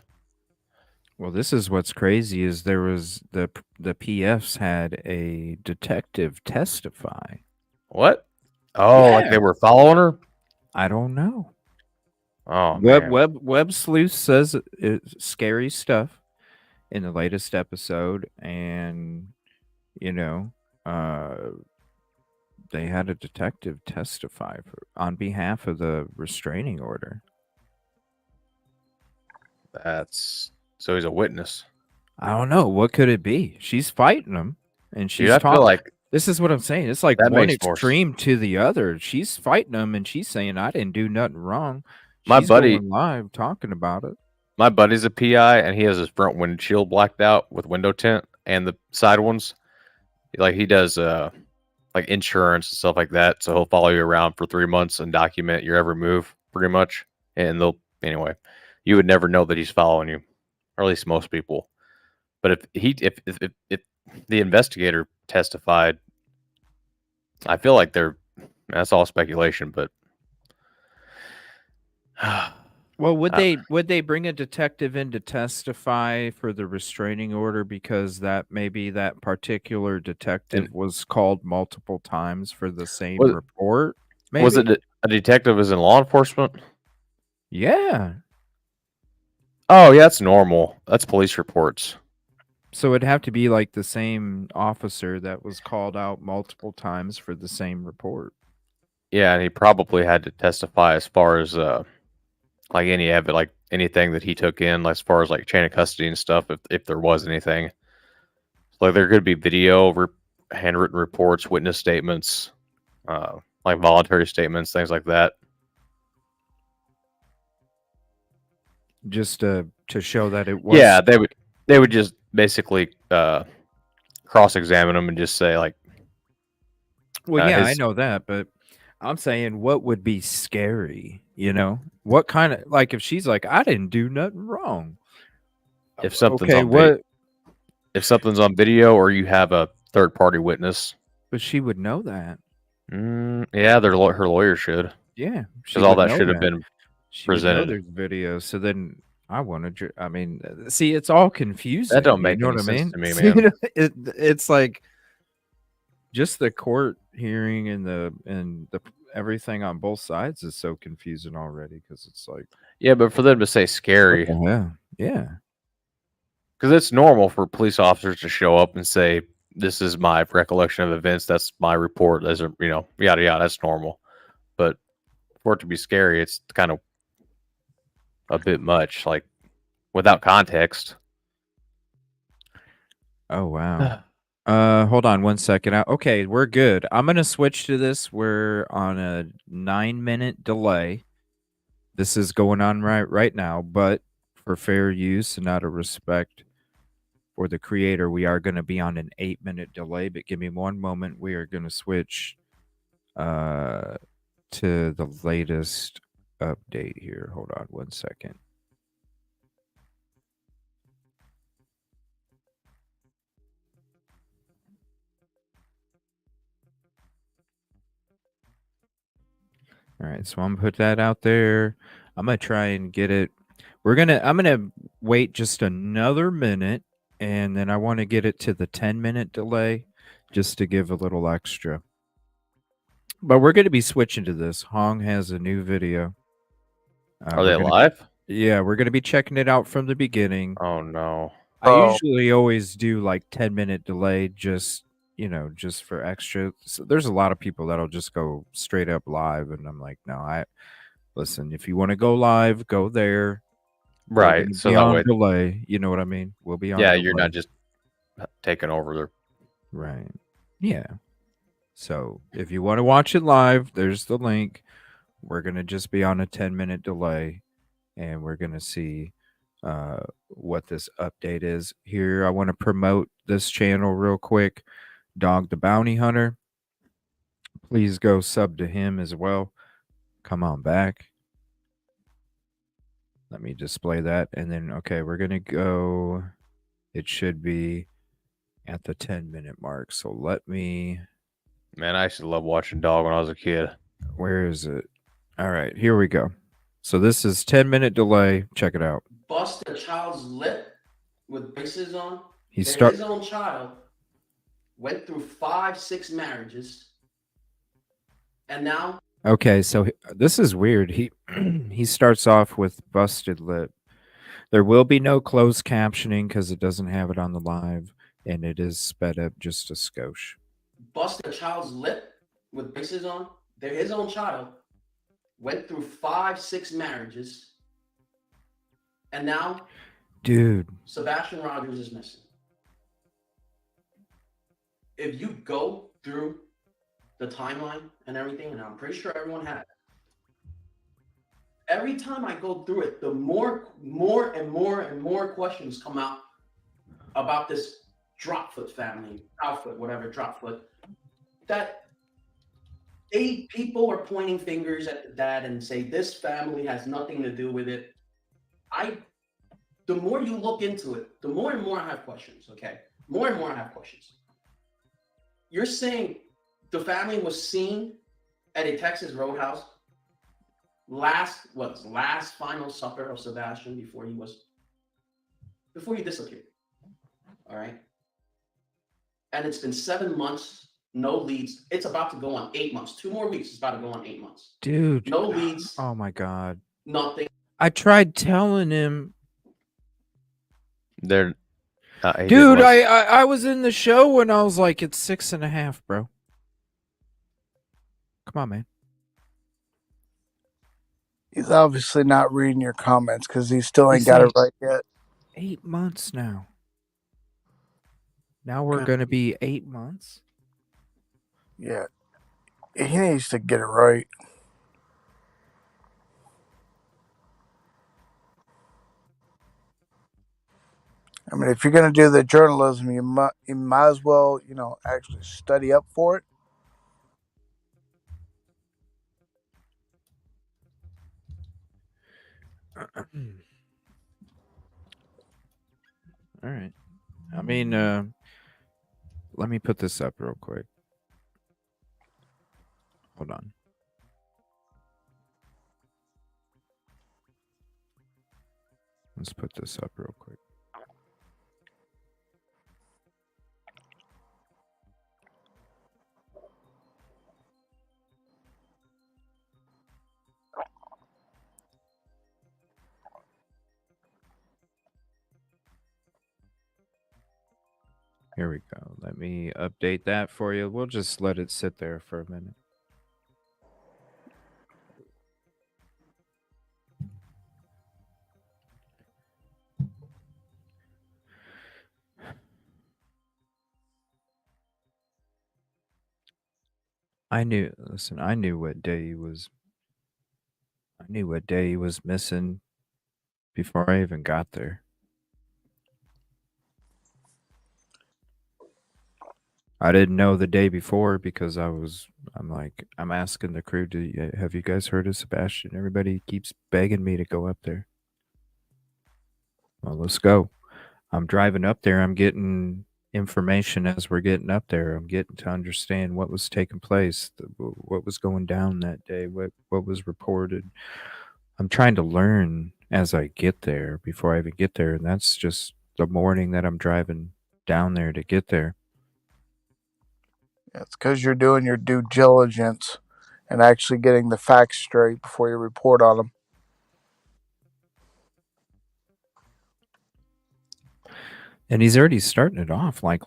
Well, this is what's crazy is there was the PFs had a detective testify. What? Oh, like they were following her? I don't know. Oh, man. Web Sleuth says it's scary stuff in the latest episode, and you know, they had a detective testify on behalf of the restraining order. So he's a witness. I don't know. What could it be? She's fighting him, and she's Dude, I feel like this is what I'm saying. It's like that one makes more extreme to the other. She's fighting him, and she's saying, "I didn't do nothing wrong." My She's buddy- going live talking about it. my buddy's a PI, and he has his front windshield blacked out with window tint and the side ones. Like he does like insurance and stuff like that. So he'll follow you around for 3 months and document your every move pretty much. And anyway, you would never know that he's following you, or at least most people. But if the investigator testified, I feel like that's all speculation, but Well, would they bring a detective in to testify for the restraining order because maybe that particular detective was called multiple times for the same report? Maybe? Was it a detective is in law enforcement? Yeah. Oh, yeah, that's normal. That's police reports. So it'd have to be like the same officer that was called out multiple times for the same report. Yeah, and he probably had to testify as far as like anything that he took in, like as far as like chain of custody and stuff, if there was anything. Like there could be video, handwritten reports, witness statements, like voluntary statements, things like that. Just to show that it was. Yeah, they would just basically cross-examine him and just say like. Well, yeah, I know that, but I'm saying what would be scary, you know? What kind of, like, if she's like, I didn't do nothing wrong. If something's if something's on video or you have a third-party witness. But she would know that. Yeah, her lawyer should. Yeah. Because all that should have been presented. There's videos, so then I want to, I mean, see, it's all confusing. That don't make you know any what I sense mean? to me, man. You know, it's like just the court hearing and the everything on both sides is so confusing already because it's like, yeah, but for them to say scary, yeah, because it's normal for police officers to show up and say this is my recollection of events. That's my report. As a, yada yada. That's normal. But for it to be scary, it's kind of a bit much. Like without context. Oh wow. Hold on 1 second. Okay, we're good. I'm gonna switch to this. We're on a 9-minute delay. This is going on right now, but for fair use and out of respect for the creator, we are going to be on an 8-minute delay. But give me one moment. We are going to switch to the latest update here. Hold on 1 second. All right, so I'm gonna put that out there. I'm gonna try and get it. I'm gonna wait just another minute, and then I want to get it to the 10-minute delay, just to give a little extra. But we're gonna be switching to this. Hong has a new video. Are they live? Yeah, we're gonna be checking it out from the beginning. Oh no! I usually always do like 10-minute delay, just just for extra. So there's a lot of people that'll just go straight up live, and I'm like, no, listen. If you want to go live, go there. Right. So be that on way, delay. You know what I mean? We'll be on. yeah, delay. you're not just taking over there. Right. Yeah. So if you want to watch it live, there's the link. We're gonna just be on a 10-minute delay, and we're gonna see what this update is here. I want to promote this channel real quick. Dog the Bounty Hunter. Please go sub to him as well. Come on back. Let me display that. And then, okay, we're going to go. It should be at the 10-minute mark. So let me. Man, I used to love watching Dog when I was a kid. Where is it? All right, here we go. So this is 10-minute delay. Check it out. Bust a child's lip with braces on. His own child went through 5-6 marriages, and now. Okay, so this is weird. He starts off with busted lip. There will be no closed captioning because it doesn't have it on the live, and it is sped up just a skosh. Bust a child's lip with braces on. His own child went through 5-6 marriages, and now, dude, Sebastian Rogers is missing. If you go through the timeline and everything, and I'm pretty sure everyone had it. Every time I go through it, the more and more questions come out about this Dropfoot family, Outfoot, whatever, Dropfoot, that people are pointing fingers at the dad and say this family has nothing to do with it. The more you look into it, the more and more I have questions, okay? More and more I have questions. You're saying the family was seen at a Texas roadhouse last final supper of Sebastian before he disappeared. All right. And it's been 7 months, no leads. It's about to go on 8 months. 2 more weeks. It's about to go on 8 months. Dude. No leads. Oh my God. Nothing. I tried telling him. Dude, I was in the show and I was like, it's 6.5, bro. Come on, man. He's obviously not reading your comments because he still ain't got it right yet. 8 months now. Now we're going to be 8 months? Yeah. He needs to get it right. I mean, if you're going to do the journalism, you might as well, actually study up for it. All right. I mean, let me put this up real quick. Hold on. Let's put this up real quick. Here we go. Let me update that for you. We'll just let it sit there for a minute. I knew what day he was missing before I even got there. I didn't know the day before because I'm asking the crew, have you guys heard of Sebastian? Everybody keeps begging me to go up there. Well, let's go. I'm driving up there. I'm getting information as we're getting up there. I'm getting to understand what was taking place, what was going down that day, what was reported. I'm trying to learn as I get there before I even get there. And that's just the morning that I'm driving down there to get there. It's because you're doing your due diligence and actually getting the facts straight before you report on them. And he's already starting it off like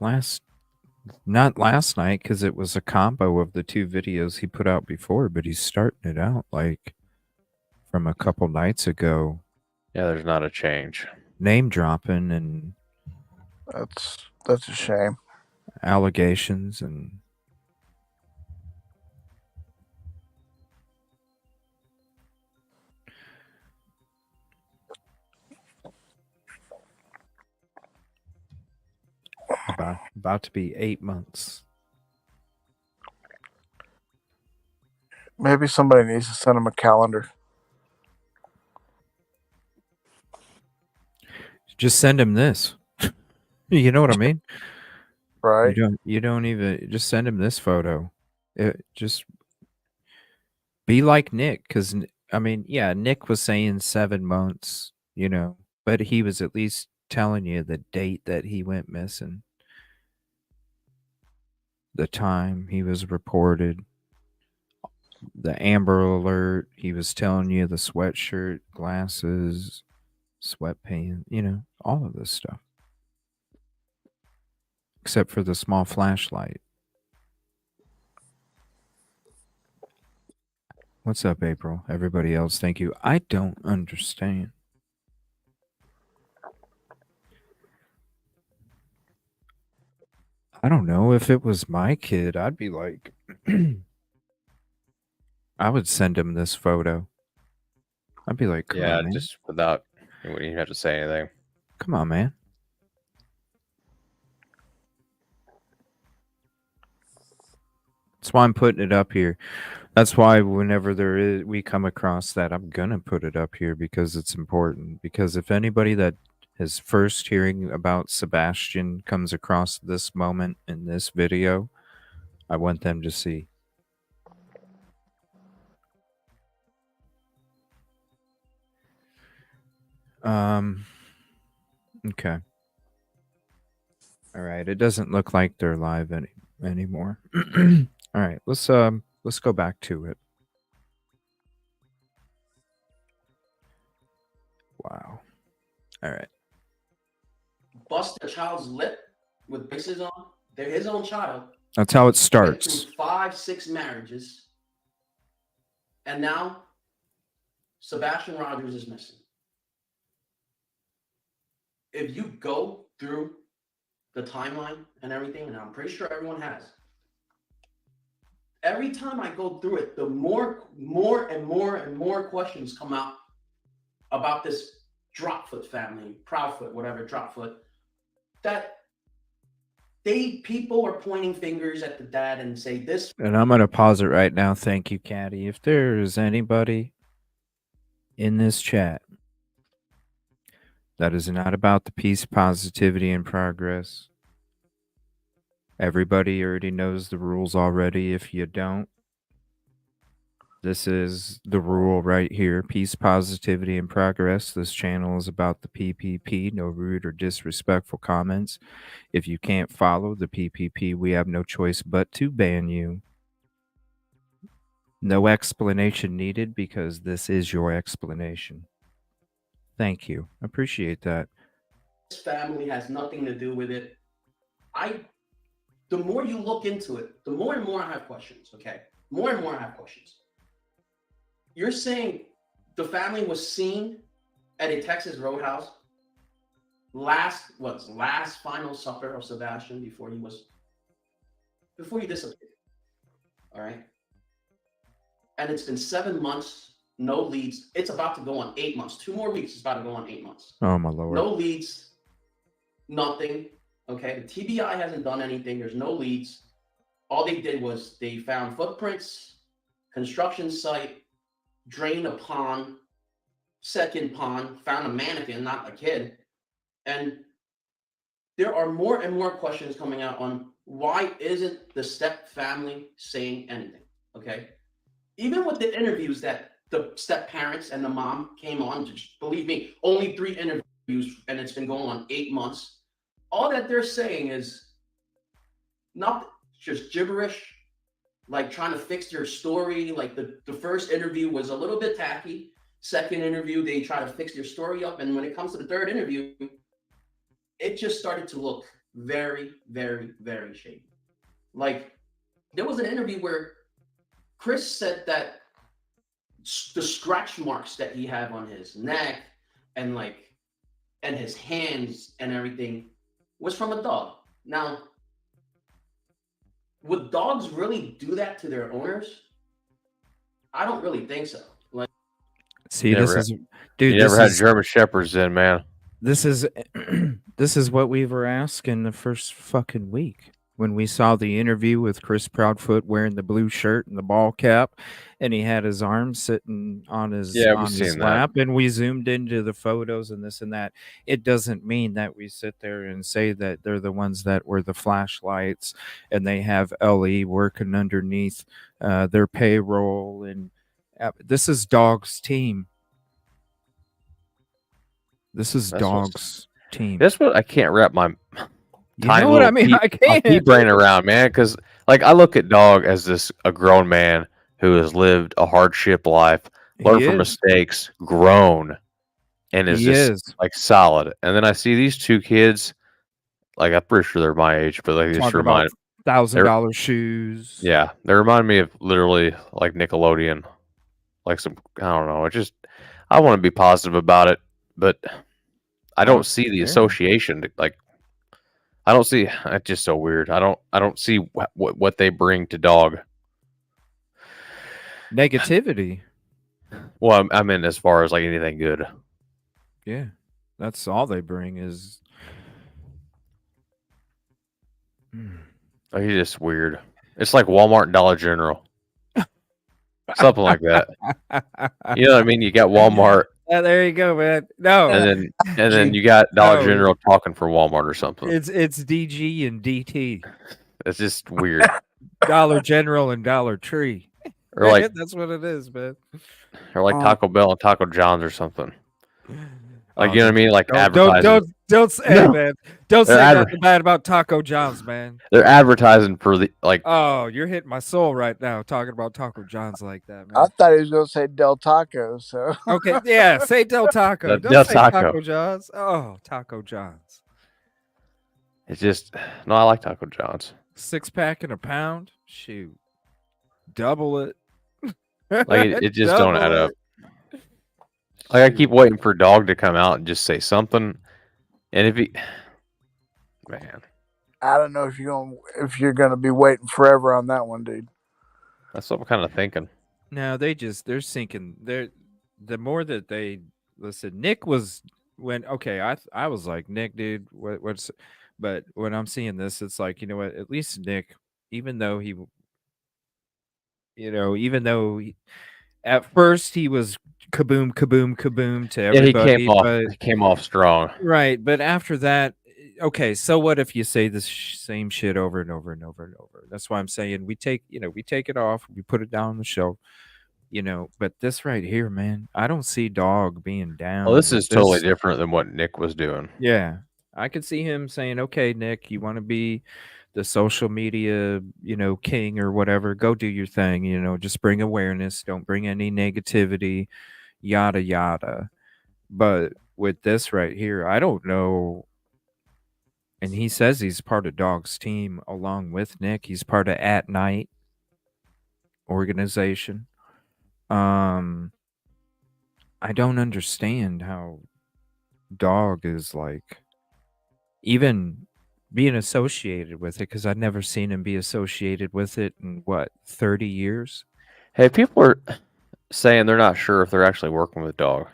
not last night because it was a combo of the two videos he put out before, but he's starting it out like from a couple nights ago. Yeah, there's not a change. Name dropping and that's a shame. Allegations and about to be 8 months. Maybe somebody needs to send him a calendar. Just send him this. You know what I mean? Right. You don't even just send him this photo. Just be like Nick, because I mean, yeah, Nick was saying 7 months, but he was at least telling you the date that he went missing, the time he was reported, the Amber Alert. He was telling you the sweatshirt, glasses, sweatpants, all of this stuff, except for the small flashlight. What's up, April? Everybody else, thank you. I don't understand. I don't know. If it was my kid, I'd be like, I would send him this photo. I'd be like, come on, man. Just without, you wouldn't even have to say anything. Come on, man. That's why I'm putting it up here. That's why whenever we come across that, I'm going to put it up here because it's important. Because if anybody that is first hearing about Sebastian comes across this moment in this video, I want them to see. Okay. All right. It doesn't look like they're live anymore. All right. Let's go back to it. Wow. All right. Bust a child's lip with braces on. They're his own child. That's how it starts. 5-6 marriages. And now Sebastian Rogers is missing. If you go through the timeline and everything, and I'm pretty sure everyone has, every time I go through it, the more and more questions come out about this Dropfoot family, Proudfoot, whatever, Dropfoot, that people are pointing fingers at the dad and say this. And I'm going to pause it right now. Thank you, Caddy. If there is anybody in this chat that is not about the peace, positivity, and progress, everybody already knows the rules already. If you don't, this is the rule right here. Peace, positivity, and progress. This channel is about the PPP. No rude or disrespectful comments. If you can't follow the PPP, we have no choice but to ban you. No explanation needed because this is your explanation. Thank you. Appreciate that. This family has nothing to do with it. The more you look into it, the more and more I have questions. Okay, more and more I have questions. You're saying the family was seen at a Texas roadhouse last final supper of Sebastian before he disappeared. All right, and it's been 7 months, no leads. It's about to go on 8 months. 2 more weeks. It's about to go on 8 months. Oh my lord. No leads. Nothing. Okay, the TBI hasn't done anything. There's no leads. All they did was they found footprints, construction site, drained a pond, second pond, found a mannequin, not a kid. And there are more and more questions coming out on why isn't the step family saying anything? Okay, even with the interviews that the step parents and the mom came on, just believe me, only 3 interviews, and it's been going on 8 months. All that they're saying is not just gibberish, like trying to fix their story. Like the first interview was a little bit tacky. Second interview, they try to fix their story up. And when it comes to the third interview, it just started to look very, very, very shady. Like there was an interview where Chris said that the scratch marks that he had on his neck and his hands and everything was from a dog. Now, would dogs really do that to their owners? I don't really think so. Like, see, this is, dude. You never had German Shepherds then, man. This is this is what we were asking the first fucking week when we saw the interview with Chris Proudfoot wearing the blue shirt and the ball cap, and he had his arms sitting on his lap, and we zoomed into the photos and this and that. It doesn't mean that we sit there and say that they're the ones that were the flashlights and they have LE working underneath their payroll. And this is Dog's team. This is Dog's team. That's what I can't wrap my I can't brain around, man. Because like I look at Dog as a grown man who has lived a hardship life, learned from mistakes, grown, and is just like solid. And then I see these 2 kids, like I'm pretty sure they're my age, but like just remind $1,000 shoes. Yeah, they remind me of literally like Nickelodeon, like some I don't know. I want to be positive about it, but I don't see the association. Like I don't see. It's just so weird. I don't see what they bring to Dog. Negativity. Well, I mean, as far as like anything good. Yeah, that's all they bring is. Oh, he's just weird. It's like Walmart and Dollar General. Something like that. You know what I mean? You got Walmart. There you go, man. No, and then you got Dollar General talking for Walmart or something. It's DG and DT. It's just weird. Dollar General and Dollar Tree. Or like that's what it is, man. Or like Taco Bell and Taco John's or something. Like you know what I mean? Like advertising. Don't say man. Don't say nothing bad about Taco John's, man. They're advertising for the like. Oh, you're hitting my soul right now talking about Taco John's like that, man. I thought he was going to say Del Taco. So okay, yeah, say Del Taco. Don't say Taco John's. Oh, Taco John's. It's just no. I like Taco John's. 6-pack and a pound. Shoot, double it. Like it just don't add up. Like I keep waiting for Dog to come out and just say something, and if he, man, I don't know if you're gonna be waiting forever on that one, dude. That's what I'm kind of thinking. No, they're sinking. The more that they listen. Nick was I was like, Nick, dude, what's? But when I'm seeing this, it's like, you know what? At least Nick, even though at first he was kaboom, kaboom, kaboom to everybody. He came off strong. Right. But after that, okay, so what if you say the same shit over and over and over and over? That's why I'm saying we take it off, we put it down on the shelf, but this right here, man, I don't see Dog being down. Well, this is totally different than what Nick was doing. Yeah. I could see him saying, okay, Nick, you want to be the social media, king or whatever, go do your thing, just bring awareness, don't bring any negativity, yada, yada. But with this right here, I don't know. And he says he's part of Dog's team along with Nick. He's part of At Night organization. I don't understand how Dog is like even being associated with it, because I've never seen him be associated with it in what, 30 years. Hey, people are saying they're not sure if they're actually working with Dog.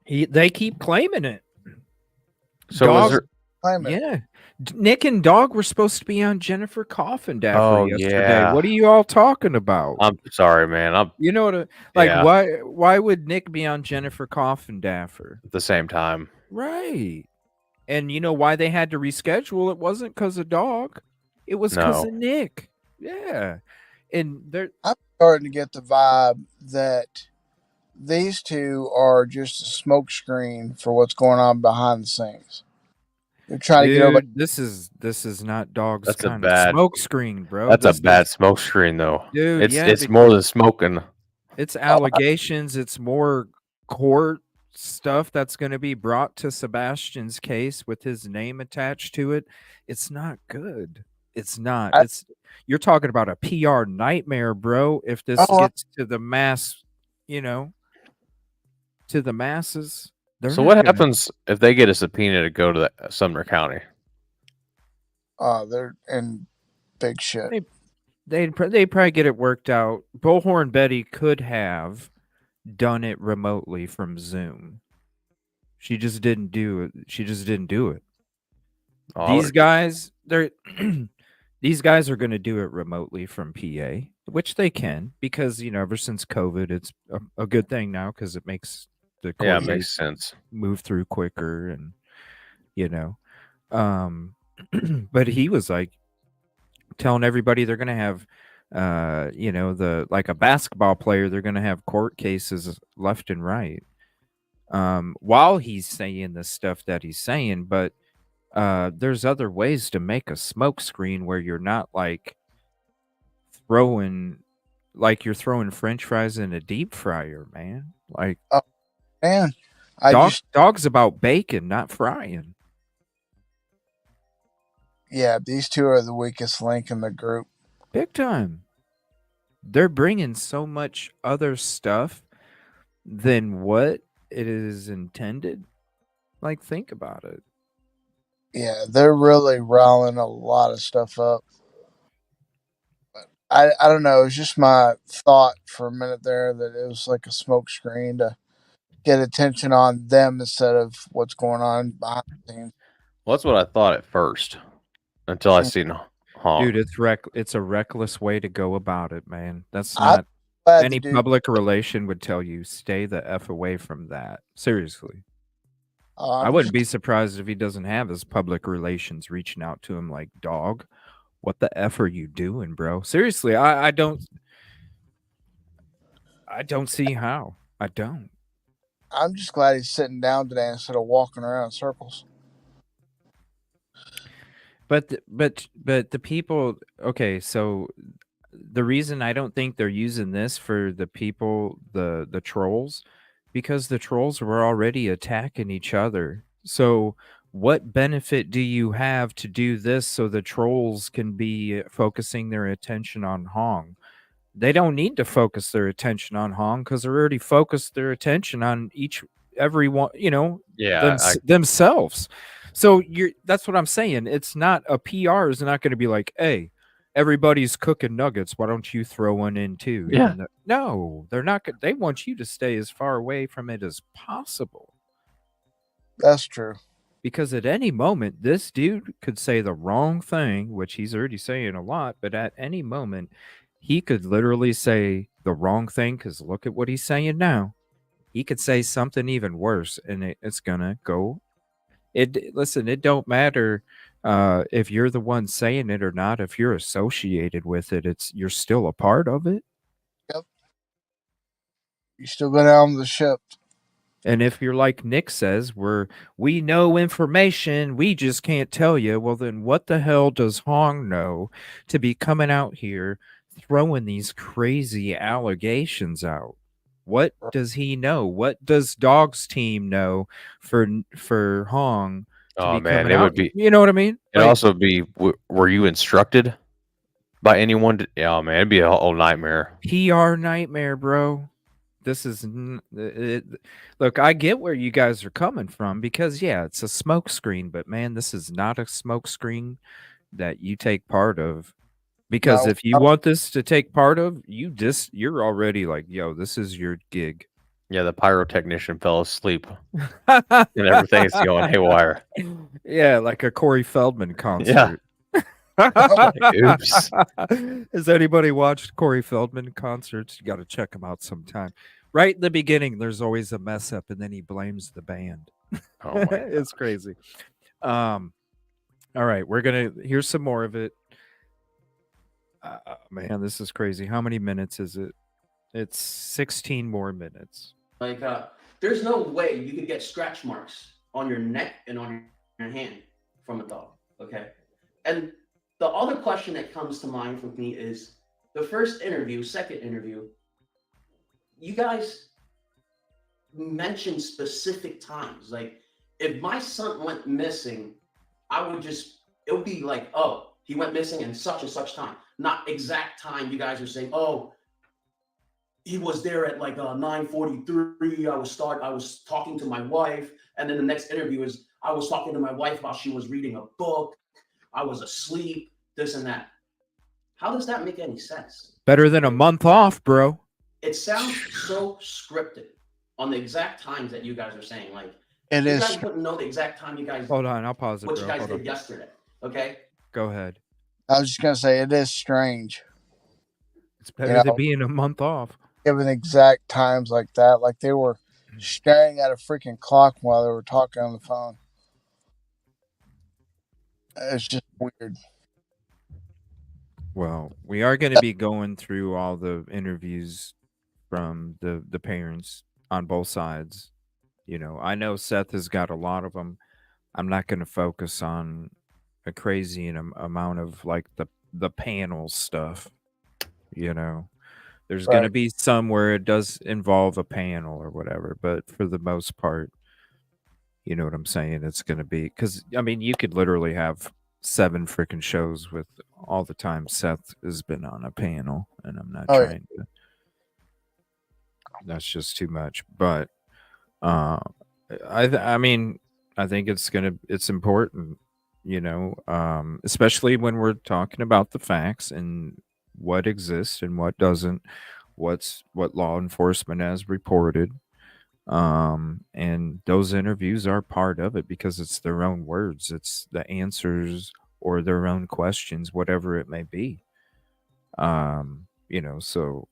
They keep claiming it. So was there? Yeah, Nick and Dog were supposed to be on Jennifer Coffindaffer Oh, yesterday. yeah. What are you all talking about? I'm sorry, man. You know what? Like, Yeah. why would Nick be on Jennifer Coffindaffer At the same time. Right. And you know why they had to reschedule? It wasn't because of Dog. It was because No. of Nick. Yeah. And they're I'm starting to get the vibe that these two are just a smokescreen for what's going on behind the scenes. They're trying to get everybody. this is not Dog's That's a kind bad- of smoke screen, bro. That's This a bad is, smoke screen, though. dude. It's Yeah, it's more than smoking. it's allegations. It's more court stuff that's going to be brought to Sebastian's case with his name attached to it. It's not good. It's not. You're talking about a PR nightmare, bro. If this gets to the mass, to the masses. So what happens if they get a subpoena to go to Sumner County? They're in big shit. They'd probably get it worked out. Bullhorn Betty could have done it remotely from Zoom. She just didn't do it. These guys, these guys are going to do it remotely from PA, which they can, because ever since COVID, it's a good thing now because it makes the court it makes sense, move through quicker, and but he was like telling everybody they're going to have like a basketball player, they're going to have court cases left and right while he's saying the stuff that he's saying. But there's other ways to make a smoke screen where you're not like you're throwing French fries in a deep fryer, man. Like, oh man, Dog's about bacon, not frying. Yeah, these two are the weakest link in the group. Big time. They're bringing so much other stuff than what it is intended. Like, think about it. Yeah, they're really riling a lot of stuff up. But I don't know. It was just my thought for a minute there that it was like a smoke screen to get attention on them instead of what's going on behind the scenes. Well, that's what I thought at first, until I seen Honk. Dude, it's a reckless way to go about it, man. That's not any public relation would tell you, stay the F away from that. Seriously. I wouldn't be surprised if he doesn't have his public relations reaching out to him like, Dog, what the F are you doing, bro? Seriously, I don't see how. I don't. I'm just glad he's sitting down today instead of walking around in circles. But the people, okay, so the reason I don't think they're using this for the people, the trolls, because the trolls were already attacking each other. So what benefit do you have to do this so the trolls can be focusing their attention on Hong? They don't need to focus their attention on Hong because they're already focused their attention on everyone, themselves. So that's what I'm saying. It's not a PR is not going to be like, hey, everybody's cooking nuggets. Why don't you throw one in too? Yeah. No, they're not. They want you to stay as far away from it as possible. That's true. Because at any moment, this dude could say the wrong thing, which he's already saying a lot. But at any moment, he could literally say the wrong thing. Because look at what he's saying now. He could say something even worse, and it's gonna go. Listen, it don't matter if you're the one saying it or not. If you're associated with it, you're still a part of it. Yep. You still go down the ship. And if you're like Nick says, we know information, we just can't tell you. Well, then what the hell does Hong know to be coming out here throwing these crazy allegations out? What does he know? What does Dog's team know for Hong to Oh be man, coming it out. would be. You know what I mean? It'd Like, also be. Were you instructed by anyone? Yeah, man, it'd be a whole nightmare. PR nightmare, bro. This is look, I get where you guys are coming from because yeah, it's a smoke screen, but man, this is not a smoke screen that you take part of. Because No, if you want this to take part of, you're already like, yo, this is your gig. Yeah, the pyrotechnician fell asleep and everything's going haywire. Yeah, like a Corey Feldman Yeah. concert. Oops. Has anybody watched Corey Feldman concerts? You got to check them out sometime. Right in the beginning, there's always a mess up, and then he blames the band. Oh my It's crazy. All right, here's some more of it. Man, this is crazy. How many minutes is it? It's 16 more minutes. Like, there's no way you could get scratch marks on your neck and on your hand from a dog. Okay. And the other question that comes to mind for me is the first interview, second interview, you guys mentioned specific times. Like, if my son went missing, it would be like, oh, he went missing in such and such time. Not exact time you guys are saying, oh, he was there at like 9:43. I was talking to my wife, and then the next interview is I was talking to my wife while she was reading a book. I was asleep, this and that. How does that make any sense? Better than a month off, bro. It sounds so scripted on the exact times that you guys are saying. Like, it you is. guys wouldn't know the exact time you guys. Hold on, I'll pause it. What bro. you guys Hold did on. yesterday. Okay. Go ahead. I was just gonna say it is strange. It's better than being a month off. Given exact times like that, like they were staring at a freaking clock while they were talking on the phone. It's just weird. Well, we are going to be going through all the interviews from the parents on both sides. You know, I know Seth has got a lot of them. I'm not going to focus on a crazy amount of like the panel stuff. You know, there's going to be some where it does involve a panel or whatever, but for the most part, you know what I'm saying? It's going to be because I mean, you could literally have 7 freaking shows with all the time Seth has been on a panel, and I'm not trying to. That's just too much. But I mean, I think it's important, you know, especially when we're talking about the facts and what exists and what doesn't, what law enforcement has reported. And those interviews are part of it because it's their own words, it's the answers or their own questions, whatever it may be. You know, so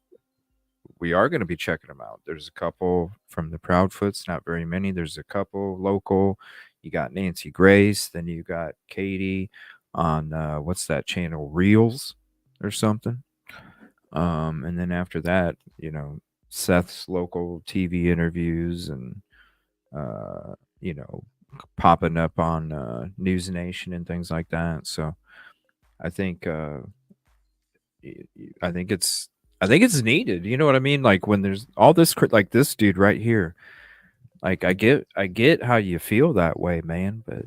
we are going to be checking them out. There's a couple from the Proudfoots, not very many. There's a couple local. You got Nancy Grace, then you got Katie on what's that channel, Reels or something. And then after that, you know, Seth's local TV interviews and you know, popping up on News Nation and things like that. So I think it's needed. You know what I mean? Like when there's all this like this dude right here. Like I get how you feel that way, man, but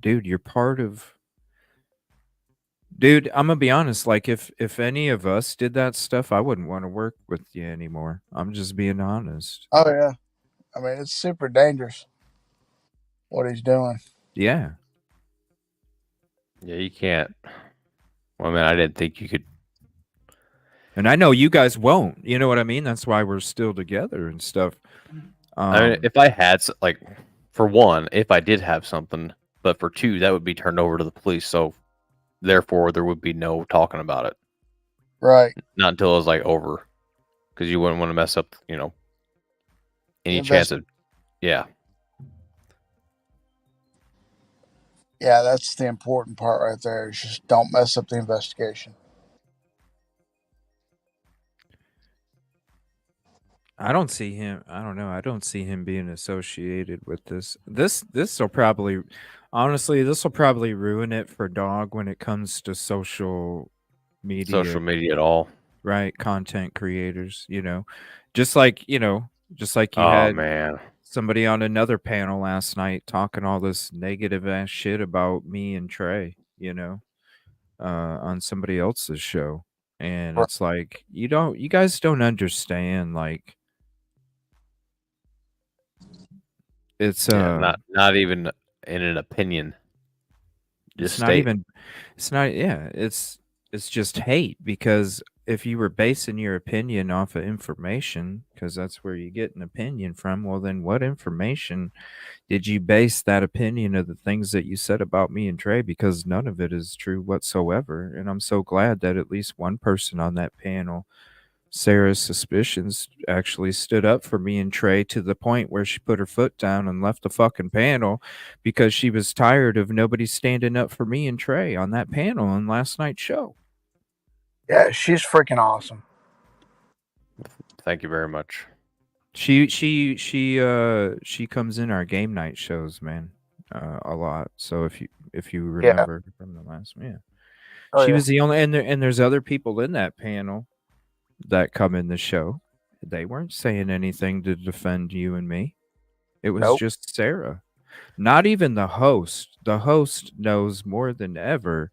dude, you're part of. Dude, I'm gonna be honest. Like, if any of us did that stuff, I wouldn't want to work with you anymore. I'm just being honest. Oh yeah, I mean it's super dangerous what he's doing. Yeah. Yeah, you can't. Well, man, I didn't think you could. And I know you guys won't. You know what I mean? That's why we're still together and stuff. I mean, if I had like, for one, if I did have something, but for two, that would be turned over to the police. So therefore, there would be no talking about it. Right. Not until it was like over, because you wouldn't want to mess up, you know, any chance of, yeah. Yeah, that's the important part right there. Is just don't mess up the investigation. I don't see him. I don't know. I don't see him being associated with this. This will probably, honestly, this will probably ruin it for Dog when it comes to social media. Social media at all. Right. Content creators, you know, just like, you know, just like you oh, had man. somebody on another panel last night talking all this negative ass shit about me and Trey, on somebody else's show. And Right. it's like, you guys don't understand, like, it's Yeah, not even in an opinion. it's Just not state. even it's not yeah, it's just hate, because if you were basing your opinion off of information, because that's where you get an opinion from, well then what information did you base that opinion of the things that you said about me and Trey? Because none of it is true whatsoever. And I'm so glad that at least one person on that panel, Sarah's suspicions, actually stood up for me and Trey to the point where she put her foot down and left the fucking panel because she was tired of nobody standing up for me and Trey on that panel on last night's show. Yeah, she's freaking awesome. Thank you very much. She comes in our game night shows, man, a lot. So if you remember from the last one, she was the only, and there's other people in that panel that come in the show. They weren't saying anything to defend you and me. It was just Sarah. Not even the host. The host knows more than ever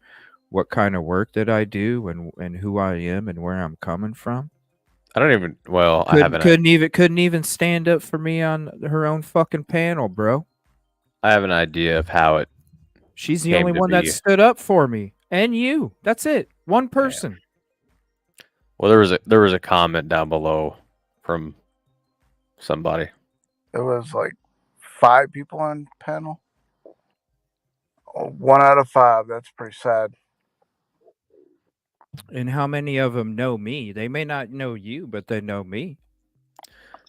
what kind of work that I do and who I am and where I'm coming from. I don't even. Well, I haven't. Couldn't even stand up for me on her own fucking panel, bro. I have an idea of how it. She's the only one that stood up for me and you. That's it. One person. Well, there was a comment down below from somebody. It was like 5 people on panel. 1 out of 5. That's pretty sad. And how many of them know me? They may not know you, but they know me.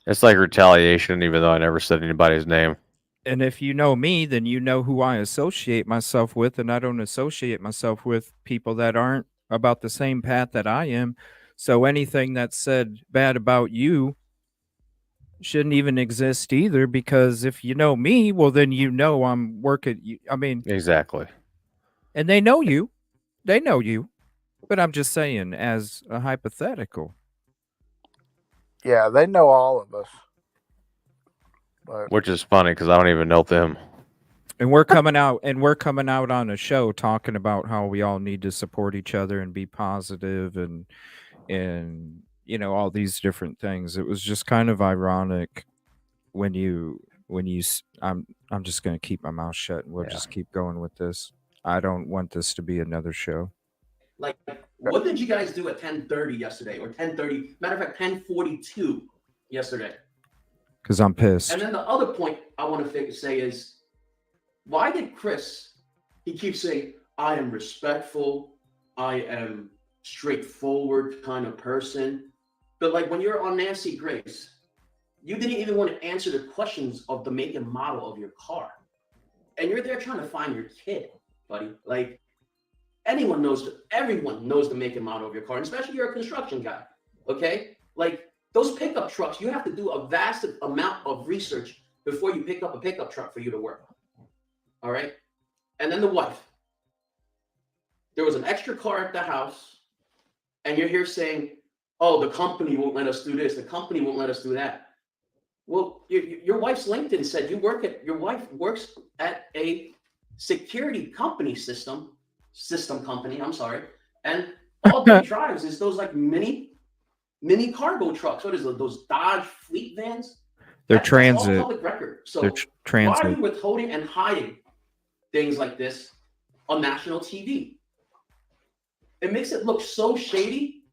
It's like retaliation, even though I never said anybody's name. And if you know me, then you know who I associate myself with, and I don't associate myself with people that aren't about the same path that I am. So anything that's said bad about you shouldn't even exist either, because if you know me, well, then you know I'm working. I mean, exactly. And they know you. They know you. But I'm just saying, as a hypothetical. Yeah, they know all of us. But which is funny because I don't even know them. And we're coming out on a show talking about how we all need to support each other and be positive and all these different things. It was just kind of ironic when you I'm just going to keep my mouth shut and we'll just keep going with this. I don't want this to be another show. Like, what did you guys do at 10:30 yesterday, or 10:30? Matter of fact, 10:42 yesterday. Because I'm pissed. And then the other point I want to say is, why did Chris? He keeps saying, "I am respectful, I am straightforward kind of person," but like when you're on Nancy Grace, you didn't even want to answer the questions of the make and model of your car, and you're there trying to find your kid, buddy. Like. Everyone knows the make and model of your car, and especially you're a construction guy, okay? Like those pickup trucks, you have to do a vast amount of research before you pick up a pickup truck for you to work on, all right? And then the wife. There was an extra car at the house, and you're here saying, oh, the company won't let us do this, the company won't let us do that. Well, your wife's LinkedIn said your wife works at a security system company, and all they drives is those like mini cargo trucks. What is it? Those Dodge fleet vans? They're transit. That's all public record. So transit. Why are you withholding and hiding things like this on national TV? It makes it look so shady.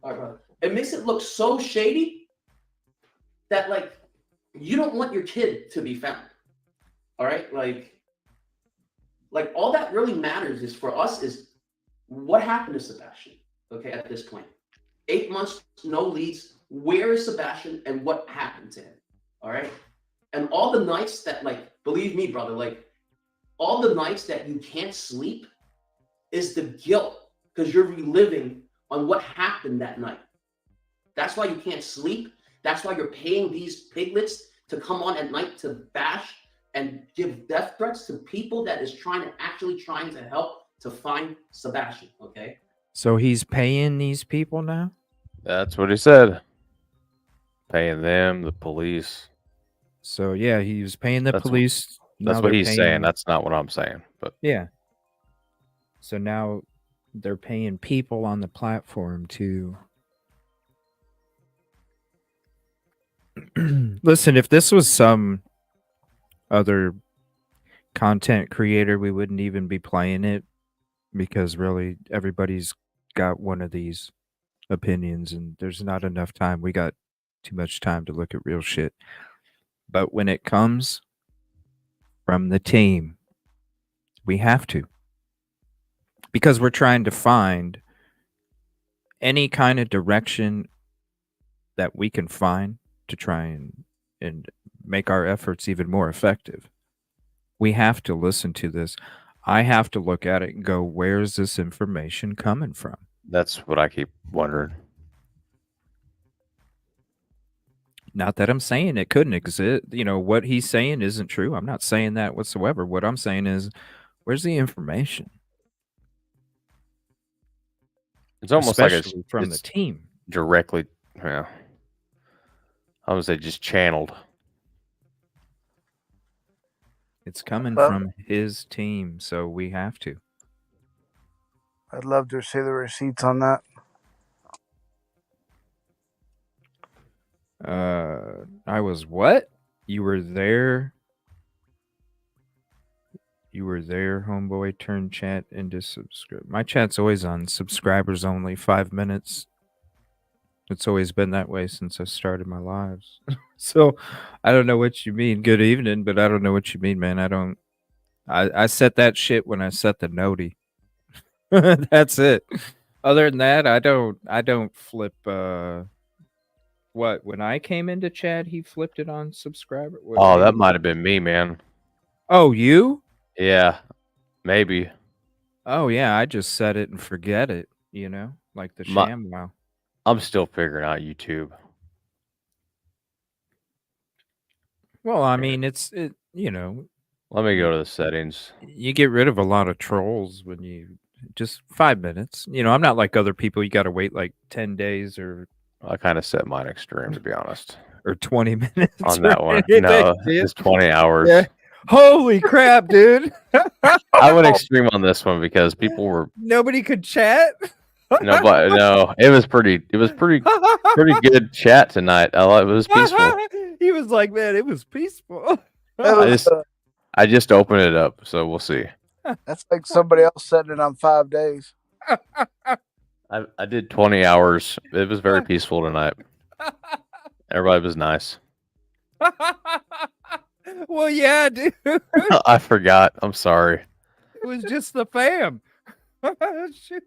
All right, brother. It makes it look so shady that like you don't want your kid to be found. All right, like all that really matters is for us is what happened to Sebastian. Okay, at this point, 8 months, no leads. Where is Sebastian and what happened to him? All right, and all the nights that, like, believe me, brother, like all the nights that you can't sleep is the guilt because you're reliving on what happened that night. That's why you can't sleep. That's why you're paying these piglets to come on at night to bash and give death threats to people that is trying to help to find Sebastian, okay? So he's paying these people now? That's what he said. Paying them, the police. So yeah, he was paying the That's police. That's Now what they're he's saying. paying. That's not what I'm saying. But Yeah. So now they're paying people on the platform to listen. If this was some other content creator, we wouldn't even be playing it because really everybody's got one of these opinions and there's not enough time. We got too much time to look at real shit. But when it comes from the team, we have to. Because we're trying to find any kind of direction that we can find to try and make our efforts even more effective. We have to listen to this. I have to look at it and go, where's this information coming from? that's what I keep wondering. Not that I'm saying it couldn't exist. What he's saying isn't true. I'm not saying that whatsoever. What I'm saying is, where's the information? It's almost Especially like from it's the team. directly. Yeah, I would say just channeled. It's coming Well, from his team, so we have to. I'd love to see the receipts on that. I was what? You were there? You were there, homeboy. Turn chat into subscribe. My chat's always on subscribers only, 5 minutes. It's always been that way since I started my lives. So I don't know what you mean. Good evening, but I don't know what you mean, man. I set that shit when I set the noti. That's it. Other than that, I don't flip what when I came into chat he flipped it on subscriber. What, Oh, that maybe might have been me, man. Oh, you? Yeah, maybe. Oh yeah, I just set it and forget it, like the My, sham wow. I'm still figuring out YouTube. Well, I Here, mean, let me go to the settings. you get rid of a lot of trolls when you just 5 minutes. I'm not like other people. You got to wait like 10 days or I kind of set mine extreme, to be honest. 20 minutes On or that one, anything, no, dude. it's 20 hours. Yeah. Holy crap, dude! I went extreme on this one because people were Nobody could chat. no. It was pretty good chat tonight. It was peaceful. He was like, man, it was peaceful. I just opened it up, so we'll see. That's like somebody else setting it on 5 days. I did 20 hours. It was very peaceful tonight. Everybody was nice. Well, yeah, dude. I forgot. I'm sorry. It was just the fam. Shoot.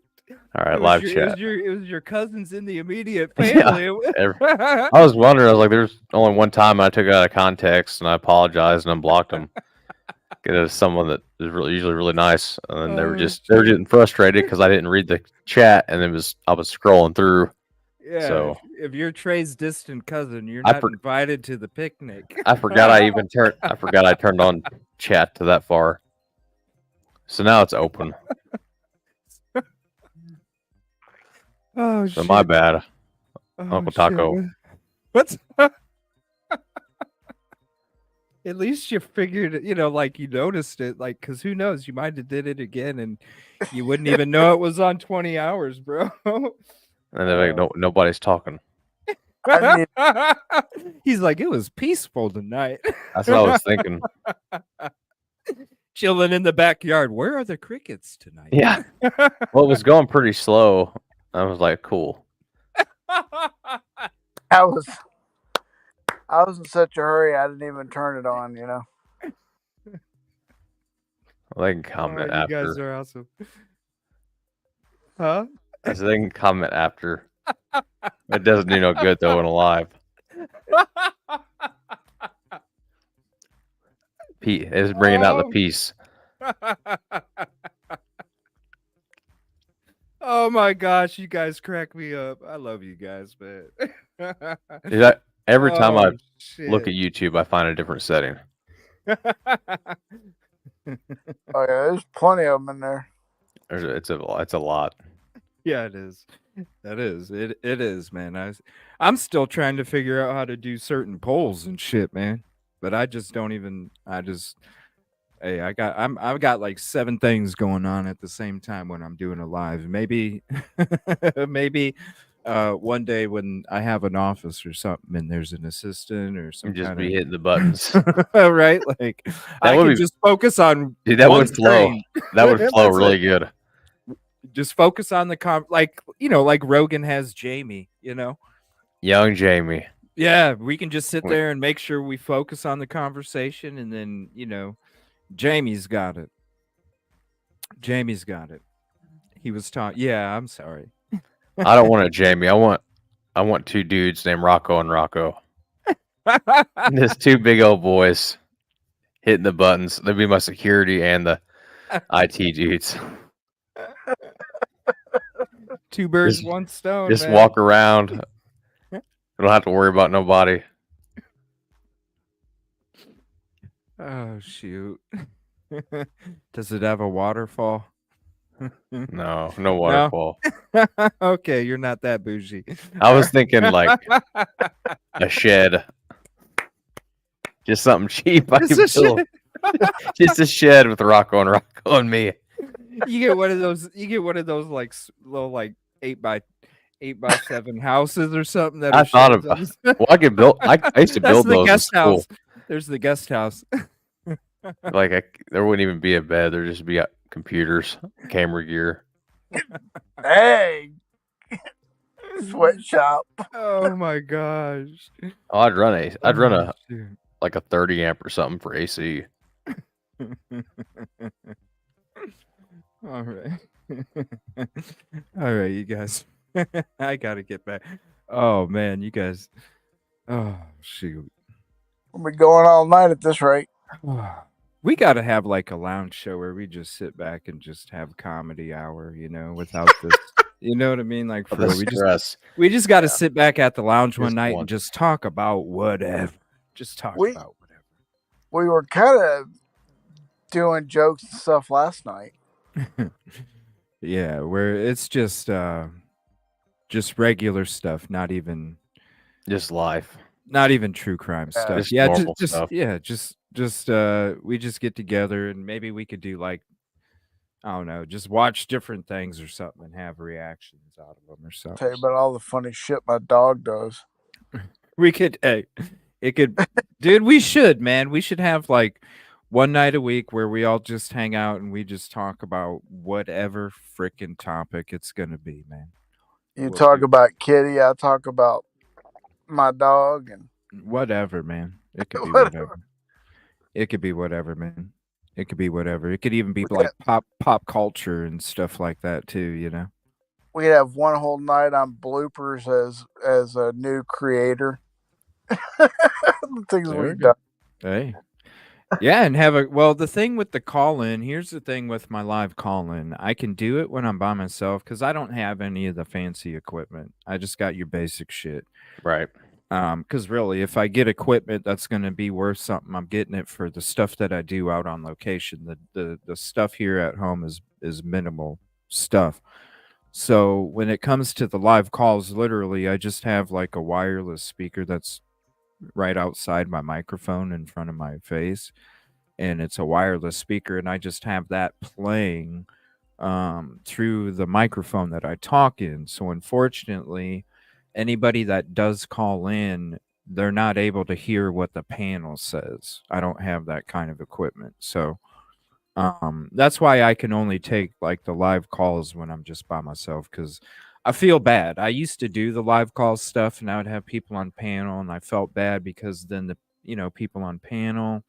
All right, live chat. It was your cousins in the immediate family. I was wondering. I was like, "There's only one time I took it out of context, and I apologized and unblocked them." It was someone that is usually really nice, and they were getting frustrated because I didn't read the chat, and I was scrolling through. Yeah. So if you're Trey's distant cousin, you're not invited to the picnic. I forgot I turned on chat to that far. So now it's open. Oh, so shit. my bad, Oh, Uncle Taco. Shit. What's At least you figured it, like you noticed it, like, because who knows, you might have did it again and you wouldn't even know it was on 20 hours, bro. And then nobody's talking. He's like, it was peaceful tonight. That's what I was thinking. Chilling in the backyard. Where are the crickets tonight? Yeah. Well, it was going pretty slow. I was like, cool. I was in such a hurry I didn't even turn it on, Well, they can comment after. You guys are awesome. Huh? I said they can comment after. It doesn't do no good though in a live. Pete is bringing out the peace. Oh my gosh, you guys crack me up. I love you guys, man. Every time I shit. look at YouTube, I find a different setting. Oh yeah, there's plenty of them in there. It's a lot. Yeah, it is. That is. It is, man. I'm still trying to figure out how to do certain polls and shit, man. but I just don't even. Hey, I've got like 7 things going on at the same time when I'm doing a live. Maybe, maybe, one day when I have an office or something and there's an assistant or some And just kind be of hitting the buttons. right, like That I would can be, just focus on dude. That one would flow. screen. That would flow That's it. really good. Just focus on the like like Rogan has Jamie. Young Jamie. Yeah, we can just sit Wait. there and make sure we focus on the conversation, and then Jamie's got it. Jamie's got it. He was talking. Yeah, I'm sorry. I don't want a Jamie. I want 2 dudes named Rocco and Rocco. Just 2 big old boys hitting the buttons. They'd be my security and the IT dudes. 2 birds, Just- 1 stone. Just man. walk around. We don't have to worry about nobody. Oh shoot! Does it have a waterfall? No waterfall. Okay, you're not that bougie. I was thinking like a shed. Just something cheap I Just can a build. Just a shed with Rocco and me. You get one of those. You get one of those like little like 8x7 houses or something. That I are thought sheds of. on Well, I could build. I used to That's build the those in guest school. house. There's the guest house. Like there wouldn't even be a bed. There'd just be computers, camera gear. Hey, sweatshop. Oh my gosh! Oh, I'd run a shoot. like a 30 amp or something for AC. All right. All right, you guys. I gotta get back. Oh man, you guys. Oh shoot. We'll be going all night at this rate. We gotta have like a lounge show where we just sit back and just have comedy hour, without this. You know what I mean? Like for The real, stress. we just gotta sit back at the lounge one Just night one. and just talk about whatever. Just talk We- about whatever. We were kind of doing jokes and stuff last night. Yeah, where it's just regular stuff, not even Just life. true crime stuff. just Yeah, normal just stuff. yeah, just we just get together and maybe we could do like I don't know, just watch different things or something and have reactions out of them or something. Tell you about all the funny shit my dog does. We could, dude, we should, man. We should have like one night a week where we all just hang out and we just talk about whatever freaking topic it's gonna be, man. You Will talk do. about Kitty, I talk about my dog, and Whatever, man. It could be Whatever. whatever. It could be whatever, man. It could be whatever. It could even be We like pop culture and stuff like that too, we have one whole night on bloopers as a new creator. The things There we we've go. done. Hey. Yeah, and the thing with the call-in, here's the thing with my live call-in. I can do it when I'm by myself because I don't have any of the fancy equipment. I just got your basic shit. Right. Because really, if I get equipment that's going to be worth something, I'm getting it for the stuff that I do out on location. The stuff here at home is minimal stuff. So when it comes to the live calls, literally, I just have like a wireless speaker that's right outside my microphone in front of my face, and it's a wireless speaker, and I just have that playing through the microphone that I talk in. So unfortunately, anybody that does call in, they're not able to hear what the panel says. I don't have that kind of equipment. So that's why I can only take like the live calls when I'm just by myself, because I feel bad. I used to do the live call stuff and I would have people on panel, and I felt bad because then the people on panel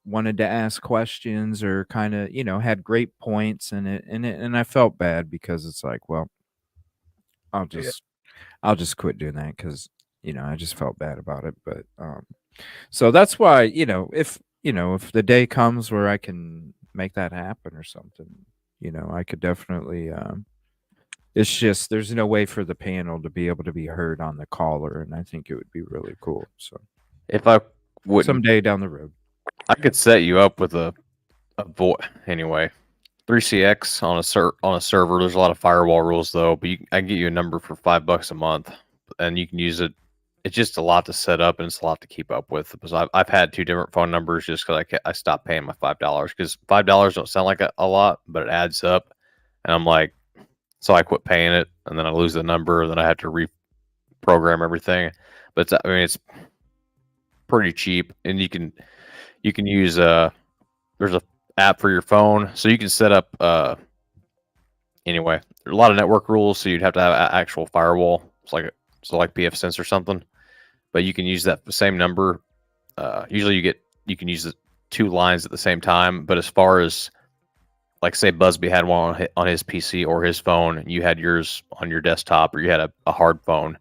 wanted to ask questions or kind of had great points in it, and I felt bad because it's like, well, I'll just quit doing that because I just felt bad about it. But so that's why if the day comes where I can make that happen or something, I could definitely it's just there's no way for the panel to be able to be heard on the caller, and I think it would be really cool. So If I would, someday down the road. I could set you up with a anyway. 3CX on a server. There's a lot of firewall rules though, but I can get you a number for $5 a month, and you can use it it's just a lot to set up and it's a lot to keep up with. Because I've had 2 different phone numbers just because I stopped paying my $5 because $5 don't sound like a lot, but it adds up. And I'm like, so I quit paying it, and then I lose the number, and then I had to reprogram everything. But I mean, it's pretty cheap, and you can use there's a app for your phone, so you can set up anyway. There's a lot of network rules, so you'd have to have an actual firewall. It's like PFSense or something, but you can use that same number. Usually, you can use the 2 lines at the same time. But as far as like say Busby had one on his PC or his phone, and you had yours on your desktop, or you had a hard phone,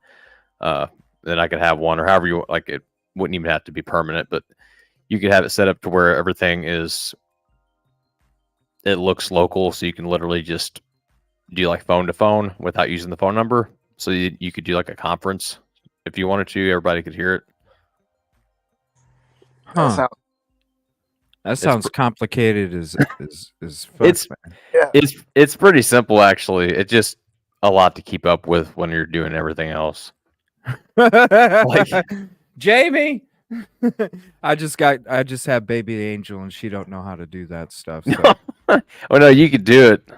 then I could have one, or however you like. It wouldn't even have to be permanent, but you could have it set up to where everything it looks local, so you can literally just do like phone to phone without using the phone number. So you could do like a conference if you wanted to. Everybody could hear it. Huh. That sounds complicated as fuck, man. Yeah. It's pretty simple, actually. It's just a lot to keep up with when you're doing everything else. Like Jamie, I just have baby Angel, and she don't know how to do that stuff. So. Oh no, you could do it.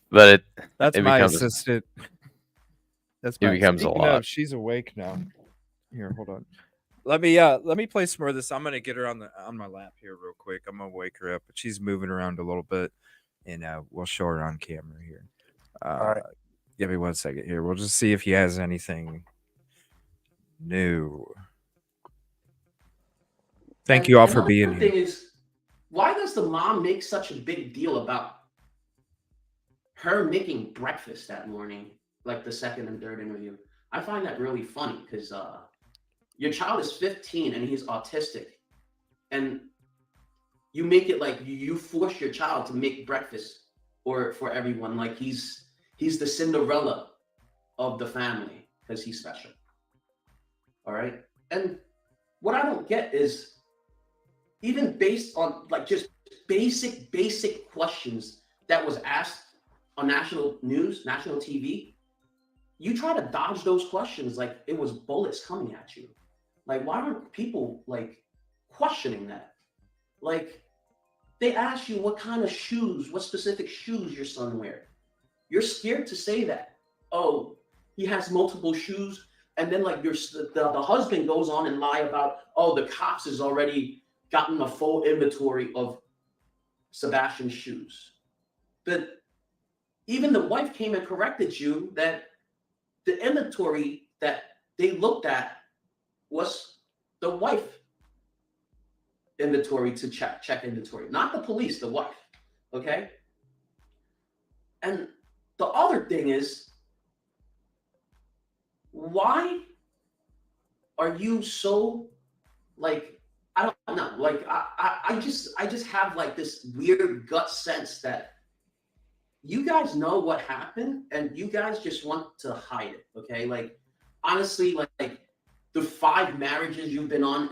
But that's my assistant. It becomes a lot. She's awake now. Here, hold on. Let me play some more of this. I'm gonna get her on my lap here real quick. I'm gonna wake her up, but she's moving around a little bit, and we'll show her on camera here. All right. Give me 1 second here. We'll just see if he has anything new. Thank you all for being here. The thing is, why does the mom make such a big deal about her making breakfast that morning, like the second and third interview? I find that really funny because your child is 15 and he's autistic, and you make it like you force your child to make breakfast for everyone, like he's the Cinderella of the family because he's special. All right. And what I don't get is, even based on like just basic questions that was asked on national news, national TV, you try to dodge those questions like it was bullets coming at you. Like, why aren't people like questioning that? Like, they ask you what kind of shoes, what specific shoes your son wears. You're scared to say that. Oh, he has multiple shoes. And then like the husband goes on and lie about, oh, the cops has already gotten a full inventory of Sebastian's shoes. But even the wife came and corrected you that the inventory that they looked at was the wife inventory to check inventory, not the police, the wife. Okay. And the other thing is, why are you so like, I don't know, like I just have like this weird gut sense that you guys know what happened and you guys just want to hide it. Okay. Like, honestly, like the 5 marriages you've been on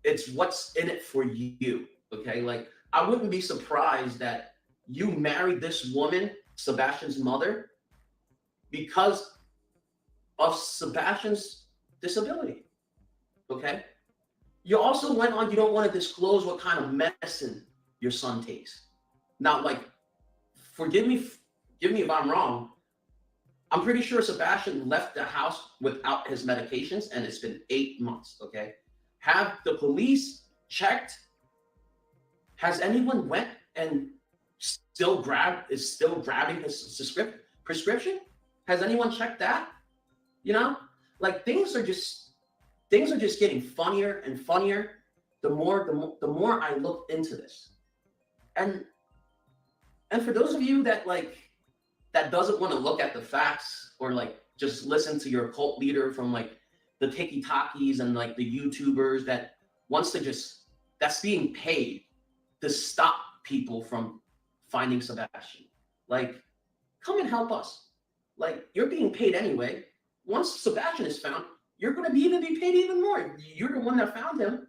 it's what's in it for you. Okay. Like, I wouldn't be surprised that you married this woman, Sebastian's mother, because of Sebastian's disability. Okay. You also went on, you don't want to disclose what kind of medicine your son takes. Now, like, forgive me if I'm wrong. I'm pretty sure Sebastian left the house without his medications, and it's been 8 months. Okay. Have the police checked? Has anyone went and still grabbing his prescription? Has anyone checked that? You know, like things are just getting funnier and funnier the more I look into this. And for those of you that doesn't want to look at the facts or like just listen to your cult leader from like the TikTokies and like the YouTubers that wants to that's being paid to stop people from finding Sebastian. Like, come and help us. Like, you're being paid anyway. Once Sebastian is found, you're going to be paid even more. You're the one that found him.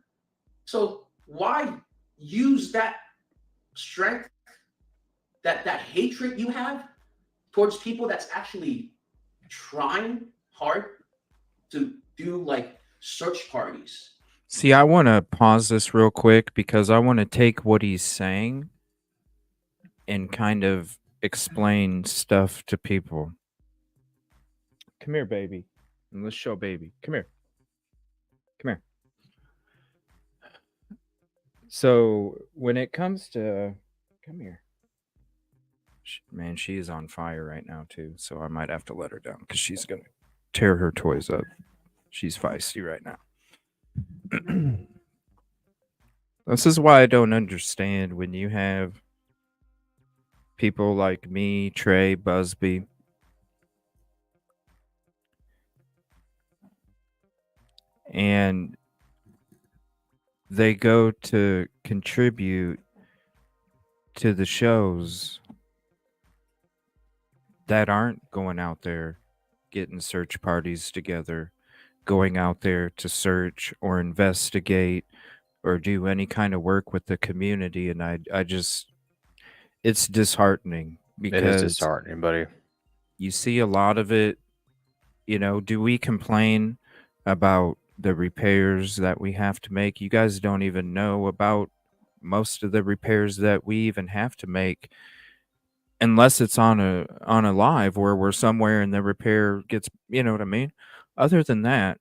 So why use that strength, that hatred you have towards people that's actually trying hard to do like search parties. See, I want to pause this real quick because I want to take what he's saying and kind of explain stuff to people. Come here, baby. And let's show baby. Come here. Come here. So when it comes to, come here. Man, she is on fire right now too. So I might have to let her down because she's gonna tear her toys up. She's feisty right now. This is why I don't understand when you have people like me, Trey, Busby, and they go to contribute to the shows that aren't going out there getting search parties together, going out there to search or investigate or do any kind of work with the community. And I just, it's disheartening It is because disheartening, buddy. you see a lot of it. You know, do we complain about the repairs that we have to make? You guys don't even know about most of the repairs that we even have to make unless it's on a live where we're somewhere and the repair gets, you know what I mean? Other than that,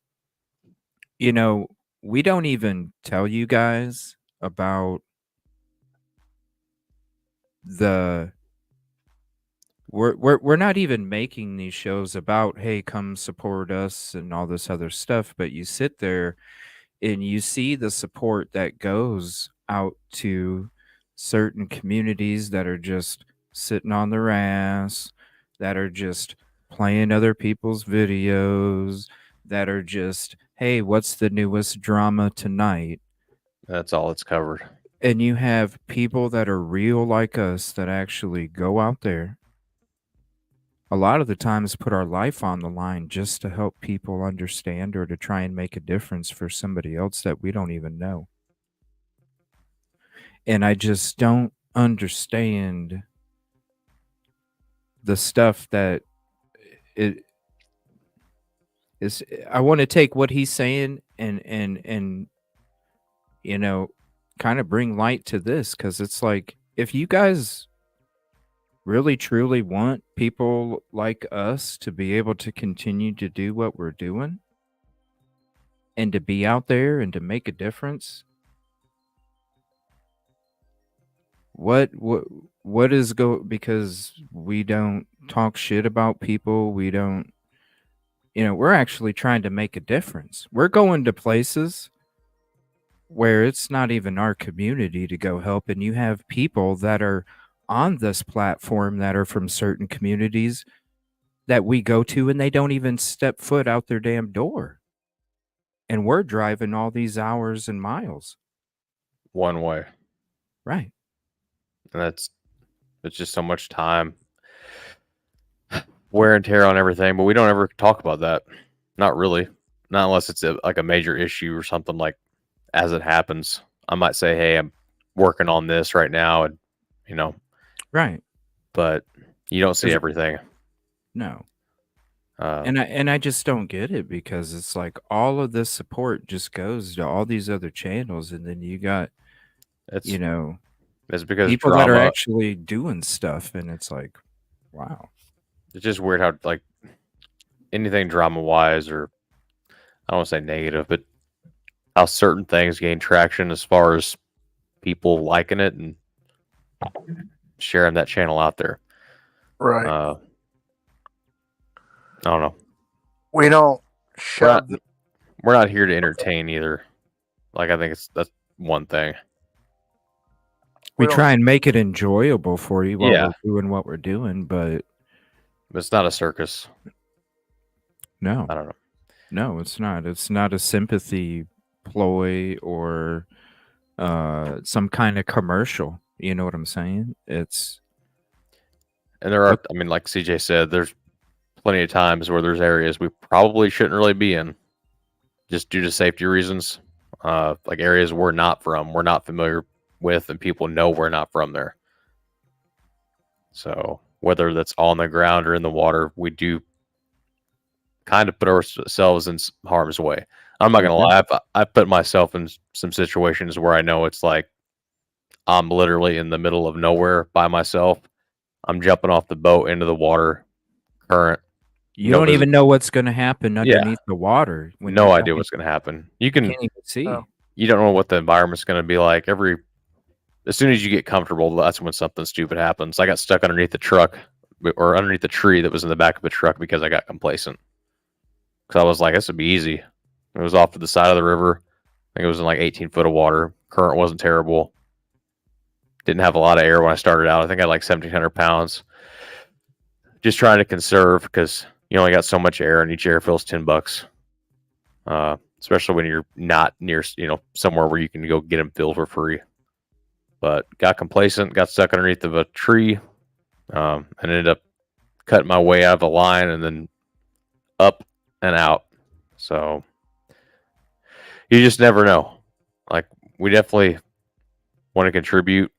you know, we don't even tell you guys about the we're not even making these shows about, hey, come support us and all this other stuff, but you sit there and you see the support that goes out to certain communities that are just sitting on their ass, that are just playing other people's videos, that are just, hey, what's the newest drama tonight? That's all it's covered. And you have people that are real like us that actually go out there, a lot of the times put our life on the line just to help people understand or to try and make a difference for somebody else that we don't even know. And I just don't understand the stuff that it is. I want to take what he's saying and you know, kind of bring light to this, because it's like, if you guys really truly want people like us to be able to continue to do what we're doing and to be out there and to make a difference, what is because we don't talk shit about people, we don't, you know, we're actually trying to make a difference. We're going to places where it's not even our community to go help, and you have people that are on this platform that are from certain communities that we go to and they don't even step foot out their damn door. And we're driving all these hours and miles. One way. Right. And it's just so much time, wear and tear on everything, but we don't ever talk about that. Not really. Not unless it's like a major issue or something, like as it happens. I might say, hey, I'm working on this right now, and you know. Right. But you don't see everything. No. And I just don't get it, because it's like all of this support just goes to all these other channels, and then you got, you know, it's because people drama, that are actually doing stuff, and it's like, wow. It's just weird how, like, anything drama wise, or I don't want to say negative, but how certain things gain traction as far as people liking it and sharing that channel out there. Right. I don't know. We don't we're not here to entertain either. Like, I think that's one thing. We try and make it enjoyable for you while Yeah. we're doing what we're doing, but it's not a circus. No. I don't know. No, it's not. It's not a sympathy ploy or some kind of commercial. You know what I'm saying? It's, and there are, I mean, like CJ said, there's plenty of times where there's areas we probably shouldn't really be in, just due to safety reasons. Like areas we're not familiar with, and people know we're not from there. So whether that's on the ground or in the water, we do kind of put ourselves in harm's way. I'm not gonna lie. I put myself in some situations where I know it's like I'm literally in the middle of nowhere by myself. I'm jumping off the boat into the water current. You don't even know what's going to happen underneath the water. When No idea what's going to happen. You can't even see. You don't know what the environment's going to be like. As soon as you get comfortable, that's when something stupid happens. I got stuck underneath the truck or underneath the tree that was in the back of the truck because I got complacent. Because I was like, this would be easy. It was off to the side of the river. I think it was in like 18 foot of water. Current wasn't terrible. Didn't have a lot of air when I started out. I think I had like 1,700 pounds. Just trying to conserve because you only got so much air, and each air fills $10. Especially when you're not near, somewhere where you can go get them filled for free. But got complacent, got stuck underneath of a tree, and ended up cutting my way out of the line and then up and out. So you just never know. Like, we definitely want to contribute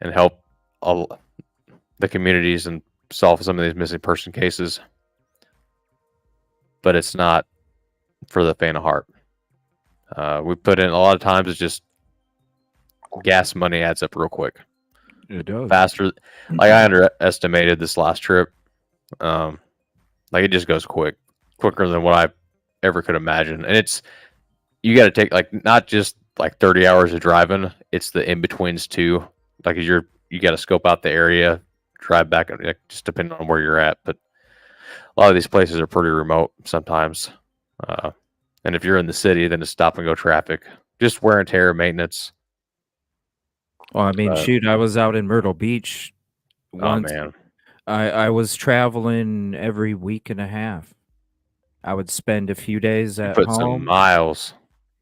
and help all the communities and solve some of these missing person cases. But it's not for the faint of heart. We put in a lot of times, it's just gas money adds up real quick. It does. Faster. Like, I underestimated this last trip. Like, it just goes quicker than what I ever could imagine. And you got to take, like, not just like 30 hours of driving, it's the in-betweens too. Like, you got to scope out the area, drive back, just depending on where you're at. But a lot of these places are pretty remote sometimes. And if you're in the city, then it's stop and go traffic. Just wear and tear, maintenance. Well, I mean, shoot, I was out in Myrtle Beach once. Oh, man. I was traveling every week and a half. I would spend a few days at home. Some miles.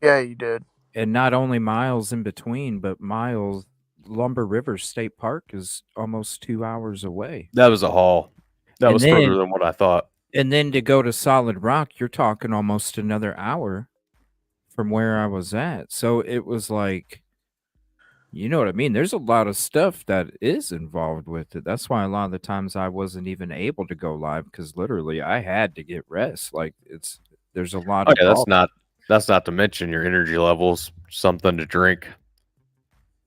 Yeah, you did. And not only miles in between, but miles. Lumber River State Park is almost 2 hours away. That was a haul. That was further than what I thought. And then to go to Solid Rock, you're talking almost another hour from where I was at. So it was like, you know what I mean? There's a lot of stuff that is involved with it. That's why a lot of the times I wasn't even able to go live, because literally I had to get rest. Like, there's a lot of that's not to mention your energy levels, something to drink,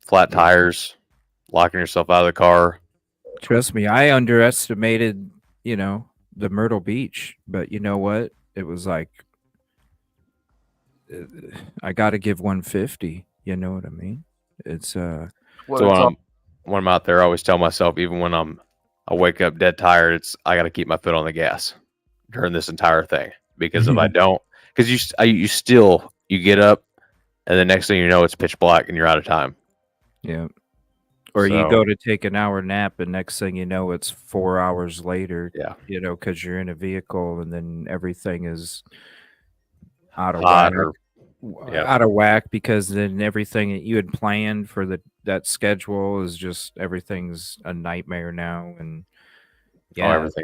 flat tires, locking yourself out of the car. Trust me, I underestimated, the Myrtle Beach, but you know what? It was like, I got to give 150. You know what I mean? It's so when I'm out there, I always tell myself, even when I wake up dead tired, I got to keep my foot on the gas during this entire thing, because if I don't, because you get up and the next thing you know, it's pitch black and you're out of time. Yeah. Or you go to take an hour nap, and next thing you know, it's 4 hours later. Yeah. Because you're in a vehicle, and then everything is out of whack. Out of whack, because then everything that you had planned for that schedule is just, everything's a nightmare now. And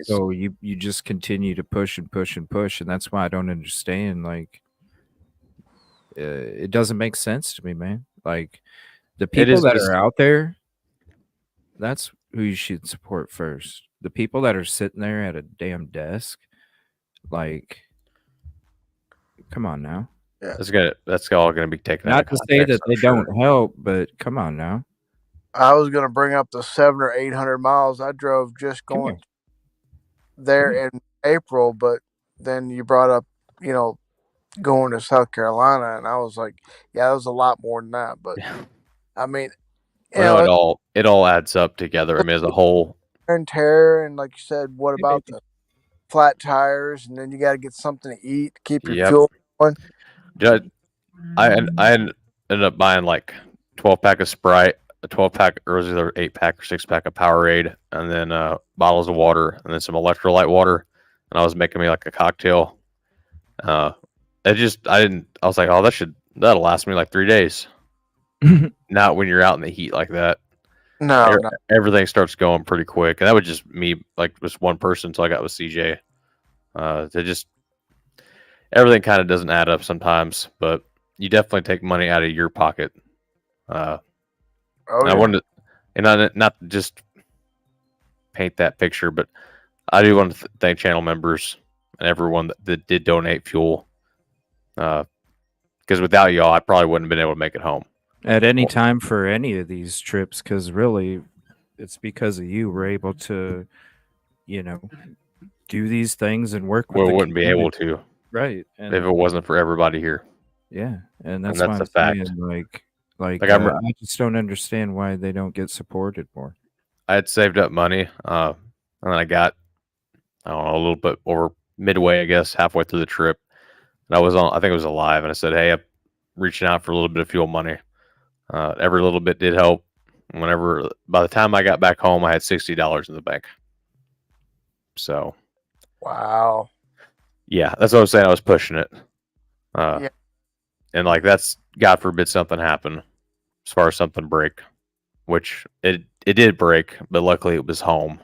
so you just continue to push and push and push, and that's why I don't understand. Like, it doesn't make sense to me, man. Like, the people that are out there, that's who you should support first. The people that are sitting there at a damn desk, like, come on now. Yeah. That's all gonna be taken out of context. Not to say that they don't help, but come on now. I was gonna bring up the 700 or 800 miles I drove just going there in April, but then you brought up, going to South Carolina, and I was like, yeah, that was a lot more than that. But I mean, it all adds up together. I mean, as a whole. And tear, and like you said, what about the flat tires? And then you got to get something to eat, keep your fuel going. I ended up buying like 12-pack of Sprite, a 12-pack, or was it either 8-pack or 6-pack of Powerade, and then bottles of water, and then some electrolyte water, and I was making me like a cocktail. I was like, oh, that'll last me like 3 days. Not when you're out in the heat like that. No, everything starts going pretty quick, and that was just me, like just one person until I got with CJ. Everything kind of doesn't add up sometimes, but you definitely take money out of your pocket. I wanted to, and not just paint that picture, but I do want to thank channel members and everyone that did donate fuel. Because without y'all, I probably wouldn't have been able to make it home at any time for any of these trips, because really, it's because of you we're able to, you know, do these things and work with We the wouldn't be able community. to Right. if it wasn't for everybody here. Yeah, and that's that's why a I'm fact. saying, like I just don't understand why they don't get supported more. I had saved up money, and then I got, I don't know, a little bit over midway, I guess, halfway through the trip. And I think it was Alive, and I said, hey, I'm reaching out for a little bit of fuel money. Every little bit did help. By the time I got back home, I had $60 in the bank. So, Wow. yeah, that's what I was saying. I was pushing it. Yeah. And like, that's, God forbid something happen as far as something break, which it did break, but luckily it was home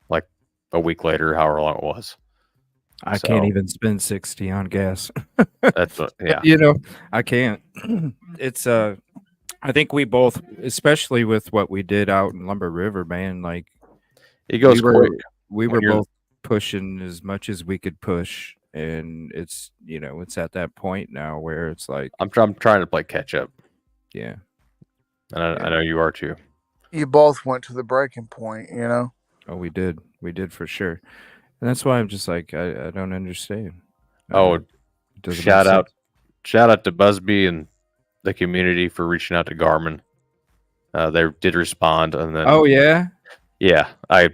like a week later, however long it was. I can't even spend 60 on gas. That's yeah. You know, I can't. It's I think we both, especially with what we did out in Lumber River, man, like it goes quick. We were both pushing as much as we could push, and it's, you know, it's at that point now where it's like I'm trying to play catch up. Yeah. And I know you are too. You both went to the breaking point, you know? Oh, we did for sure. And that's why I'm just like, I don't understand. Oh, shout out to Busby and the community for reaching out to Garmin. They did respond, and then yeah, I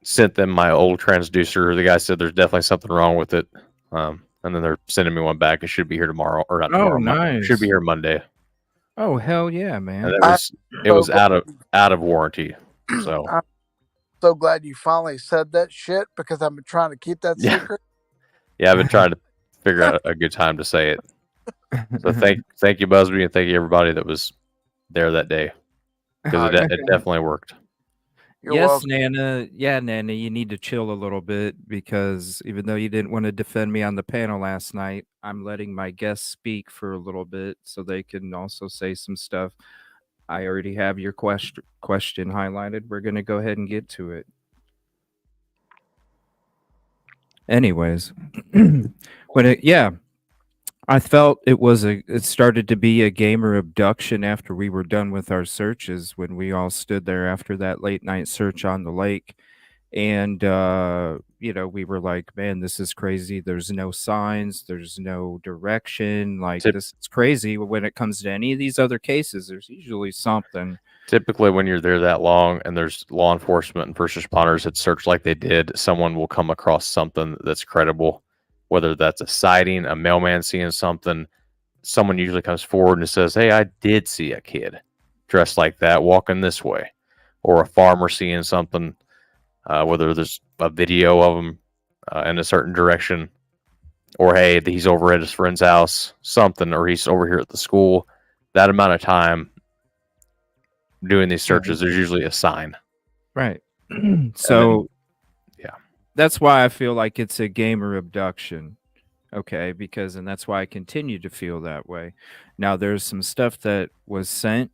sent them my old transducer. The guy said there's definitely something wrong with it, and then they're sending me one back. It should be here tomorrow, or not tomorrow. Nice. Should be here Monday. Oh, hell yeah, man! And it was out of warranty. So I'm so glad you finally said that shit, because I've been trying to keep that secret. Yeah, I've been trying to figure out a good time to say it. So thank you, Busby, and thank you everybody that was there that day, because it definitely worked. You're welcome. Nana. Yeah, Nana, you need to chill a little bit, because even though you didn't want to defend me on the panel last night, I'm letting my guests speak for a little bit so they can also say some stuff. I already have your question highlighted. We're going to go ahead and get to it. Anyways, I felt it started to be a gamer abduction after we were done with our searches, when we all stood there after that late night search on the lake. And, you know, we were like, man, this is crazy. There's no signs. There's no direction. Like, this is crazy. When it comes to any of these other cases, there's usually something. Typically, when you're there that long and there's law enforcement and first responders that search like they did, someone will come across something that's credible, whether that's a sighting, a mailman seeing something. Someone usually comes forward and says, hey, I did see a kid dressed like that walking this way, or a farmer seeing something. Whether there's a video of him in a certain direction, or hey, he's over at his friend's house, something, or he's over here at the school. That amount of time doing these searches, there's usually a sign. Right. So, that's why I feel like it's a gamer abduction. Okay, and that's why I continue to feel that way. Now, there's some stuff that was sent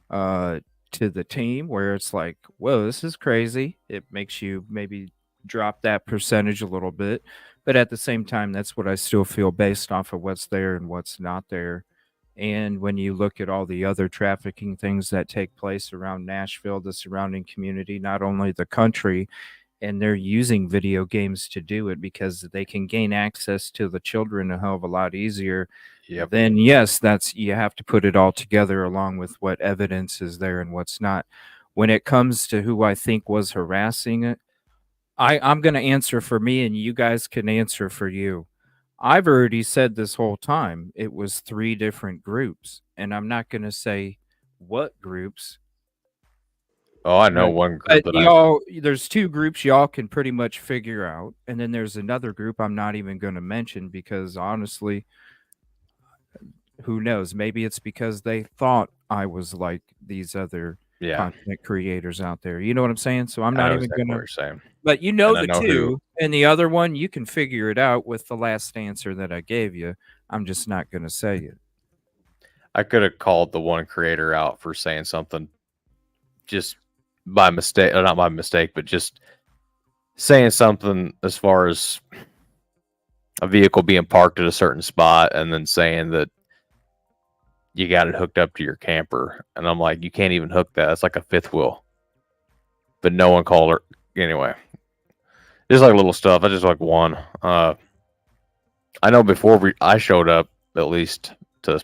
to the team where it's like, whoa, this is crazy. It makes you maybe drop that percentage a little bit, but at the same time, that's what I still feel based off of what's there and what's not there. And when you look at all the other trafficking things that take place around Nashville, the surrounding community, not only the country, and they're using video games to do it because they can gain access to the children a hell of a lot easier. Then yes, you have to put it all together along with what evidence is there and what's not. When it comes to who I think was harassing it, I'm going to answer for me, and you guys can answer for you. I've already said this whole time it was 3 different groups, and I'm not going to say what groups. Oh, I know one group. There's 2 groups y'all can pretty much figure out, and then there's another group I'm not even going to mention, because honestly, who knows? Maybe it's because they thought I was like these other content creators out there. You know what I'm saying? So I'm not even going to. But you know the 2, and the other one, you can figure it out with the last answer that I gave you. I'm just not going to say it. I could have called the one creator out for saying something just by mistake, not by mistake, but just saying something as far as a vehicle being parked at a certain spot and then saying that you got it hooked up to your camper. And I'm like, you can't even hook that. It's like a fifth wheel. But no one called her. Anyway, just like little stuff. I just like one. I know before I showed up, at least to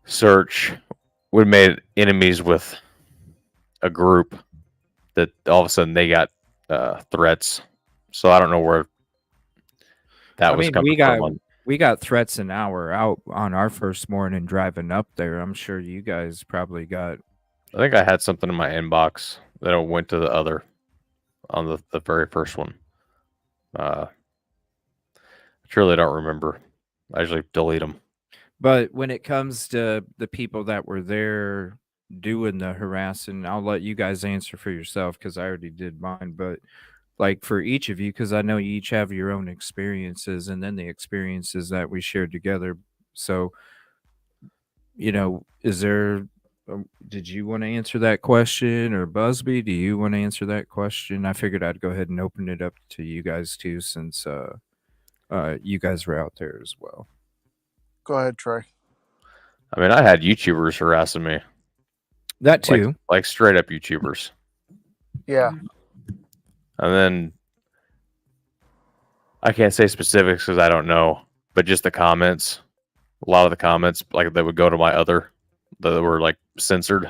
search, we made enemies with a group that all of a sudden they got threats. So I don't know where that was coming from. We got threats an hour out on our first morning driving up there. I'm sure you guys probably got. I think I had something in my inbox that I went to the other on the very first one. I truly don't remember. I usually delete them. But when it comes to the people that were there doing the harassing, I'll let you guys answer for yourself because I already did mine. But like for each of you, because I know you each have your own experiences and then the experiences that we shared together. So, is there, did you want to answer that question, or Busby, do you want to answer that question? I figured I'd go ahead and open it up to you guys too, since you guys were out there as well. Go ahead, Trey. I mean, I had YouTubers harassing me. That too. Like straight up YouTubers. Yeah. And then I can't say specifics because I don't know, but just the comments. A lot of the comments, like they would go to my other, that were like censored.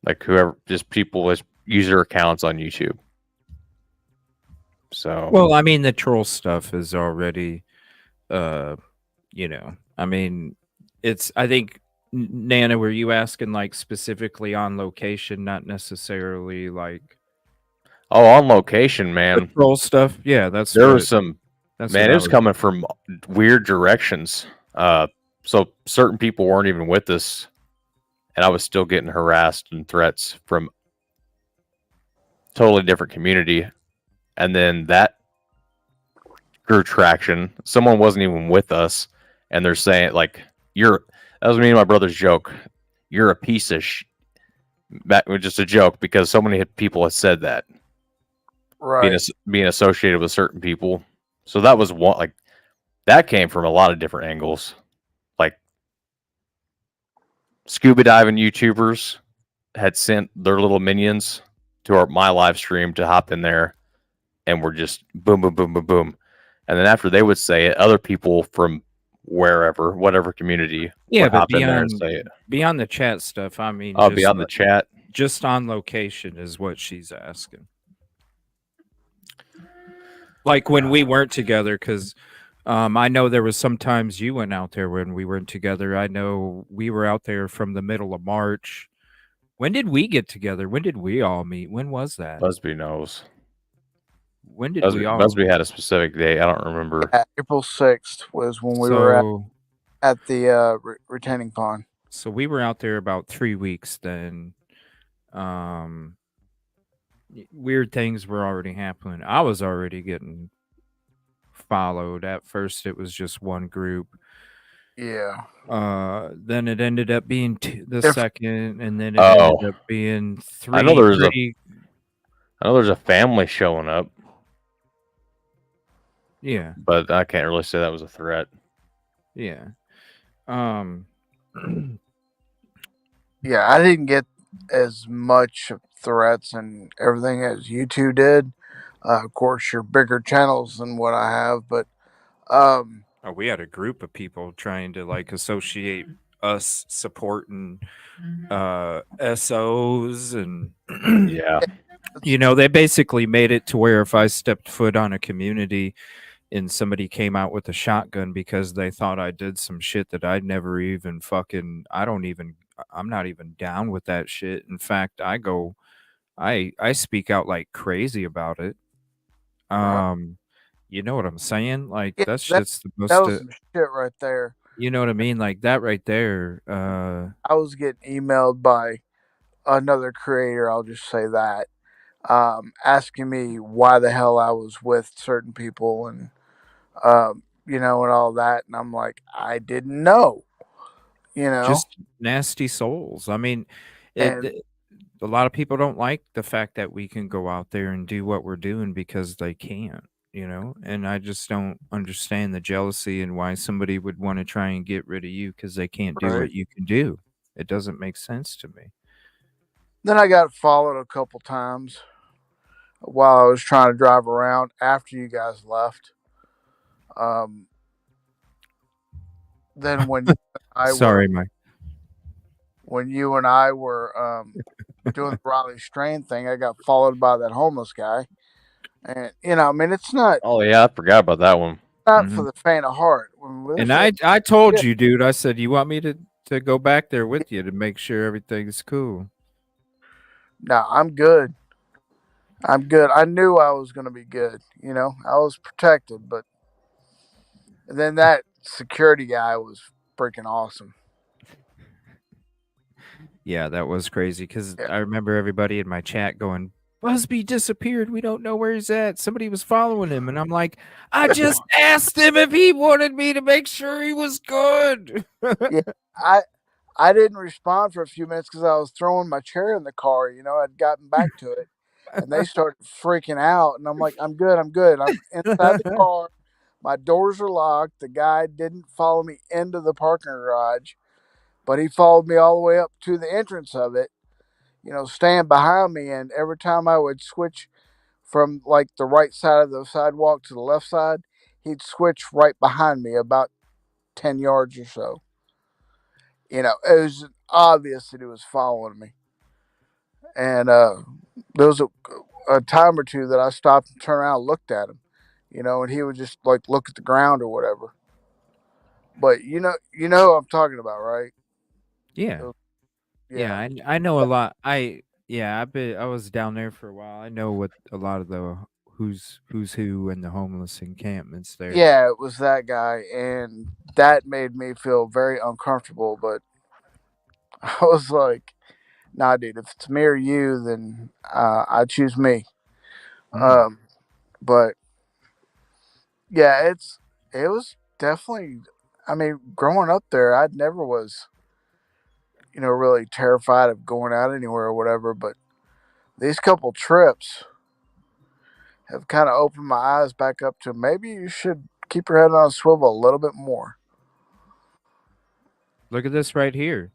Like whoever, just people with user accounts on YouTube. So. Well, I mean, the troll stuff is already, I mean, I think, Nana, were you asking like specifically on location, not necessarily like. Oh, on location, man. Troll stuff? Yeah, there was some. Man, it was coming from weird directions. So certain people weren't even with us, and I was still getting harassed and threats from totally different community. And then that grew traction. Someone wasn't even with us, and they're saying like, that was me and my brother's joke. You're a piece of that was just a joke because so many people had said that. Right. Being associated with certain people. So that was one, like, that came from a lot of different angles. Like, scuba diving YouTubers had sent their little minions to my live stream to hop in there, and we're just boom, boom, boom, boom, boom. And then after they would say it, other people from wherever, whatever community, would hop in there and say it. Beyond the chat stuff, I mean, beyond the chat, just on location is what she's asking. Like when we weren't together, because I know there was sometimes you went out there when we weren't together. I know we were out there from the middle of March. When did we get together? When did we all meet? When was that? Busby knows. When did we all? Busby had a specific day. I don't remember. April 6th was when we were at the retaining pond. So we were out there about 3 weeks then. Weird things were already happening. I was already getting followed. At first it was just one group. Yeah. Then it ended up being the second, and then it ended up being three. I know there's a family showing up. Yeah. But I can't really say that was a threat. Yeah. Yeah, I didn't get as much threats and everything as you two did. Of course, you're bigger channels than what I have, but we had a group of people trying to like associate us supporting SOs, and yeah, they basically made it to where if I stepped foot on a community and somebody came out with a shotgun because they thought I did some shit that I'd never even I'm not even down with that shit. In fact, I speak out like crazy about it. You know what I'm saying? Like, yeah, that's just the most. That was some shit right there. You know what I mean? Like that right there. I was getting emailed by another creator. I'll just say that, asking me why the hell I was with certain people and and all that, and I'm like, I didn't know. Just nasty souls. I mean, a lot of people don't like the fact that we can go out there and do what we're doing because they can't. you know, and I just don't understand the jealousy and why somebody would want to try and get rid of you because they can't do Right. what you can do. It doesn't make sense to me. Then I got followed a couple times while I was trying to drive around after you guys left. Um, then I were Sorry, Mike. when you and I were doing the Raleigh Strain thing, I got followed by that homeless guy, and I mean, it's not Oh yeah, I forgot about that one. for Mhm. the faint of heart. When And there's I told yeah, you, dude. I said, you want me to go back there with you to make sure everything's cool. no, I'm good. I'm good. I knew I was going to be good. I was protected, but then that security guy was freaking awesome. Yeah, that was crazy because Yeah. I remember everybody in my chat going, Busby disappeared. We don't know where he's at. Somebody was following him. And I'm like, I just asked him if he wanted me to make sure he was good. Yeah. I didn't respond for a few minutes because I was throwing my chair in the car. I'd gotten back to it, and they started freaking out. And I'm like, I'm good. I'm good. I'm inside the car. My doors are locked. The guy didn't follow me into the parking garage, but he followed me all the way up to the entrance of it. Staying behind me, and every time I would switch from like the right side of the sidewalk to the left side, he'd switch right behind me about 10 yards or so. It was obvious that he was following me. And there was a time or two that I stopped and turned around and looked at him, and he would just like look at the ground or whatever. But who I'm talking about, right? Yeah. Yeah, Yeah. I know a lot. I was down there for a while. I know what a lot of the who's who and the homeless encampments there. Yeah, it was that guy. And that made me feel very uncomfortable. But I was like, nah, dude, if it's me or you, then I choose me. Mm. Um, but yeah, it was definitely. I mean, growing up there, I never was, really terrified of going out anywhere or whatever. But these couple trips have kind of opened my eyes back up to maybe you should keep your head on a swivel a little bit more. Look at this right here.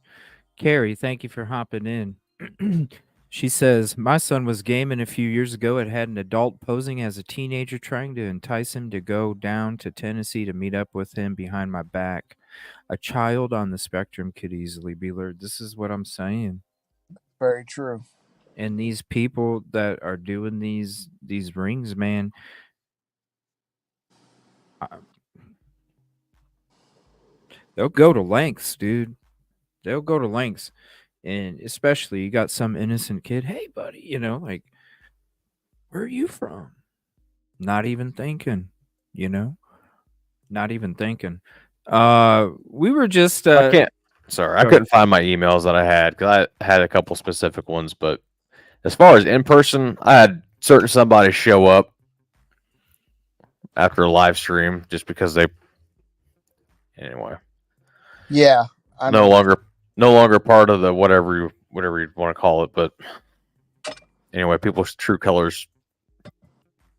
Carrie, thank you for hopping in. She says, my son was gaming a few years ago. It had an adult posing as a teenager trying to entice him to go down to Tennessee to meet up with him behind my back. A child on the spectrum could easily be lured. This is what I'm saying. Very true. And these people that are doing these rings, man, uh, they'll go to lengths, dude. They'll go to lengths. And especially you got some innocent kid, hey buddy, like, where are you from? Not even thinking, you know? Not even thinking. We were just I can't. Sorry, I go ahead. couldn't find my emails that I had because I had a couple specific ones. But as far as in person, I had certain somebody show up after a live stream just because they. Anyway, Yeah, I know. no longer part of the whatever you want to call it. But anyway, people's true colors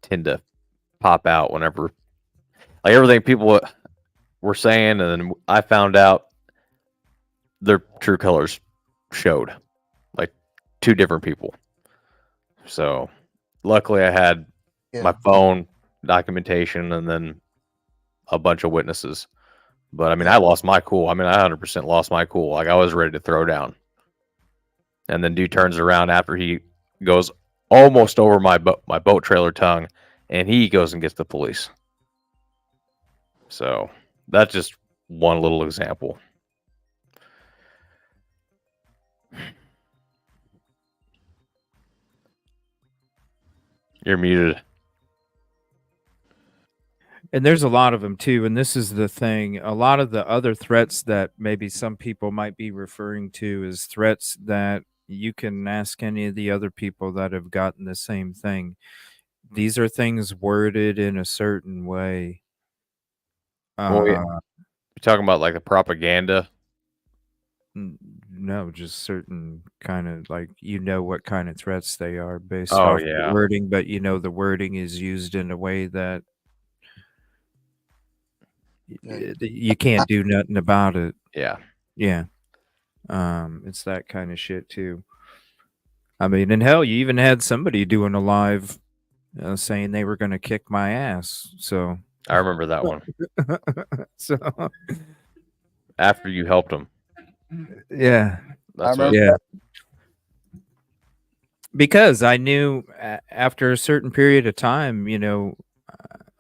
tend to pop out whenever, like everything people were saying, and then I found out their true colors showed, like two different people. So luckily I had my phone documentation and then a bunch of witnesses. But I mean, I lost my cool. I mean, I 100% lost my cool. Like I was ready to throw down. And then dude turns around after he goes almost over my boat trailer tongue, and he goes and gets the police. So that's just one little example. You're muted. And there's a lot of them too. And this is the thing. A lot of the other threats that maybe some people might be referring to is threats that you can ask any of the other people that have gotten the same thing. These are things worded in a certain way. Well, you're talking about like the propaganda. no, just certain kind of like what kind of threats they are based Oh off the yeah. wording, but the wording is used in a way that you can't do nothing about it. Yeah. Yeah. It's that kind of shit too. I mean, and hell, you even had somebody doing a live saying they were going to kick my ass. So I remember that one. so After you helped them. yeah, That's I what. remember yeah. Because I knew after a certain period of time,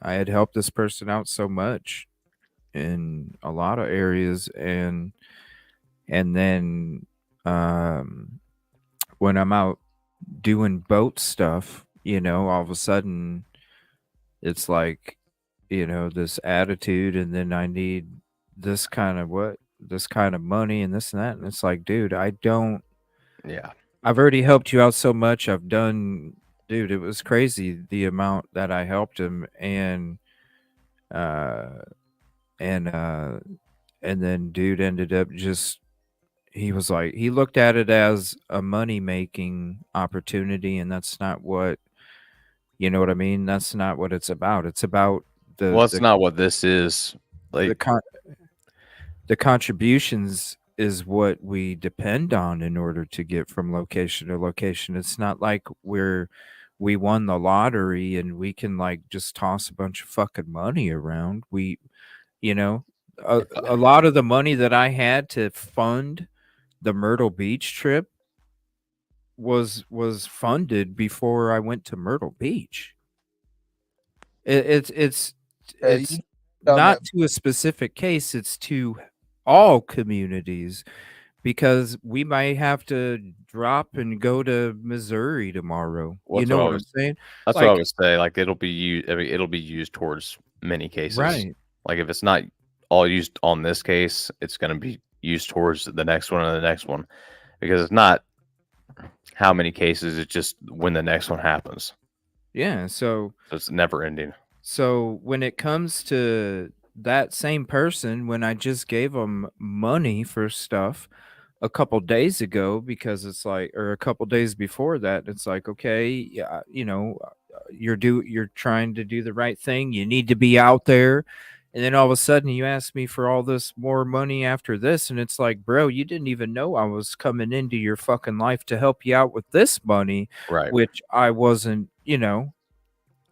I had helped this person out so much in a lot of areas, and then when I'm out doing boat stuff, all of a sudden it's like, this attitude, and then I need this kind of money and this and that, and it's like, dude, Yeah. I've already helped you out so much. Dude, it was crazy the amount that I helped him, uh, and uh, and then dude ended up he was like, he looked at it as a money making opportunity, and that's not what, you know what I mean? That's not what it's about. It's about Well, that's not what this is. the Like, the contributions is what we depend on in order to get from location to location. It's not like we won the lottery and we can like just toss a bunch of fucking money around. You know, a lot of the money that I had to fund the Myrtle Beach trip was funded before I went to Myrtle Beach. It's you done not that. to a specific case, it's to all communities, because we might have to drop and go to Missouri tomorrow. Well, You know what I'm saying? that's what I Like, would say. Like, it'll be used. I mean, it'll be used towards many cases. right. Like, if it's not all used on this case, it's going to be used towards the next one and the next one, because it's not how many cases. It's just when the next one happens. Yeah. So it's never ending. So when it comes to that same person, when I just gave them money for stuff a couple days ago, because it's like, or a couple days before that, it's like, okay, yeah, you're trying to do the right thing. You need to be out there. And then all of a sudden you ask me for all this more money after this. And it's like, bro, you didn't even know I was coming into your fucking life to help you out with this money, Right. which I wasn't,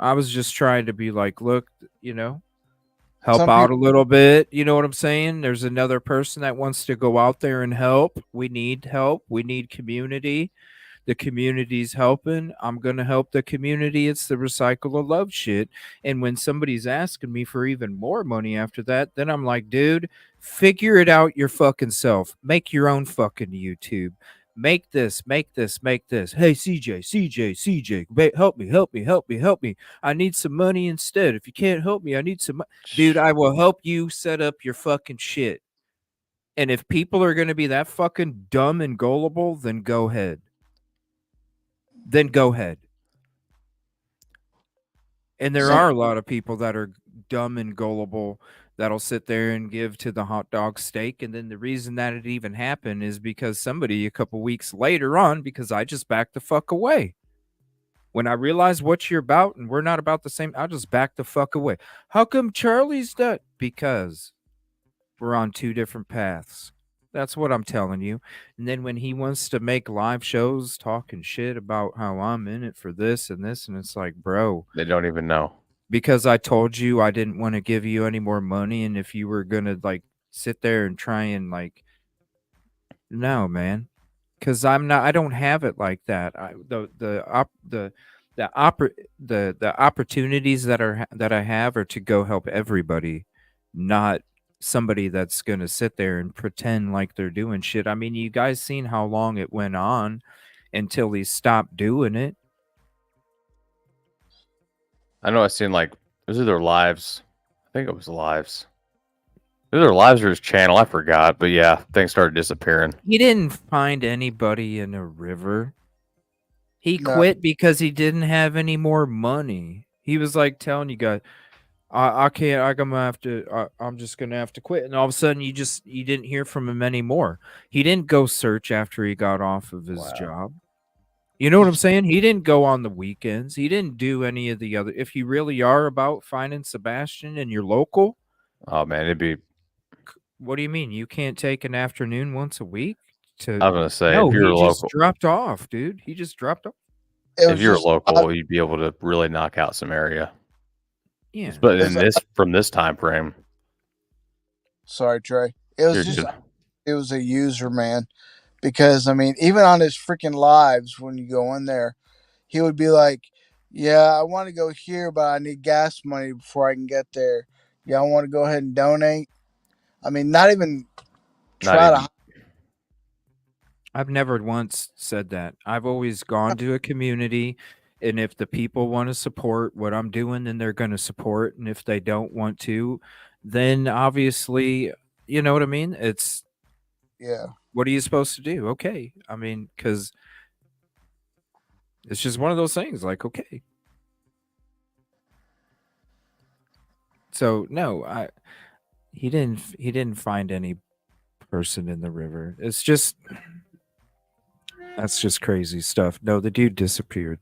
I was just trying to be like, look, help Some out people- a little bit. You know what I'm saying? There's another person that wants to go out there and help. We need help. We need community. The community's helping. I'm going to help the community. It's the recycle of love shit. And when somebody's asking me for even more money after that, then I'm like, dude, figure it out your fucking self. Make your own fucking YouTube. Make this, make this, make this. Hey, CJ, help me. I need some money instead. If you can't help me, I need some dude, I will help you set up your fucking shit. And if people are going to be that fucking dumb and gullible, then go ahead. And there are a lot of people that are dumb and gullible that'll sit there and give to the hot dog steak. And then the reason that it even happened is because somebody a couple weeks later on, because I just backed the fuck away. When I realized what you're about and we're not about the same, I'll just back the fuck away. How come Charlie's that? Because we're on two different paths. That's what I'm telling you. And then when he wants to make live shows talking shit about how I'm in it for this and this, and it's like, bro, They don't even know. Because I told you I didn't want to give you any more money, and if you were gonna like sit there and try and like, no, man, because I don't have it like that. The opportunities that I have are to go help everybody, not somebody that's gonna sit there and pretend like they're doing shit. I mean, you guys seen how long it went on until he stopped doing it. I know I seen like, was it their lives? I think it was lives. Either lives or his channel, I forgot. But yeah, things started disappearing. He didn't find anybody in a river. He No. quit because he didn't have any more money. He was like telling you guys, I can't. I'm gonna have to. I'm just gonna have to quit. And all of a sudden, you didn't hear from him anymore. He didn't go search after he got off of his Wow. job. You know what I'm saying? He didn't go on the weekends. He didn't do any of the other. If you really are about finding Sebastian and you're local, Oh man, it'd be. what do you mean? You can't take an afternoon once a week I to? was gonna say if No, you're he just local, dropped off, dude. He just dropped off. It if was you're just local, you'd be able to really knock out some area. Yeah. But in it's, this from this time frame, sorry, Trey. It was you're just good. it was a user, man. Because I mean, even on his freaking lives, when you go in there, he would be like, "Yeah, I want to go here, but I need gas money before I can get there. Yeah, I want to go ahead and donate." I mean, not even Not try even. to. I've never once said that. I've always gone to a community, and if the people want to support what I'm doing, then they're going to support. And if they don't want to, then obviously, you know what I mean? It's Yeah, what are you supposed to do? Okay. I mean, because it's just one of those things like, okay. So, no, he didn't find any person in the river. It's just, that's just crazy stuff. No, the dude disappeared.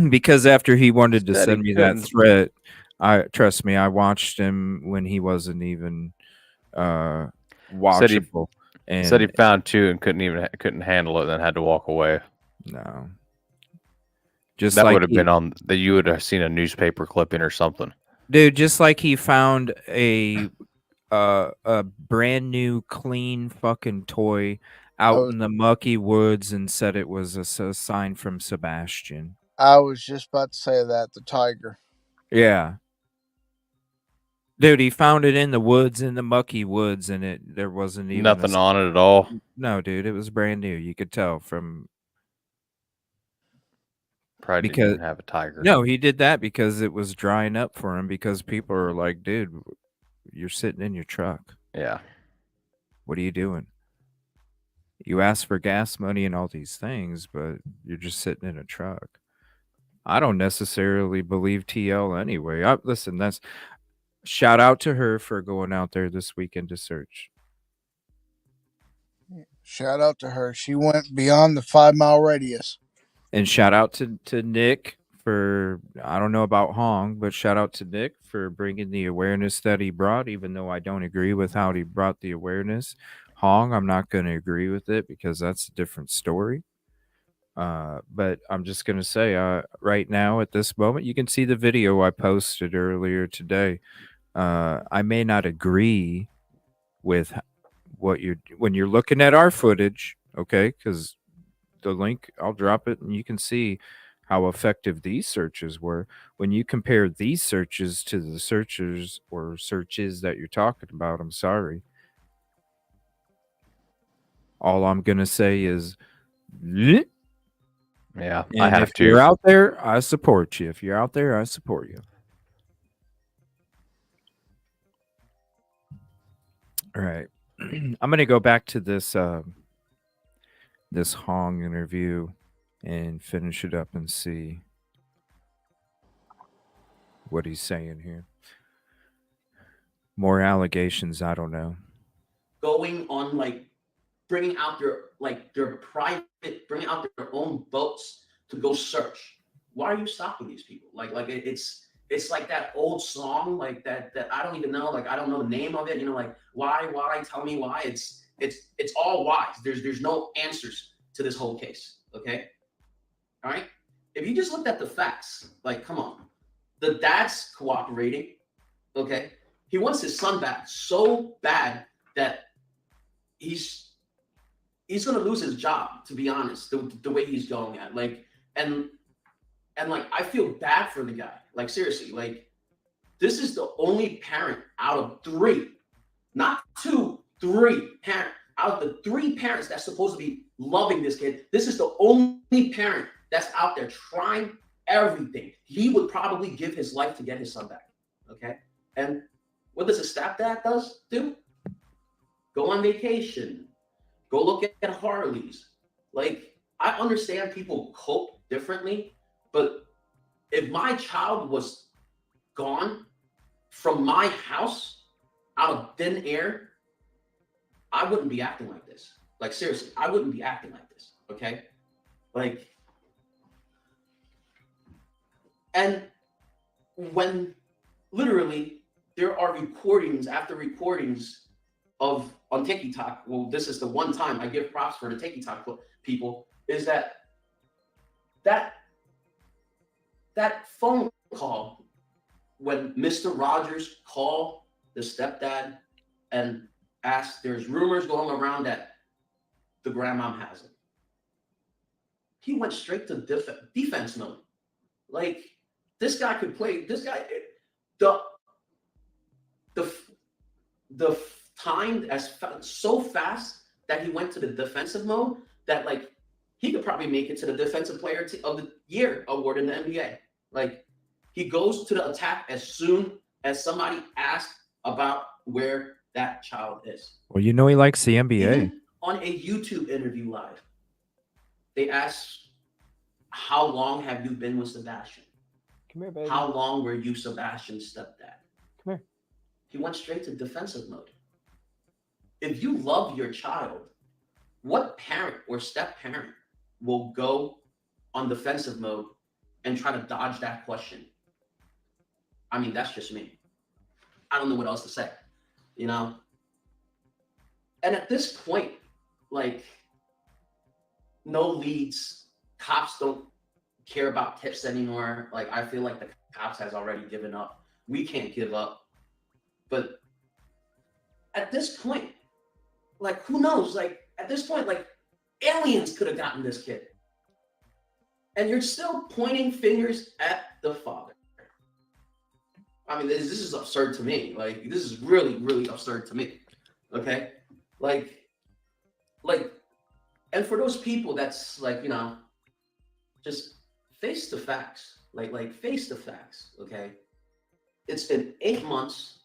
Because after he wanted to Said he send me that couldn't. threat, I trust me, I watched him when he wasn't even Said he watchable. said he And found two and couldn't handle it, and then had to walk away. no, just That like would have been on that. You would have seen a newspaper clipping or something. dude, just like he found a brand new clean fucking toy out in the mucky woods and said it was a sign from Sebastian. I was just about to say that the tiger. Yeah. Dude, he found it in the woods, in the mucky woods, and there wasn't even Nothing on it at all. No, dude, it was brand new. You could tell from Probably didn't even have a tiger. No, he did that because it was drying up for him because people are like, dude, you're sitting in your truck. Yeah. What are you doing? You asked for gas money and all these things, but you're just sitting in a truck. I don't necessarily believe TL anyway. Listen, that's shout out to her for going out there this weekend to search. Shout out to her. She went beyond the 5-mile radius. And shout out to Nick for, I don't know about Hong, but shout out to Nick for bringing the awareness that he brought, even though I don't agree with how he brought the awareness. Hong, I'm not going to agree with it because that's a different story. But I'm just going to say, right now at this moment, you can see the video I posted earlier today. I may not agree with when you're looking at our footage, okay? Because the link, I'll drop it, and you can see how effective these searches were. When you compare these searches to the searches that you're talking about, I'm sorry. All I'm gonna say is, yeah, and I have if to. you're out there, I support you. If you're out there, I support you. All right. I'm gonna go back to this this Hong interview and finish it up and see what he's saying here. More allegations, I don't know. Going on like bringing out their private, bringing out their own boats to go search. Why are you stopping these people? It's like that old song, like that I don't even know, like I don't know the name of it. You know, like why? Tell me why. It's all whys. There's no answers to this whole case. Okay, all right. If you just looked at the facts, like come on, the dad's cooperating. Okay, he wants his son back so bad that he's going to lose his job, to be honest, the way he's going at. And like, I feel bad for the guy. Like, seriously, like, this is the only parent out of 3, not 2, 3 parent out of the 3 parents that's supposed to be loving this kid. This is the only parent that's out there trying everything. He would probably give his life to get his son back. Okay. And what does a stepdad do? Go on vacation. Go look at Harleys. Like, I understand people cope differently, but if my child was gone from my house out of thin air, I wouldn't be acting like this. Like, seriously, I wouldn't be acting like this, okay? Like, and when literally there are recordings after recordings of on TikTok, well, this is the one time I give props for the TikTok people, is that phone call when Mr. Rogers called the stepdad and asked, there's rumors going around that the grandmom has it. He went straight to defense mode. Like, this guy could play. This guy, the time so fast that he went to the defensive mode that, like, he could probably make it to the defensive player of the year award in the NBA. Like, he goes to the attack as soon as somebody asks about where that child is. Well, you know he likes the NBA. Even on a YouTube interview live, they asked, how long have you been with Sebastian? Come here, baby. How long were you Sebastian's stepdad? Come here. He went straight to defensive mode. If you love your child, what parent or step-parent will go on defensive mode and try to dodge that question? I mean, that's just me. I don't know what else to say, you know? And at this point, like, no leads, cops don't care about tips anymore. Like, I feel like the cops has already given up. We can't give up. But at this point, like, who knows? Like, at this point, like, aliens could have gotten this kid. And you're still pointing fingers at the father. I mean, this is absurd to me. Like, this is really, really absurd to me. Okay? Like, and for those people that's like, you know, just face the facts. Like face the facts, okay? It's been 8 months,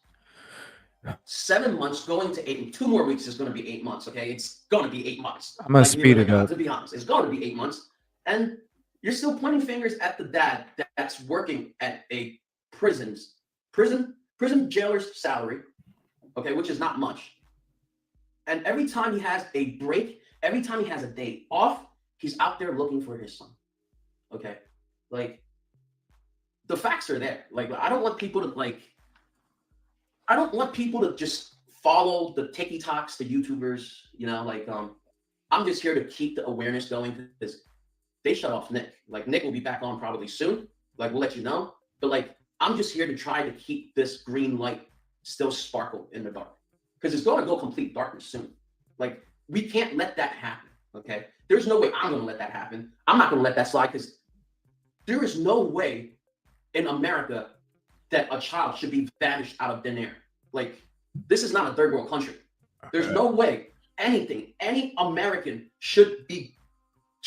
7 months, going to 8. 2 more weeks is going to be 8 months, okay? It's going to be 8 months. I'm going to speed it up. To be honest, it's going to be 8 months. And you're still pointing fingers at the dad that's working at a prison jailer's salary, okay, which is not much. And every time he has a break, every time he has a day off, he's out there looking for his son. Okay, like, the facts are there. Like, I don't want people to just follow the TikToks, the YouTubers, you know, like, I'm just here to keep the awareness going because they shut off Nick. Like, Nick will be back on probably soon. Like, we'll let you know. But, like, I'm just here to try to keep this green light still sparkle in the dark because it's going to go complete darkness soon. Like, we can't let that happen, okay? There's no way I'm going to let that happen. I'm not going to let that slide because there is no way in America that a child should be banished out of thin air. Like, this is not a third world country. There's no way any American should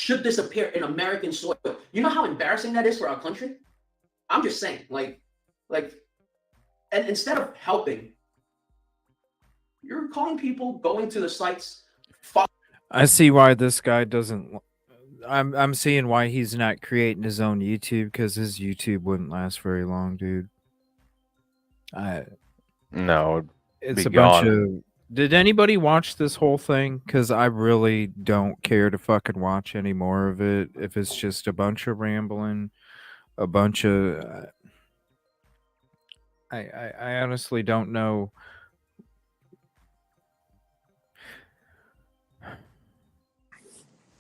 disappear in American soil. You know how embarrassing that is for our country? I'm just saying, like, and instead of helping, you're calling people going to the sites. I see why this guy doesn't. I'm seeing why he's not creating his own YouTube because his YouTube wouldn't last very long, dude. No, it's a bunch of. Did anybody watch this whole thing? Because I really don't care to fucking watch any more of it. If it's just a bunch of rambling, a bunch of. I honestly don't know.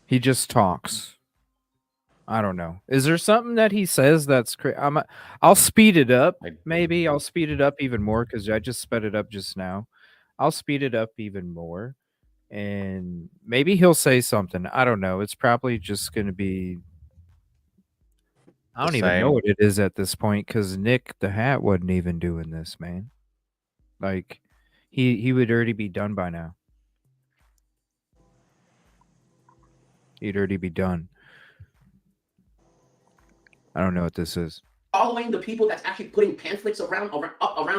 He just talks. I don't know. Is there something that he says that's crazy? I'll speed it up. Maybe I'll speed it up even more because I just sped it up just now. I'll speed it up even more, and maybe he'll say something. I don't know. It's probably just going to be. I don't even know what it is at this point because Nick the Hat wasn't even doing this, man. Like, he would already be done by now. He'd already be done. I don't know what this is. Following the people that's actually putting pamphlets around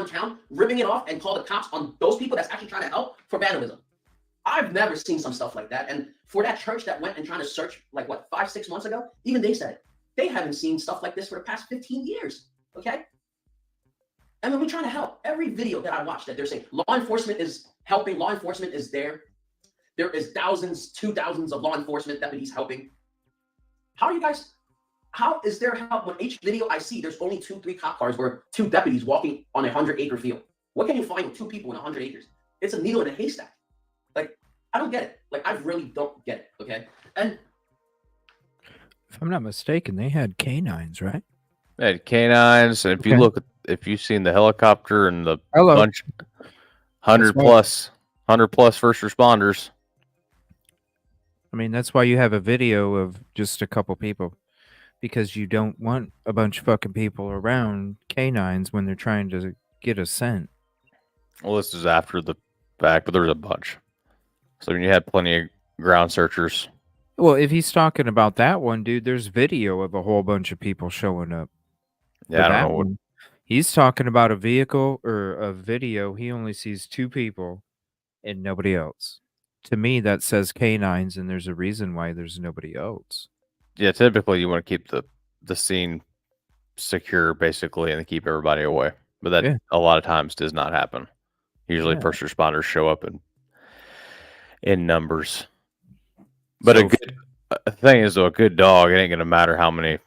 town, ripping it off, and call the cops on those people that's actually trying to help for vandalism. I've never seen some stuff like that. And for that church that went and trying to search, like, what, 5-6 months ago, even they said they haven't seen stuff like this for the past 15 years. Okay? And then we're trying to help. Every video that I watch that they're saying law enforcement is helping, law enforcement is there. There is thousands, 2,000s of law enforcement deputies helping. How are you guys? How is there help when each video I see there's only 2-3 cop cars or 2 deputies walking on a 100-acre field? What can you find with 2 people in 100 acres? It's a needle in a haystack. Like, I don't get it. Like, I really don't get it. Okay. And if I'm not mistaken, they had canines, right? They had canines, and if you look, if you've seen the helicopter and the bunch, 100 plus first responders. I mean, that's why you have a video of just a couple people, because you don't want a bunch of fucking people around canines when they're trying to get a scent. Well, this is after the fact, but there was a bunch. So you had plenty of ground searchers. Well, if he's talking about that one, dude, there's video of a whole bunch of people showing up. Yeah, I don't know what. He's talking about a vehicle or a video. He only sees 2 people and nobody else. To me, that says canines, and there's a reason why there's nobody else. Yeah, typically you want to keep the scene secure, basically, and keep everybody away. But that a lot of times does not happen. Usually, first responders show up in numbers. But a thing is, though, a good dog, it ain't gonna matter how many.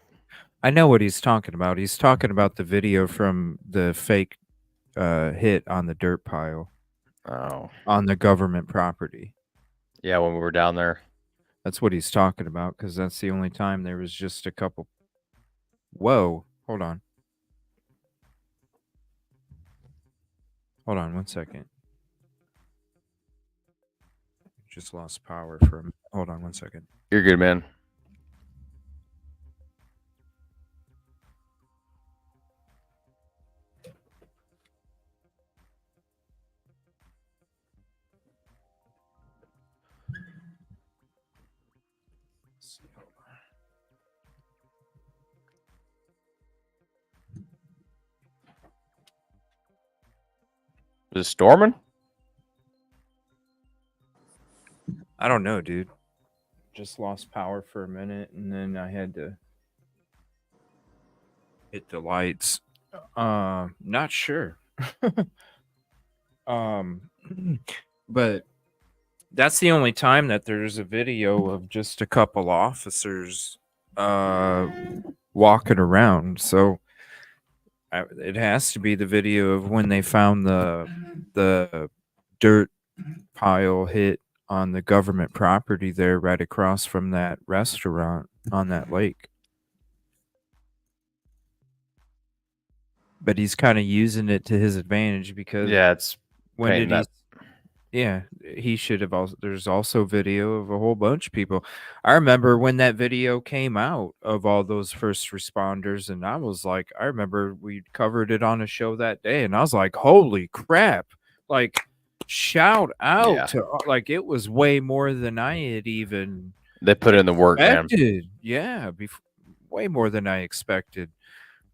I know what he's talking about. He's talking about the video from the fake hit on the dirt pile. Oh, on the government property. Yeah, when we were down there. That's what he's talking about, because that's the only time there was just a couple. Whoa, hold on. Hold on 1 second. Just lost power for a minute. Hold on 1 second. You're good, man. Is it storming? I don't know, dude. Just lost power for a minute, and then I had to hit the lights. Not sure. But that's the only time that there's a video of just a couple officers walking around. So it has to be the video of when they found the dirt pile hit on the government property there right across from that restaurant on that lake. But he's kind of using it to his advantage because it's when did he should have also. There's also video of a whole bunch of people. I remember when that video came out of all those first responders, and I was like, I remember we covered it on a show that day, and I was like, holy crap! Like, shout out to like it was way more than I had even. They put in the work, man. Yeah, way more than I expected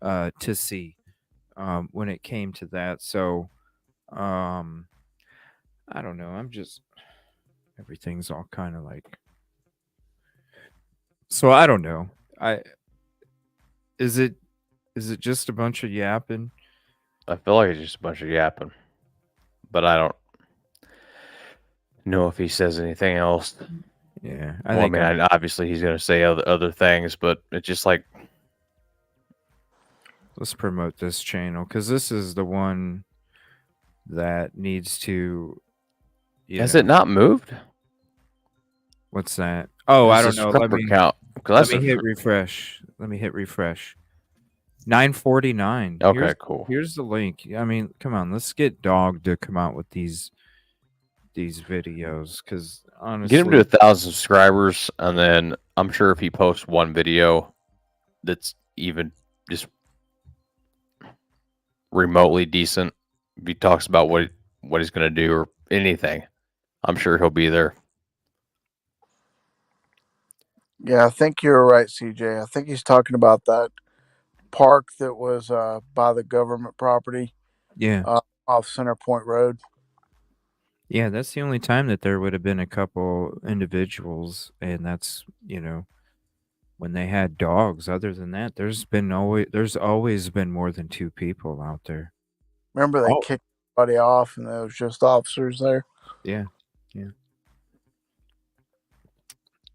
to see when it came to that. So, I don't know. Everything's all kind of like. So I don't know. Is it just a bunch of yapping? I feel like it's just a bunch of yapping, but I don't know if he says anything else. Yeah, I mean, obviously he's going to say other things, but it's just like. Let's promote this channel because this is the one that needs to. Has it not moved? What's that? Oh, I don't know. Let me count. Let me hit refresh. 949. Okay, cool. Here's the link. I mean, come on. Let's get Dog to come out with these videos because honestly, get him to 1,000 subscribers, and then I'm sure if he posts one video that's even just remotely decent, if he talks about what he's going to do or anything, I'm sure he'll be there. Yeah, I think you're right, CJ. I think he's talking about that park that was by the government property. Yeah. Off Center Point Road. Yeah, that's the only time that there would have been a couple individuals, and that's, when they had dogs. Other than that, there's always been more than 2 people out there. Remember they Oh. kicked everybody off, and there was just officers there. Yeah.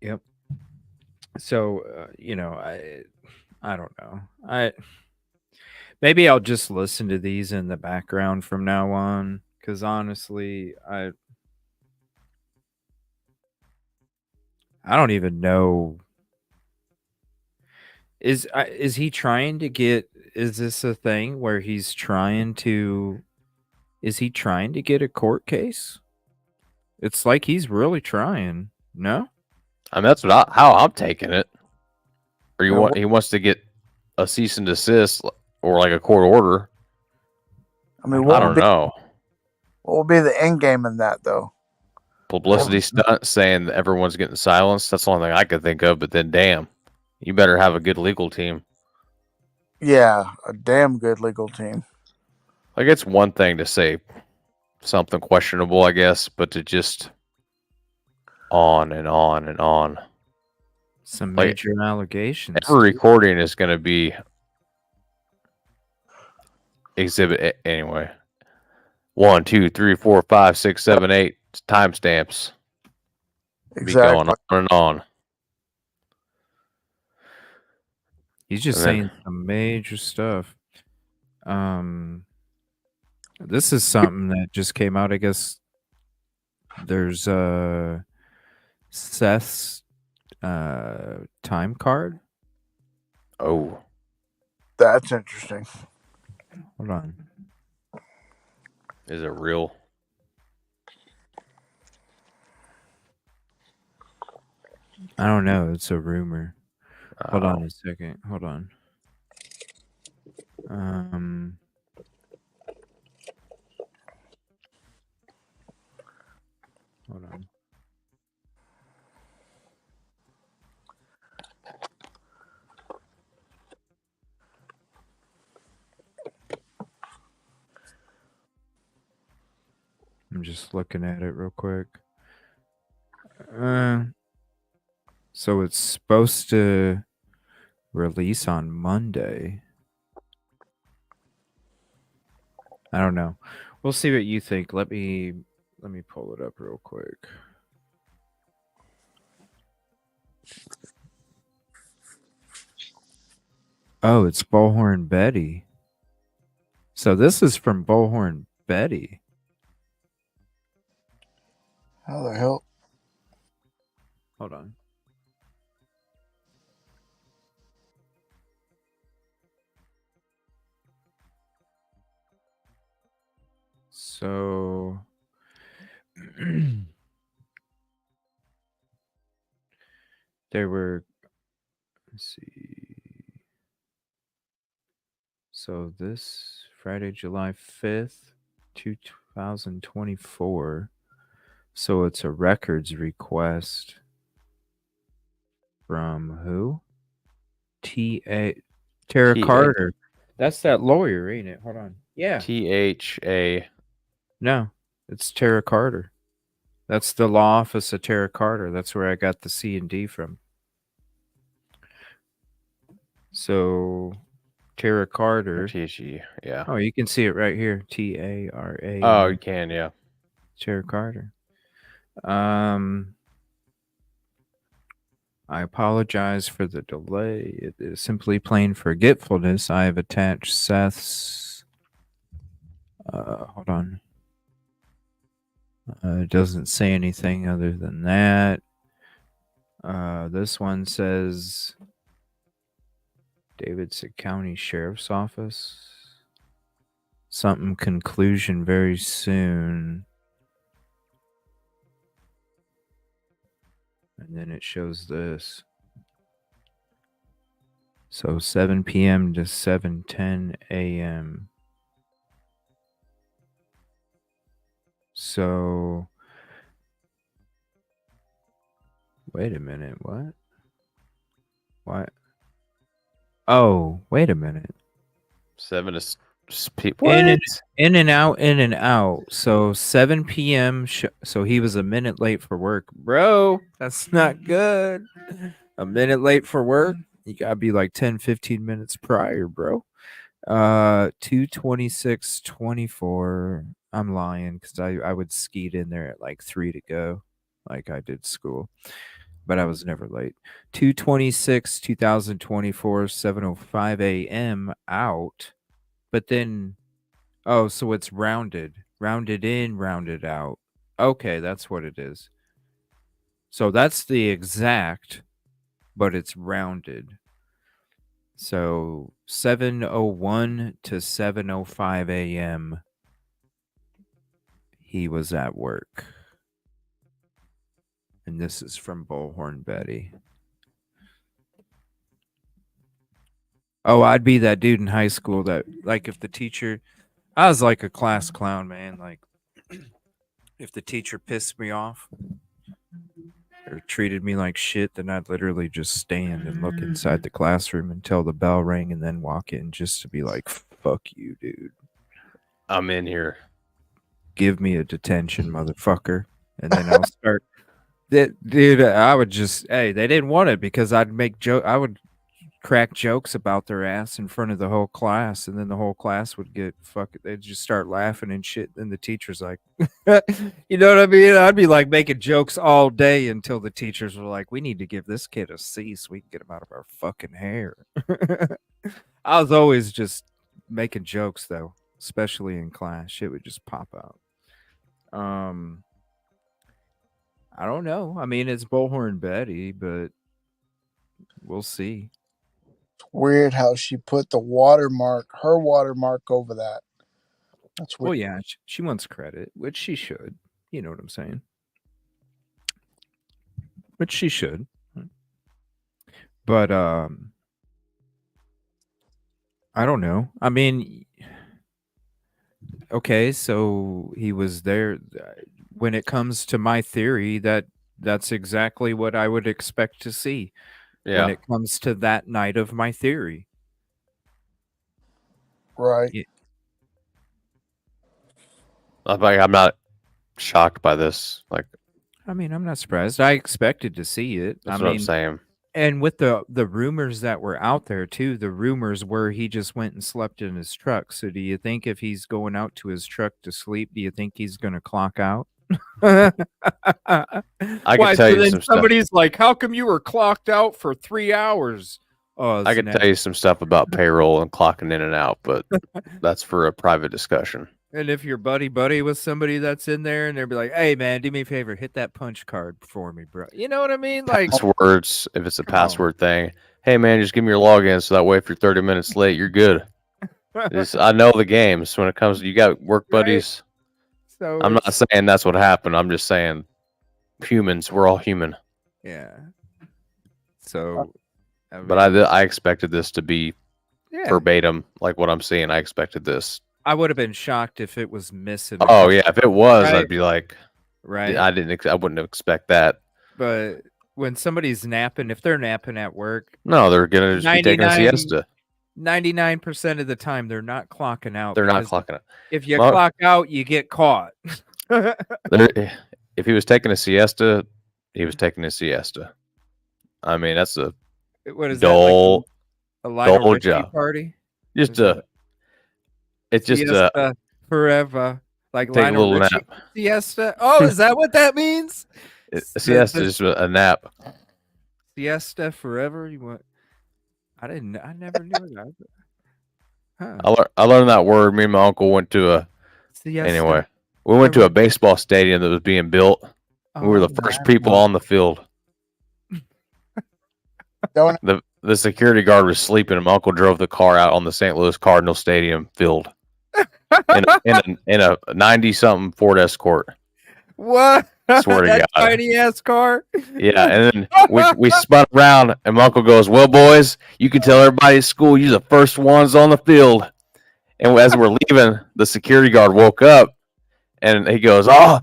Yep. So I don't know. Maybe I'll just listen to these in the background from now on, because honestly, I don't even know. Is he trying to get? Is this a thing where he's trying to? Is he trying to get a court case? It's like he's really trying. No. I mean, that's how I'm taking it. Or Yeah, he wants to get a cease and desist or like a court order. I mean, I don't know. What would be the end game in that, though? Publicity stunt saying that everyone's getting silenced. That's the only thing I could think of. But then, damn, you better have a good legal team. Yeah, a damn good legal team. Like, it's one thing to say something questionable, I guess, but to just on and on and on. Some major allegations. Every recording is going to be exhibit anyway. 1, 2, 3, 4, 5, 6, 7, 8 timestamps. Exactly. Be going on and on. He's just saying some major stuff. This is something that just came out. I guess there's Seth's time card. Oh, that's interesting. Hold on. Is it real? I don't know. It's a rumor. Hold on a second. Hold on. Hold on. I'm just looking at it real quick. So it's supposed to release on Monday. I don't know. We'll see what you think. Let me pull it up real quick. Oh, it's Bullhorn Betty. So this is from Bullhorn Betty. How the hell? Hold on. So there were, let's see. So this Friday, July 5th, 2024. So it's a records request from who? Tara Carter. That's that lawyer, ain't it? Hold on. Yeah. THA. No, it's Tara Carter. That's the law office of Tara Carter. That's where I got the C and D from. So Tara Carter. THE, yeah. Oh, you can see it right here. TARA. Oh, you can, yeah. Tara Carter. I apologize for the delay. It is simply plain forgetfulness. I have attached Seth's. Hold on. It doesn't say anything other than that. This one says Davidson County Sheriff's Office. Something conclusion very soon. And then it shows this. So 7 p.m. to 7:10 a.m. So wait a minute, what? What? Oh, wait a minute. 7 to people. In and out. So 7 p.m. So he was a minute late for work. Bro, that's not good. A minute late for work? You gotta be like 10, 15 minutes prior, bro. 2:26:24. I'm lying because I would skeet in there at like 3 to go, like I did school, but I was never late. 2:26, 2024, 7:05 a.m. out, but then oh, so it's rounded in, rounded out. Okay, that's what it is. So that's the exact, but it's rounded. So 7:01 to 7:05 a.m. he was at work. And this is from Bullhorn Betty. Oh, I'd be that dude in high school that, like, if the teacher, I was like a class clown, man. Like, if the teacher pissed me off or treated me like shit, then I'd literally just stand and look inside the classroom until the bell rang and then walk in just to be like, fuck you, dude. I'm in here. Give me a detention, motherfucker. And then I'll start. Dude, I would just, hey, they didn't want it because I would crack jokes about their ass in front of the whole class, and then the whole class would get they'd just start laughing and shit. Then the teacher's like, you know what I mean? I'd be like making jokes all day until the teachers were like, we need to give this kid a C so we can get him out of our fucking hair. I was always just making jokes though, especially in class. Shit would just pop out. I don't know. I mean, it's Bullhorn Betty, but we'll see. Weird how she put her watermark over that. That's weird. Well, yeah, she wants credit, which she should. You know what I'm saying? Which she should. But I don't know. I mean, okay, so he was there. When it comes to my theory, that's exactly what I would expect to see. Yeah. When it comes to that night of my theory. Right. Yeah. I'm not shocked by this. Like, I mean, I'm not surprised. I expected to see it. That's what I'm saying. And with the rumors that were out there too, the rumors were he just went and slept in his truck. So do you think if he's going out to his truck to sleep, do you think he's going to clock out? I can tell you some somebody's like, how come you were clocked out for 3 hours? Oh, I can tell you some stuff about payroll and clocking in and out, but that's for a private discussion. And if you're buddy with somebody that's in there and they'll be like, hey man, do me a favor, hit that punch card for me, bro. You know what I mean? Like passwords, if it's a password thing. Hey man, just give me your login so that way if you're 30 minutes late, you're good. I know the games when it comes to, you got work buddies. Right. So I'm not saying that's what happened. I'm just saying humans, we're all human. Yeah. So I mean, but I expected this to be verbatim like what I'm seeing. I expected this. I would have been shocked if it was missing. Oh yeah, if it was, right? I'd be like, right. I wouldn't expect that. But when somebody's napping, if they're napping at work, no, they're gonna just be taking a siesta. 99% of the time, they're not clocking out. They're not clocking out. If you clock out, you get caught. If he was taking a siesta, he was taking a siesta. I mean, that's a dull, that, like a dull job party. Just it's just siesta forever, like take a little nap. Siesta. Oh, is that what that means? Siesta is a nap. Siesta forever. You want? I never knew that. Huh. I learned that word. Me and my uncle went to siesta. Anyway. We went to a baseball stadium that was being built. We were the first people on the field. The security guard was sleeping, and my uncle drove the car out on the St. Louis Cardinals Stadium field in a 90-something Ford Escort. What? Swear to God. Tiny ass car. Yeah, and then we spun around, and my uncle goes, "Well, boys, you can tell everybody at school you're the first ones on the field." And as we're leaving, the security guard woke up, and he goes, "Oh,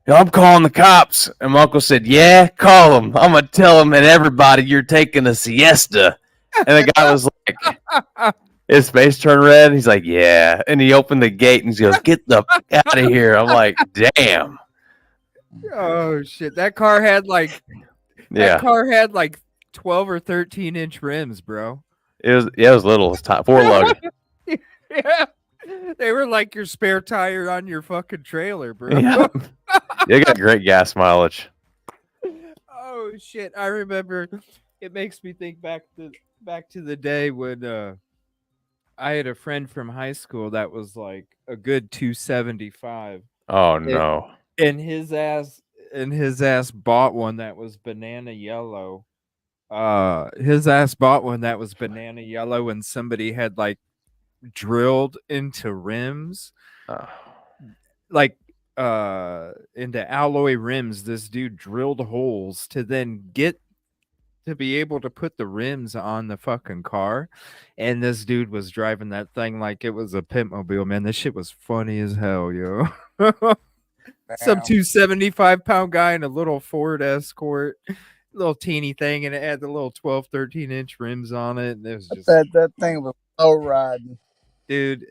I'm calling the cops." And my uncle said, "Yeah, call them. I'm gonna tell them and everybody you're taking a siesta." And the guy was like, his face turned red. He's like, "Yeah," and he opened the gate and he goes, "Get the fuck out of here." I'm like, "Damn." Oh shit! That car had like, that car had like 12 or 13 inch rims, bro. It was little. It's 4 lug. Yeah. They were like your spare tire on your fucking trailer, bro. Yeah. They got great gas mileage. Oh shit. I remember it makes me think back to the day when I had a friend from high school that was like a good 275. Oh It, no. and his ass bought one that was banana yellow. His ass bought one that was banana yellow and somebody had like drilled into rims. Oh. Like into alloy rims, this dude drilled holes to then get to be able to put the rims on the fucking car. And this dude was driving that thing like it was a pimp mobile, man. This shit was funny as hell, yo. Some Damn. 275-pound guy in a little Ford Escort, little teeny thing, and it had the little 12, 13-inch rims on it. And it was just, That thing was low riding. dude,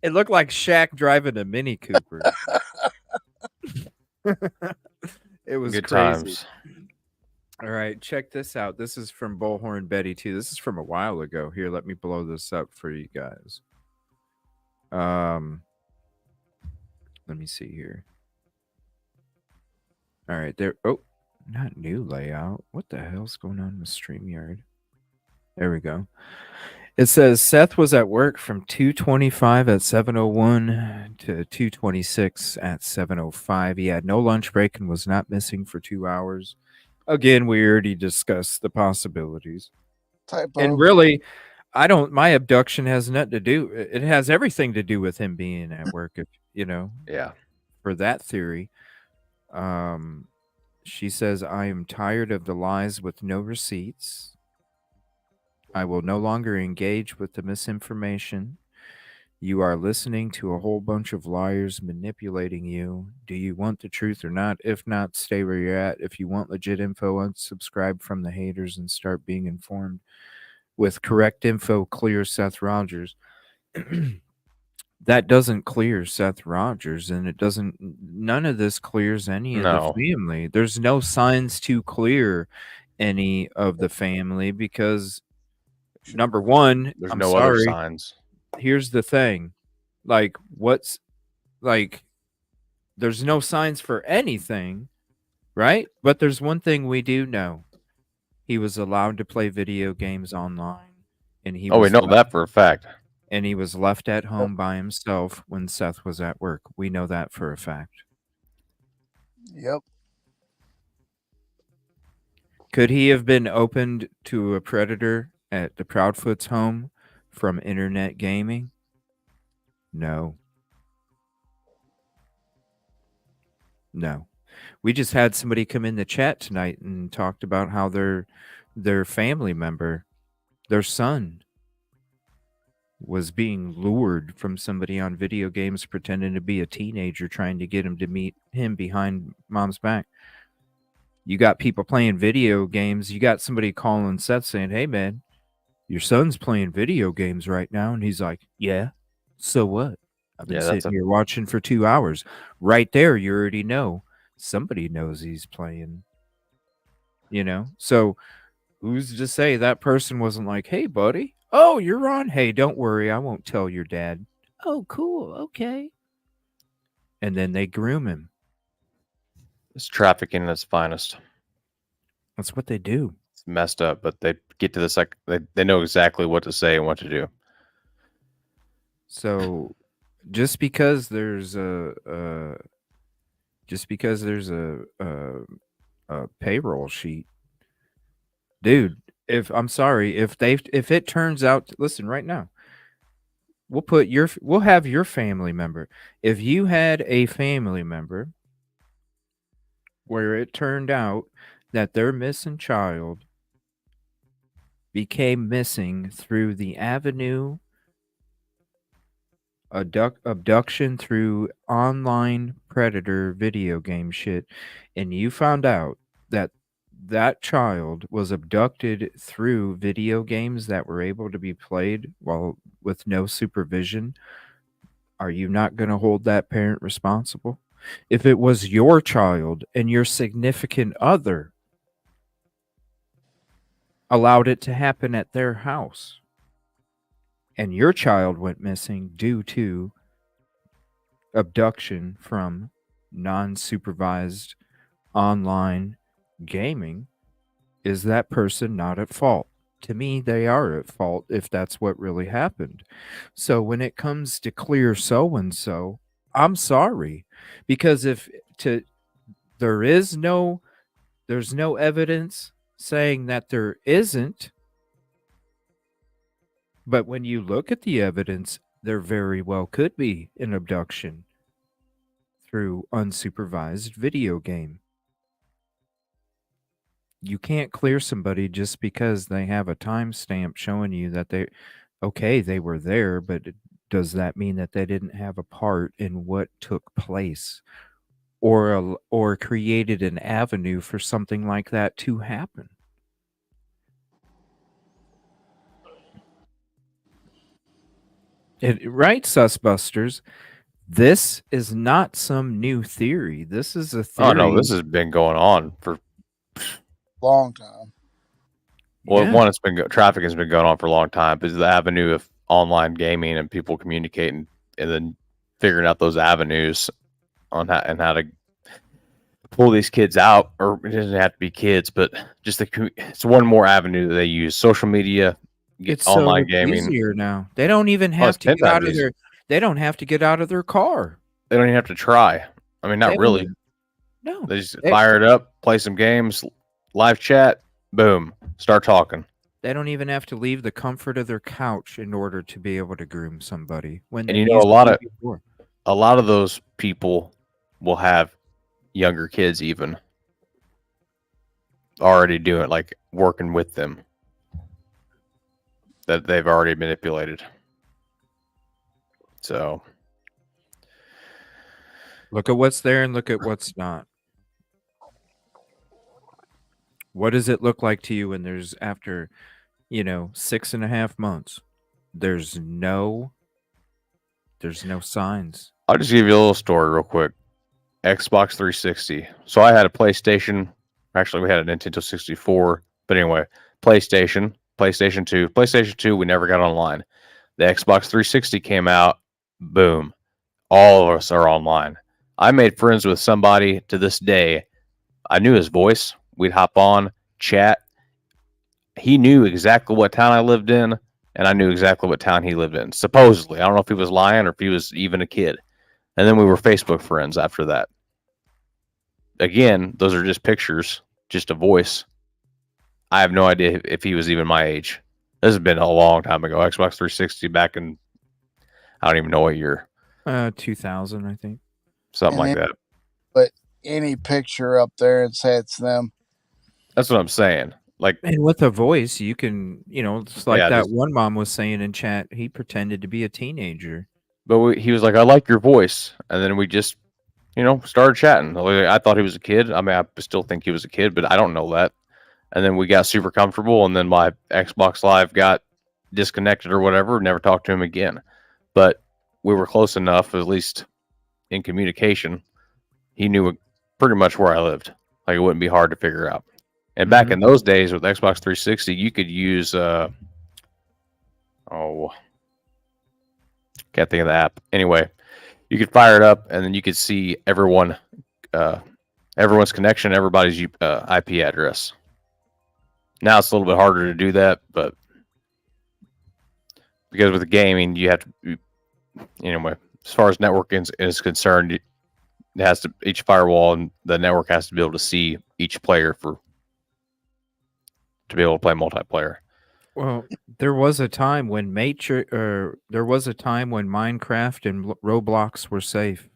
it looked like Shaq driving a Mini Cooper. It was Good crazy. times. All right, check this out. This is from Bullhorn Betty too. This is from a while ago. Here, let me blow this up for you guys. Let me see here. All right, there. Oh, not new layout. What the hell's going on with StreamYard? There we go. It says Seth was at work from 2:25 at 7:01 to 2:26 at 7:05. He had no lunch break and was not missing for 2 hours. Again, we already discussed the possibilities. Typo. And really, my abduction has nothing to do. It has everything to do with him being at work, if Yeah. for that theory. She says, I am tired of the lies with no receipts. I will no longer engage with the misinformation. You are listening to a whole bunch of liars manipulating you. Do you want the truth or not? If not, stay where you're at. If you want legit info, unsubscribe from the haters and start being informed. With correct info, clear Seth Rogers. That doesn't clear Seth Rogers, and none of this clears any of No. the family. There's no signs to clear any of the family because, number one, There's I'm no other sorry. signs. Here's the thing. Like, there's no signs for anything, right? But there's one thing we do know. He was allowed to play video games online, and he Oh, we was know left, that for a fact. and he was left at home by himself when Seth was at work. We know that for a fact. Yep. Could he have been opened to a predator at the Proudfoot's home from internet gaming? No. No. We just had somebody come in the chat tonight and talked about how their family member, their son, was being lured from somebody on video games pretending to be a teenager trying to get him to meet him behind mom's back. You got people playing video games. You got somebody calling Seth saying, hey, man, your son's playing video games right now. And he's like, yeah, so what? I've been sitting here watching for 2 hours. Right there, you already know. Somebody knows he's playing, So who's to say that person wasn't like, hey, buddy, oh, you're on. Hey, don't worry. I won't tell your dad. Oh, cool. Okay. And then they groom him. It's trafficking at its finest. That's what they do. It's messed up, but they get to this, like, they know exactly what to say and what to do. So just because there's a payroll sheet, dude, if it turns out, listen right now, we'll have your family member. If you had a family member where it turned out that their missing child became missing through the avenue abduction through online predator video game shit, and you found out that that child was abducted through video games that were able to be played while with no supervision, are you not going to hold that parent responsible? If it was your child and your significant other allowed it to happen at their house, and your child went missing due to abduction from non-supervised online gaming, is that person not at fault? To me, they are at fault if that's what really happened. So when it comes to clear so and so, I'm sorry, because if to there is no there's no evidence saying that there isn't, but when you look at the evidence, there very well could be an abduction through unsupervised video game. You can't clear somebody just because they have a timestamp showing you that they were there, but does that mean that they didn't have a part in what took place or created an avenue for something like that to happen? Right, Sussbusters? This is not some new theory. This is a Oh no, theory. this has been going on for Long time. well, Yeah. one, traffic has been going on for a long time, but the avenue of online gaming and people communicating and then figuring out those avenues on how to pull these kids out, or it doesn't have to be kids, but just it's one more avenue that they use. Social media, It's so online much gaming. easier now. They don't even Oh, it's have to 10 get out times of easier. they don't have to get out of their car. They don't even have to try. I mean, They not don't really. even- No. They just fire it up, play some games, live chat, boom, start talking. They don't even have to leave the comfort of their couch in order to be able to groom somebody. When And they you know, used to before. a lot of those people will have younger kids even already doing it, like working with them that they've already manipulated. So Look at what's there and look at what's not. What does it look like to you when there's after 6.5 months? There's no signs. I'll just give you a little story real quick. Xbox 360. So I had a PlayStation. Actually, we had a Nintendo 64. But anyway, PlayStation 2. PlayStation 2, we never got online. The Xbox 360 came out. Boom. All of us are online. I made friends with somebody to this day. I knew his voice. We'd hop on, chat. He knew exactly what town I lived in, and I knew exactly what town he lived in. Supposedly. I don't know if he was lying or if he was even a kid. And then we were Facebook friends after that. Again, those are just pictures, just a voice. I have no idea if he was even my age. This has been a long time ago. Xbox 360 back in, I don't even know what year. 2000, I think. Something like that. But any picture up there and say it's them. That's what I'm saying. Like, and with a voice, you can, it's like that just, one mom was saying in chat, he pretended to be a teenager. But he was like, I like your voice. And then we just, started chatting. I thought he was a kid. I mean, I still think he was a kid, but I don't know that. And then we got super comfortable. And then my Xbox Live got disconnected or whatever. Never talked to him again. But we were close enough, at least in communication. He knew pretty much where I lived. Like, it wouldn't be hard to figure out. And back in those days with Xbox 360, you could use can't think of the app. Anyway, you could fire it up, and then you could see everyone's connection, everybody's IP address. Now it's a little bit harder to do that, but because with the gaming, you have to. Anyway, as far as networking is concerned, it has to each firewall and the network has to be able to see each player to be able to play multiplayer. Well, there was a time when Minecraft and Roblox were safe.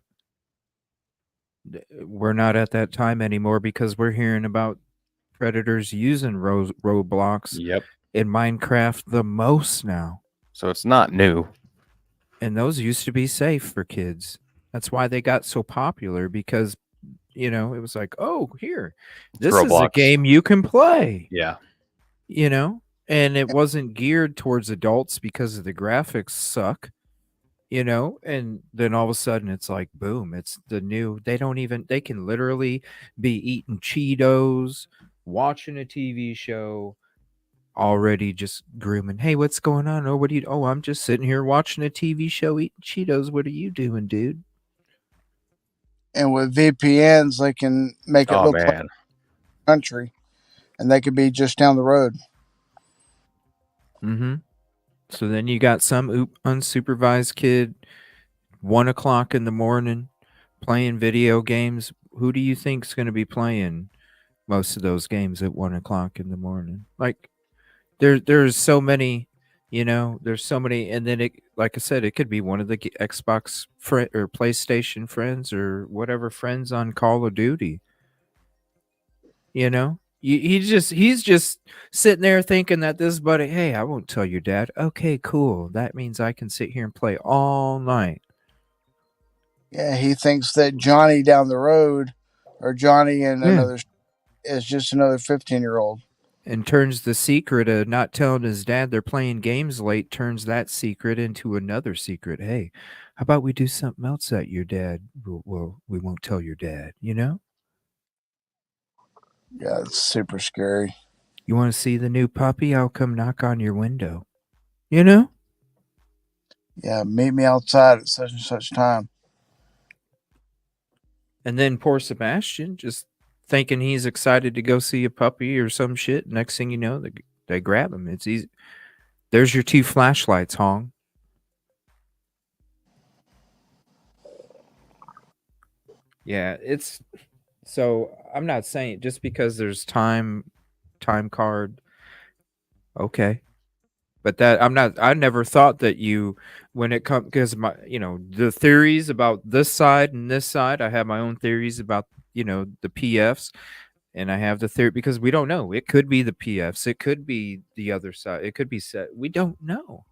We're not at that time anymore because we're hearing about predators using Roblox in Minecraft the most now. So it's not new. And those used to be safe for kids. That's why they got so popular, because it was like, oh, here, this is a game you can play. Yeah. And it wasn't geared towards adults because the graphics suck, and then all of a sudden it's like, boom, it's the new, they can literally be eating Cheetos, watching a TV show, already just grooming. Hey, what's going on? Oh, what do you? Oh, I'm just sitting here watching a TV show eating Cheetos. What are you doing, dude? And with VPNs, they can make it Oh look like man. country, and they could be just down the road. Mm-hmm. So then you got some unsupervised kid, 1 o'clock in the morning, playing video games. Who do you think's going to be playing most of those games at 1 o'clock in the morning? Like there's so many, there's so many, and then it, like I said, it could be one of the Xbox or PlayStation friends or whatever friends on Call of Duty. He's just sitting there thinking that this buddy, hey, I won't tell your dad. Okay, cool. That means I can sit here and play all night. Yeah, he thinks that Johnny down the road, or Johnny in Yeah. another, is just another 15-year-old. And turns the secret of not telling his dad they're playing games late, turns that secret into another secret. Hey, how about we do something else that your dad we won't tell your dad, Yeah, it's super scary. You want to see the new puppy? I'll come knock on your window. You know? Yeah, meet me outside at such and such time. And then poor Sebastian just thinking he's excited to go see a puppy or some shit. Next thing you know, they grab him. It's easy. There's your 2 flashlights, Hong. Yeah, it's so I'm not saying just because there's time card, okay. But that I never thought that you when it comes because my the theories about this side and this side, I have my own theories about the PFs. And I have the theory because we don't know. It could be the PFs. It could be the other side. It could be Seth. We don't know.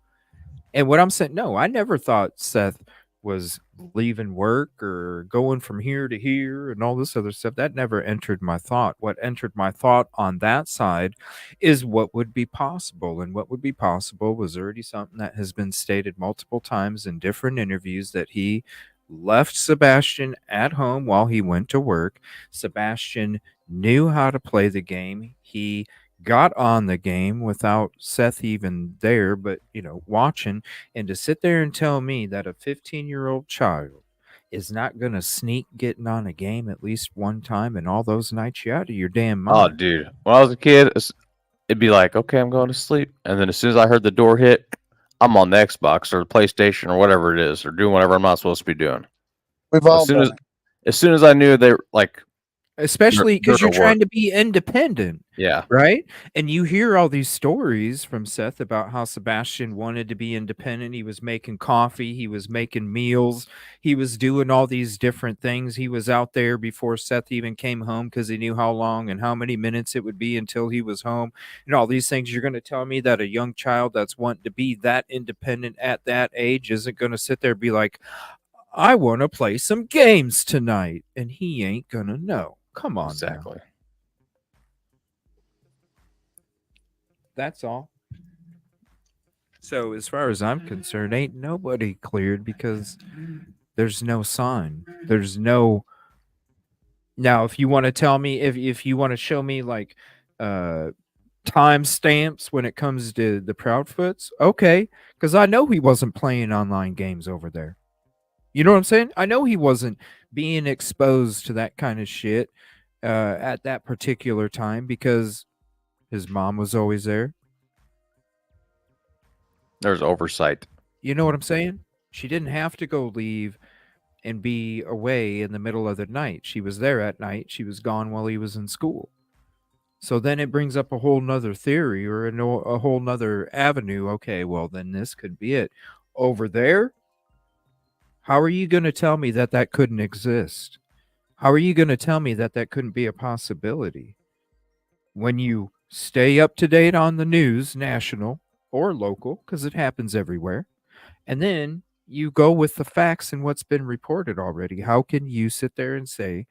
And what I'm saying, no, I never thought Seth was leaving work or going from here to here and all this other stuff. That never entered my thought. What entered my thought on that side is what would be possible. And what would be possible was already something that has been stated multiple times in different interviews that he left Sebastian at home while he went to work. Sebastian knew how to play the game. He got on the game without Seth even there, but watching. And to sit there and tell me that a 15-year-old child is not going to sneak getting on a game at least one time and all those nights, you're out of your damn mind. Oh, dude. When I was a kid, it'd be like, okay, I'm going to sleep. And then as soon as I heard the door hit, I'm on the Xbox or the PlayStation or whatever it is, or doing whatever I'm not supposed to be doing. We've all done it. As soon as I knew they were like, especially because you're at work. trying to be independent. Yeah. Right. And you hear all these stories from Seth about how Sebastian wanted to be independent. He was making coffee. He was making meals. He was doing all these different things. He was out there before Seth even came home because he knew how long and how many minutes it would be until he was home. And all these things. You're going to tell me that a young child that's wanting to be that independent at that age isn't going to sit there and be like, I want to play some games tonight. And he ain't going to know. Come on. Exactly. Now. That's all. So as far as I'm concerned, ain't nobody cleared because there's no sign. There's no. Now, if you want to tell me, if you want to show me like time stamps when it comes to the Proudfoots, okay, because I know he wasn't playing online games over there. You know what I'm saying? I know he wasn't being exposed to that kind of shit at that particular time because his mom was always there. There's oversight. You know what I'm saying? She didn't have to go leave and be away in the middle of the night. She was there at night. She was gone while he was in school. So then it brings up a whole nother theory or a whole nother avenue. Okay, well, then this could be it. Over there, how are you going to tell me that that couldn't exist? How are you going to tell me that that couldn't be a possibility? When you stay up to date on the news, national or local, because it happens everywhere, and then you go with the facts and what's been reported already, how can you sit there and say,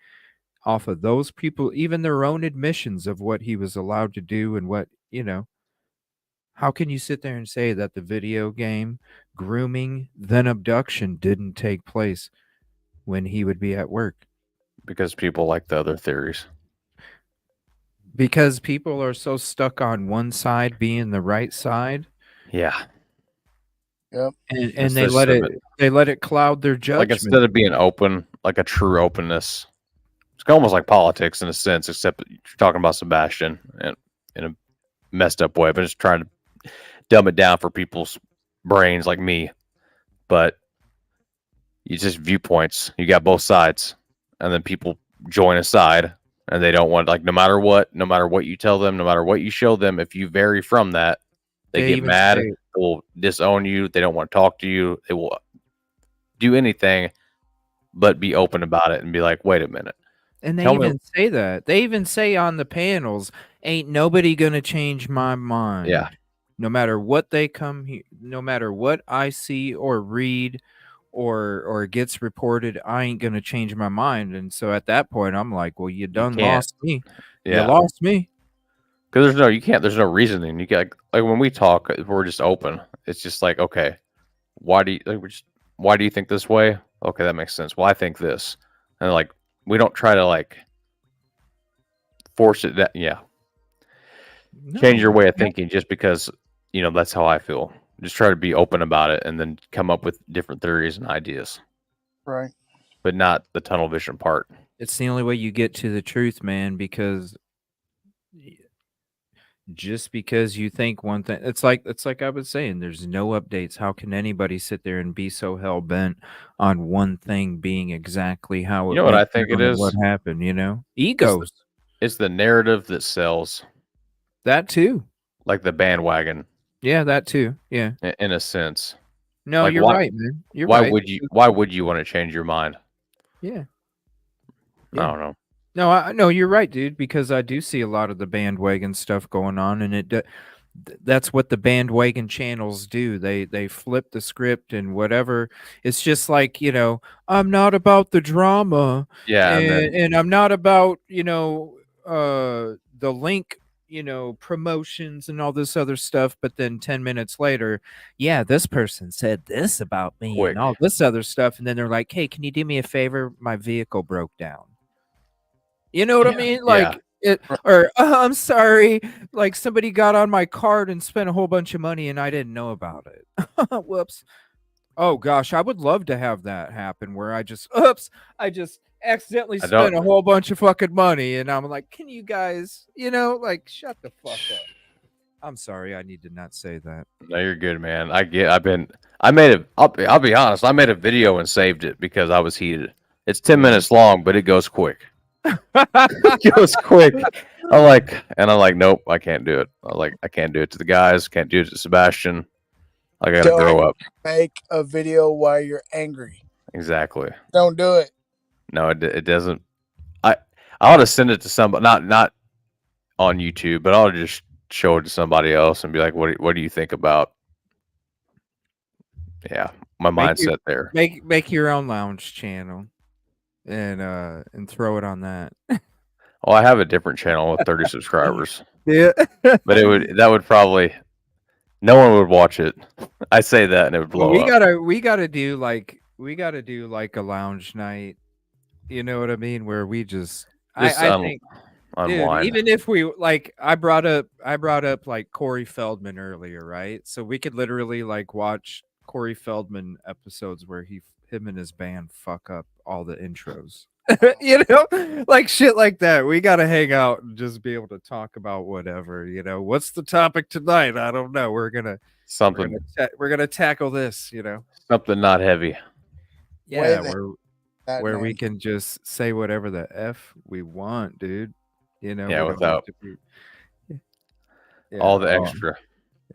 off of those people, even their own admissions of what he was allowed to do and what, how can you sit there and say that the video game grooming, then abduction didn't take place when he would be at work? Because people like the other theories. Because people are so stuck on one side being the right side, Yeah. Yep. and they let it cloud their Like judgment. instead of being open, like a true openness, it's almost like politics in a sense, except that you're talking about Sebastian and in a messed up way, but just trying to dumb it down for people's brains like me. But you just viewpoints. You got both sides, and then people join a side, and they don't want, like, no matter what you tell them, no matter what you show them, if you vary from that, they get even mad. say, They will disown you. They don't want to talk to you. They will do anything but be open about it and be like, wait a minute. and they Tell me- even say that. They even say on the panels, ain't nobody gonna change my mind. Yeah. No matter what they come here, no matter what I see or read or gets reported, I ain't gonna change my mind. And so at that point, I'm like, well, you done can't. lost me. Yeah. You lost me. Because there's no reasoning. You get like when we talk, we're just open. It's just like, okay, why do you think this way? Okay, that makes sense. Well, I think this, and like we don't try to like force it. Change your way of thinking just because that's how I feel. Just try to be open about it, and then come up with different theories and ideas. Right. But not the tunnel vision part. It's the only way you get to the truth, man, because just because you think one thing, it's like I was saying, there's no updates. How can anybody sit there and be so hell bent on one thing being exactly how it You know what I went think it down and is? what happened, egos. It's the narrative that sells. That too. Like the bandwagon. Yeah, that too. Yeah. In a sense. No, like, you're right, man. You're why right. Why would you want to change your mind? Yeah. I don't know. No, you're right, dude, because I do see a lot of the bandwagon stuff going on, and that's what the bandwagon channels do. They flip the script and whatever. It's just like, I'm not about the drama. Yeah, and I'm not about, the link, promotions and all this other stuff, but then 10 minutes later, yeah, this person said this about me and all this other stuff, and then they're like, hey, can you do me a favor? My vehicle broke down. You know what I mean? Like I'm sorry, like somebody got on my card and spent a whole bunch of money and I didn't know about it. Whoops. Oh gosh, I would love to have that happen where I just accidentally spent a whole bunch of fucking money and I'm like, can you guys, like shut the fuck up. I'm sorry, I need to not say that. No, you're good, man. I'll be honest, I made a video and saved it because I was heated. It's 10 minutes long, but it goes quick. It goes quick. I'm like, nope, I can't do it. I can't do it to the guys, can't do it to Sebastian. I gotta grow up. Make a video while you're angry. Exactly. Don't do it. No, it doesn't. I ought to send it to somebody, not on YouTube, but I'll just show it to somebody else and be like, what do you think about? Yeah, my mindset there. Make your own lounge channel. And throw it on that. Oh, I have a different channel with 30 subscribers. Yeah. But that would probably, no one would watch it. I say that and it would blow up. We gotta do like a lounge night. You know what I mean? Where we just I think dude, even if we like I brought up like Corey Feldman earlier, right? So we could literally like watch Corey Feldman episodes where him and his band fuck up all the intros. Like shit like that. We gotta hang out and just be able to talk about whatever. What's the topic tonight? I don't know. We're gonna tackle this. Something not heavy. Yeah, where we can just say whatever the f we want, dude. Without all the extra.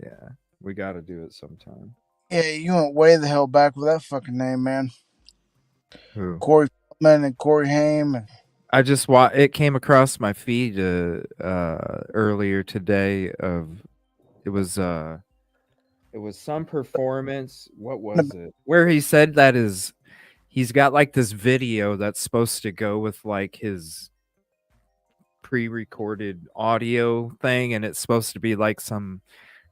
Yeah, we got to do it sometime. Yeah, you went way the hell back with that fucking name, man. Who? Corey Feldman and Corey Haim. I just it came across my feed earlier today. It was some performance. What was it? Where he said he's got like this video that's supposed to go with like his pre-recorded audio thing, and it's supposed to be like some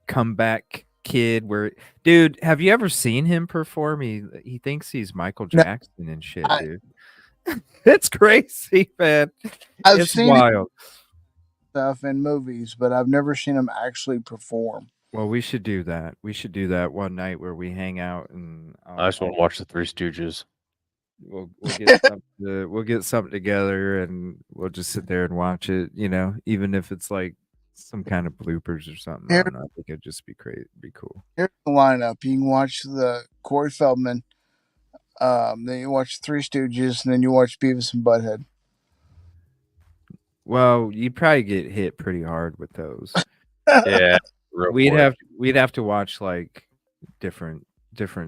comeback kid where, dude, have you ever seen him perform? He thinks he's Michael Jackson and shit, dude. It's crazy, man. I've seen wild. stuff in movies, but I've never seen them actually perform. Well, we should do that. We should do that one night where we hang out and I just want to watch the Three Stooges. we'll get we'll get something together and we'll just sit there and watch it. You know, even if it's like some kind of bloopers or something. I Here, don't know. I think it'd just be great. Be cool. here's the lineup. You can watch the Corey Feldman. Then you watch Three Stooges, and then you watch Beavis and Butthead. Well, you'd probably get hit pretty hard with those. Yeah, we'd have to watch like different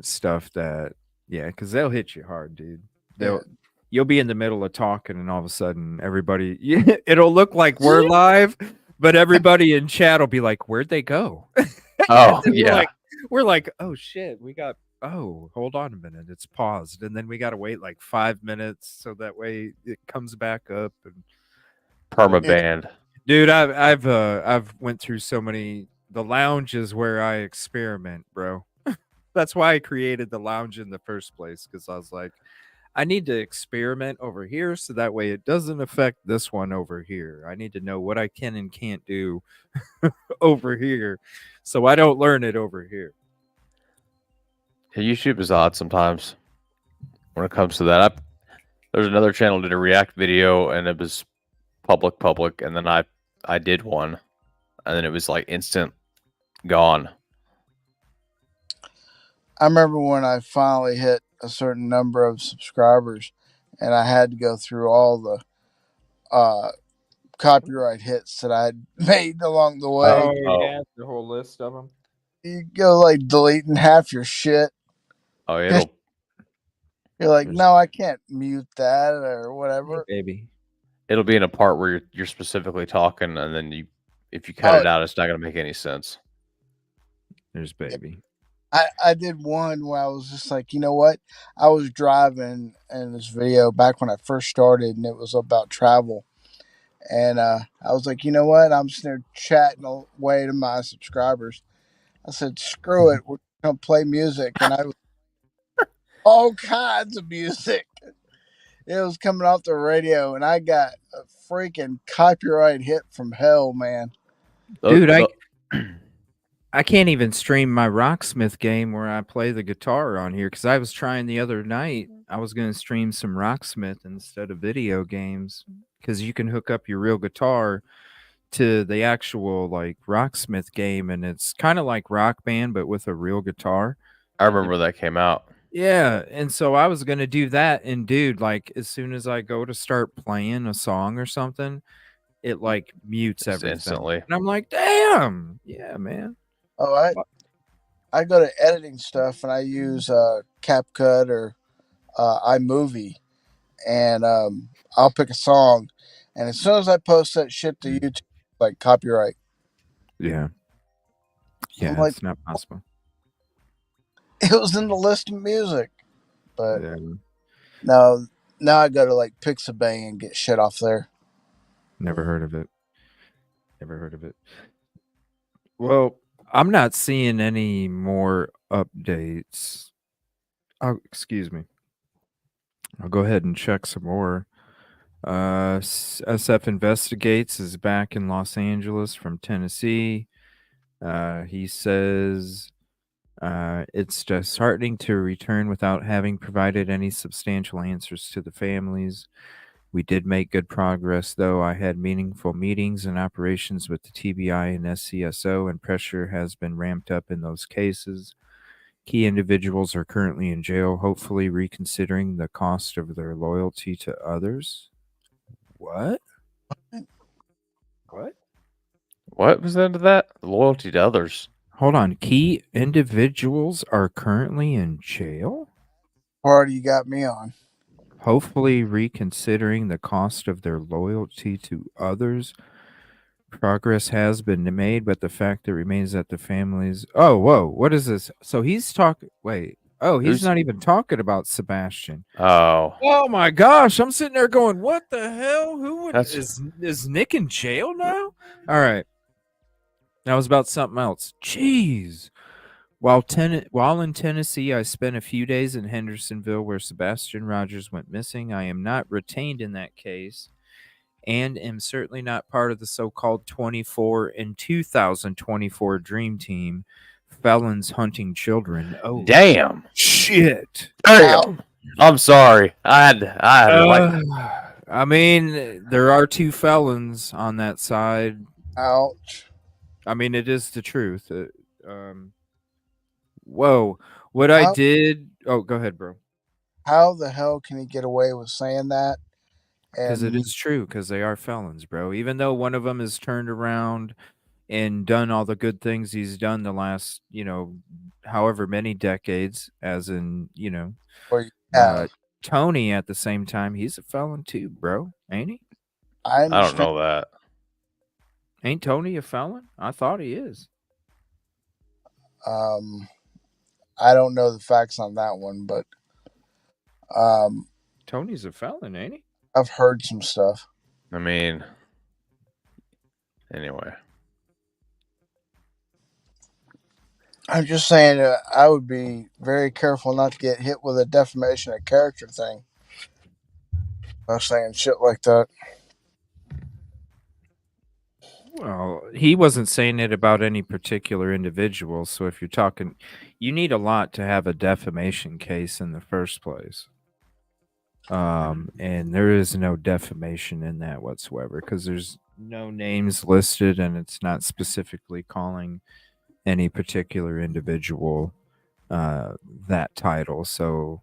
stuff that because they'll hit you hard, dude. You'll be in the middle of talking and all of a sudden everybody it'll look like we're live, but everybody in chat will be like, where'd they go? Oh yeah. We're like, oh shit, hold on a minute, it's paused, and then we gotta wait like 5 minutes so that way it comes back up. And Permaband. dude, I've went through so many. The lounge is where I experiment, bro. That's why I created the lounge in the first place, because I was like, I need to experiment over here so that way it doesn't affect this one over here. I need to know what I can and can't do over here so I don't learn it over here. Yeah, YouTube is odd sometimes when it comes to that. There's another channel did a react video and it was public, and then I did one, and then it was like instant gone. I remember when I finally hit a certain number of subscribers, and I had to go through all the copyright hits that I had made along the way. Yeah, the whole list of them. You go like deleting half your shit. Oh, yeah. You're like, no, I can't mute that or whatever. Hey, baby. It'll be in a part where you're specifically talking, and then if you cut it out, it's not going to make any sense. There's baby. I did one where I was just like, you know what? I was driving in this video back when I first started, and it was about travel. And I was like, you know what? I'm sitting there chatting away to my subscribers. I said, screw it. We're going to play music. And I was all kinds of music. It was coming off the radio, and I got a freaking copyright hit from hell, man. Dude, I can't even stream my Rocksmith game where I play the guitar on here, because I was trying the other night. I was going to stream some Rocksmith instead of video games, because you can hook up your real guitar to the actual like Rocksmith game, and it's kind of like Rock Band but with a real guitar. I remember that came out. Yeah, and so I was going to do that, and dude, like as soon as I go to start playing a song or something, it like mutes everything instantly. And I'm like, damn. Yeah, man. Oh, I go to editing stuff and I use CapCut or iMovie, and I'll pick a song, and as soon as I post that shit to YouTube, like copyright. Yeah, like, it's not possible. It was in the list of music, but yeah. No, now I go to like Pixabay and get shit off there. Never heard of it. Well, I'm not seeing any more updates. Oh, excuse me. I'll go ahead and check some more. SF Investigates is back in Los Angeles from Tennessee. He says it's disheartening to return without having provided any substantial answers to the families. We did make good progress, though. I had meaningful meetings and operations with the TBI and SCSO, and pressure has been ramped up in those cases. Key individuals are currently in jail, hopefully reconsidering the cost of their loyalty to others. What? What was the end of that? Loyalty to others. Hold on. Key individuals are currently in jail? Party you got me on. Hopefully reconsidering the cost of their loyalty to others. Progress has been made, but the fact that remains that the families... Oh, whoa. What is this? So he's talking... Wait. Oh, he's not even talking about Sebastian. Oh. Oh, my gosh. I'm sitting there going, what the hell? Who would... Is Nick in jail now? All right. That was about something else. Jeez. While in Tennessee, I spent a few days in Hendersonville where Sebastian Rogers went missing. I am not retained in that case. and am certainly not part of the so-called 24 and 2024 Dream Team, felons hunting children. Oh, Damn. shit. Damn. I'm sorry. I had to like. I mean, there are 2 felons on that side. Ouch. I mean, it is the truth. Whoa. What I How, did. Oh, go ahead, bro. how the hell can he get away with saying that? Because it And is true, because they are felons, bro. Even though one of them has turned around and done all the good things he's done the last, however many decades, as in, or yeah, Tony at the same time, he's a felon too, bro. Ain't he? I I don't understand. know that. Ain't Tony a felon? I thought he is. I don't know the facts on that one, but Tony's a felon, ain't he? I've heard some stuff. I mean, anyway. I'm just saying I would be very careful not to get hit with a defamation of character thing. I was saying shit like that. Well, he wasn't saying it about any particular individual. So if you're talking, you need a lot to have a defamation case in the first place. And there is no defamation in that whatsoever because there's no names listed and it's not specifically calling any particular individual that title. So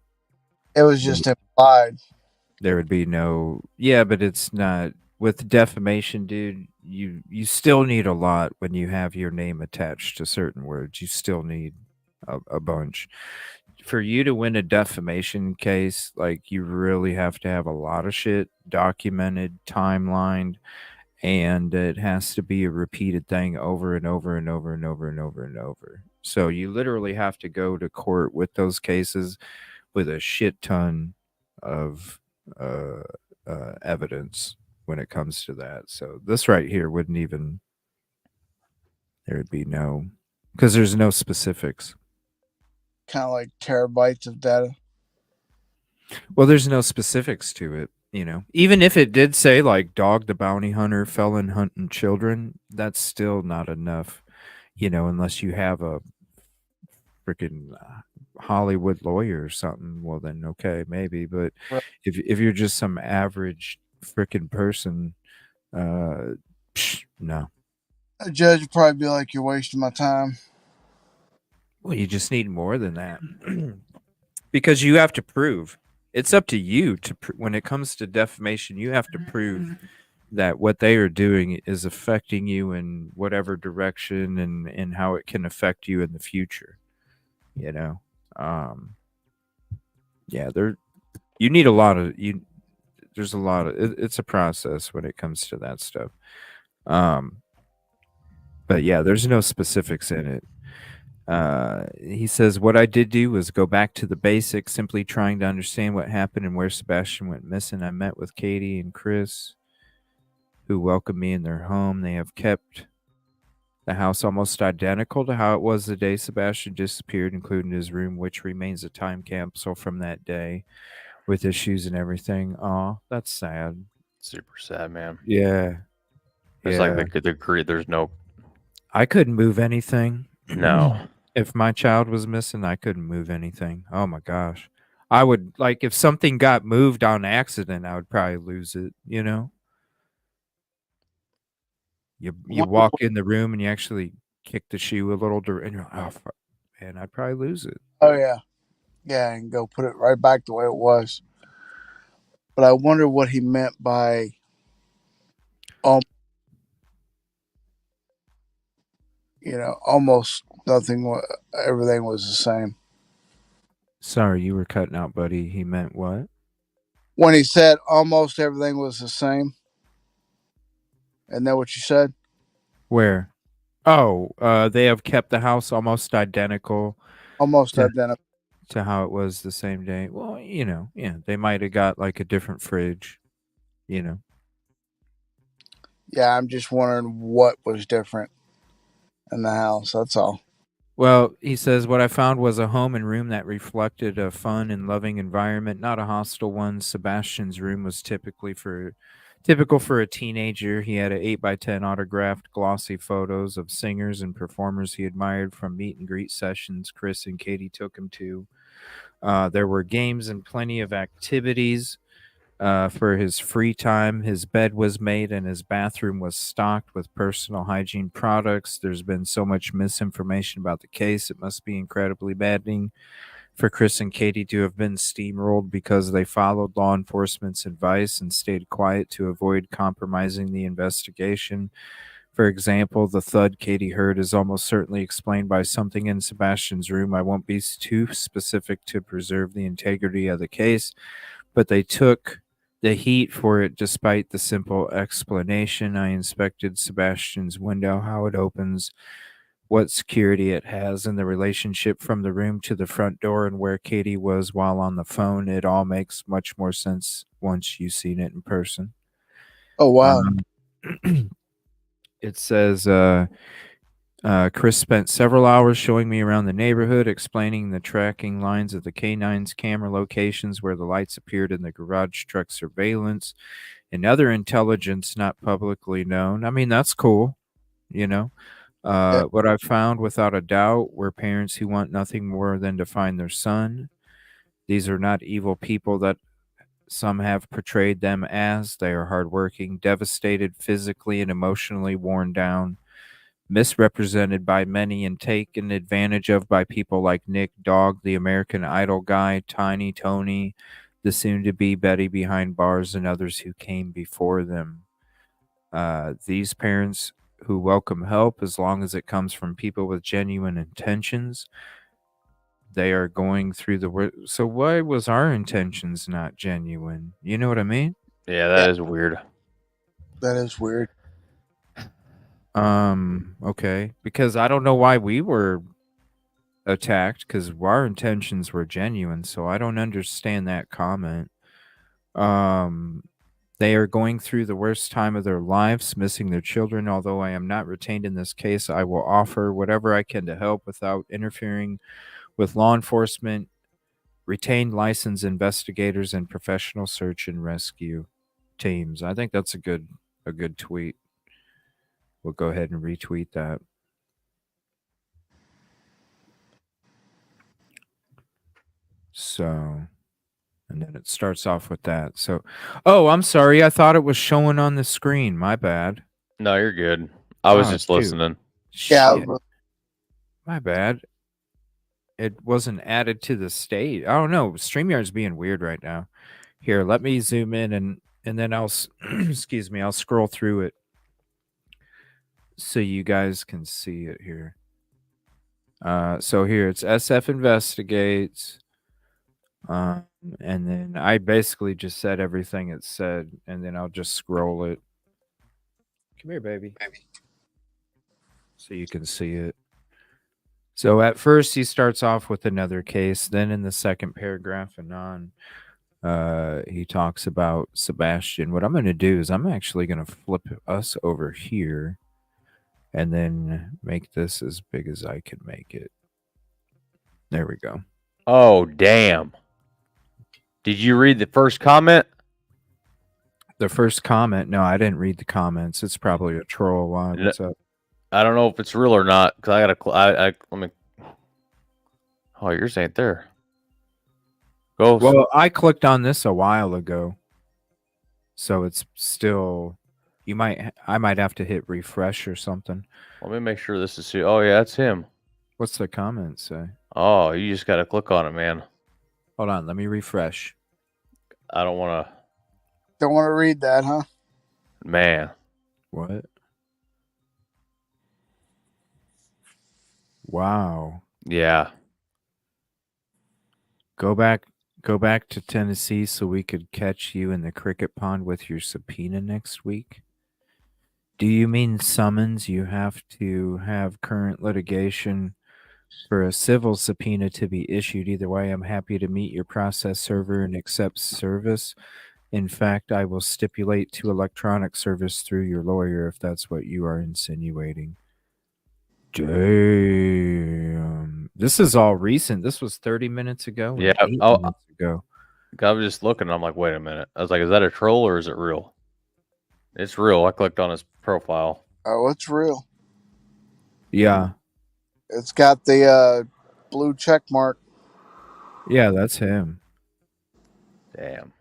It was just implied. there would be no, yeah, but it's not with defamation, dude. You still need a lot when you have your name attached to certain words. You still need a bunch. For you to win a defamation case, like you really have to have a lot of shit documented, timelined, and it has to be a repeated thing over and over and over and over and over and over. So you literally have to go to court with those cases with a shit ton of evidence when it comes to that. So this right here wouldn't even, there would be no, because there's no specifics. Kind of like terabytes of data. Well, there's no specifics to it, Even if it did say like Dog the Bounty Hunter, felon hunting children, that's still not enough, unless you have a freaking Hollywood lawyer or something. Well, then okay, maybe. But Right. if you're just some average freaking person, no. A judge would probably be like, "You're wasting my time." Well, you just need more than that because you have to prove. It's up to you to when it comes to defamation, you have to prove that what they are doing is affecting you in whatever direction and how it can affect you in the future. Yeah, you need a lot of there's a lot of it's a process when it comes to that stuff. But yeah, there's no specifics in it. He says, what I did do was go back to the basics, simply trying to understand what happened and where Sebastian went missing. I met with Katie and Chris, who welcomed me in their home. They have kept the house almost identical to how it was the day Sebastian disappeared, including his room, which remains a time capsule from that day with his shoes and everything. Oh, that's sad. Super sad, man. Yeah. It's like the agree. There's no. I couldn't move anything. No. If my child was missing, I couldn't move anything. Oh my gosh. I would, like, if something got moved on accident, I would probably lose it, You walk in the room and you actually kick the shoe a little, and you're like, oh, fuck, man, I'd probably lose it. Oh yeah, yeah, and go put it right back the way it was. But I wonder what he meant by almost nothing. Everything was the same. Sorry, you were cutting out, buddy. He meant what? When he said almost everything was the same. Isn't that what you said? Where? Oh, they have kept the house almost identical. Almost identical. To how it was the same day. Well, yeah, they might have got like a different fridge, Yeah, I'm just wondering what was different in the house. That's all. Well, he says, what I found was a home and room that reflected a fun and loving environment, not a hostile one. Sebastian's room was typically for Typical for a teenager, he had an 8x10 autographed glossy photos of singers and performers he admired from meet and greet sessions Chris and Katie took him to. There were games and plenty of activities for his free time. His bed was made and his bathroom was stocked with personal hygiene products. There's been so much misinformation about the case. It must be incredibly maddening for Chris and Katie to have been steamrolled because they followed law enforcement's advice and stayed quiet to avoid compromising the investigation. For example, the thud Katie heard is almost certainly explained by something in Sebastian's room. I won't be too specific to preserve the integrity of the case, but they took the heat for it despite the simple explanation. I inspected Sebastian's window, how it opens, what security it has, and the relationship from the room to the front door and where Katie was while on the phone. It all makes much more sense once you've seen it in person. Oh, wow. It says, Chris spent several hours showing me around the neighborhood, explaining the tracking lines of the K9's camera locations where the lights appeared in the garage truck surveillance and other intelligence not publicly known. I mean, that's cool, you know. What I found without a doubt were parents who want nothing more than to find their son. These are not evil people that some have portrayed them as. They are hardworking, devastated, physically and emotionally worn down, misrepresented by many and taken advantage of by people like Nick Dogg, the American Idol guy, Tiny Tony, the soon-to-be Betty behind bars, and others who came before them. These parents who welcome help as long as it comes from people with genuine intentions. They are going through the work. So why was our intentions not genuine? You know what I mean? Yeah, that is weird. That is weird. Okay. Because I don't know why we were attacked, because our intentions were genuine. So I don't understand that comment. They are going through the worst time of their lives, missing their children. Although I am not retained in this case, I will offer whatever I can to help without interfering with law enforcement, retained licensed investigators, and professional search and rescue teams. I think that's a good tweet. We'll go ahead and retweet that. So, and then it starts off with that. So, oh, I'm sorry. I thought it was showing on the screen. My bad. No, you're good. I was just listening. Yeah. Shit. My bad. It wasn't added to the state. I don't know. StreamYard's being weird right now. Here, let me zoom in and then I'll excuse me, I'll scroll through it so you guys can see it here. So here it's SF Investigates. And then I basically just said everything it said, and then I'll just scroll it. Come here, baby. So you can see it. So at first he starts off with another case. Then in the second paragraph and on, he talks about Sebastian. What I'm going to do is I'm actually going to flip us over here and then make this as big as I can make it. There we go. Oh, damn. Did you read the first comment? The first comment? No, I didn't read the comments. It's probably a troll. Why? What's up? I don't know if it's real or not, because I gotta. Let me. Oh, yours ain't there. Go. Well, I clicked on this a while ago, so it's still. I might have to hit refresh or something. Let me make sure this is. Oh yeah, that's him. What's the comment say? Oh, you just gotta click on it, man. Hold on, let me refresh. I don't want to. Don't want to read that, huh? Man. What? Wow. Yeah. Go back to Tennessee so we could catch you in the cricket pond with your subpoena next week. Do you mean summons? You have to have current litigation for a civil subpoena to be issued. Either way, I'm happy to meet your process server and accept service. In fact, I will stipulate to electronic service through your lawyer if that's what you are insinuating. Damn. This is all recent. This was 30 minutes ago. Yeah. 8 minutes ago. I was just looking. And I'm like, wait a minute. I was like, is that a troll or is it real? It's real. I clicked on his profile. Oh, it's real. Yeah. It's got the blue check mark. Yeah, that's him. Damn.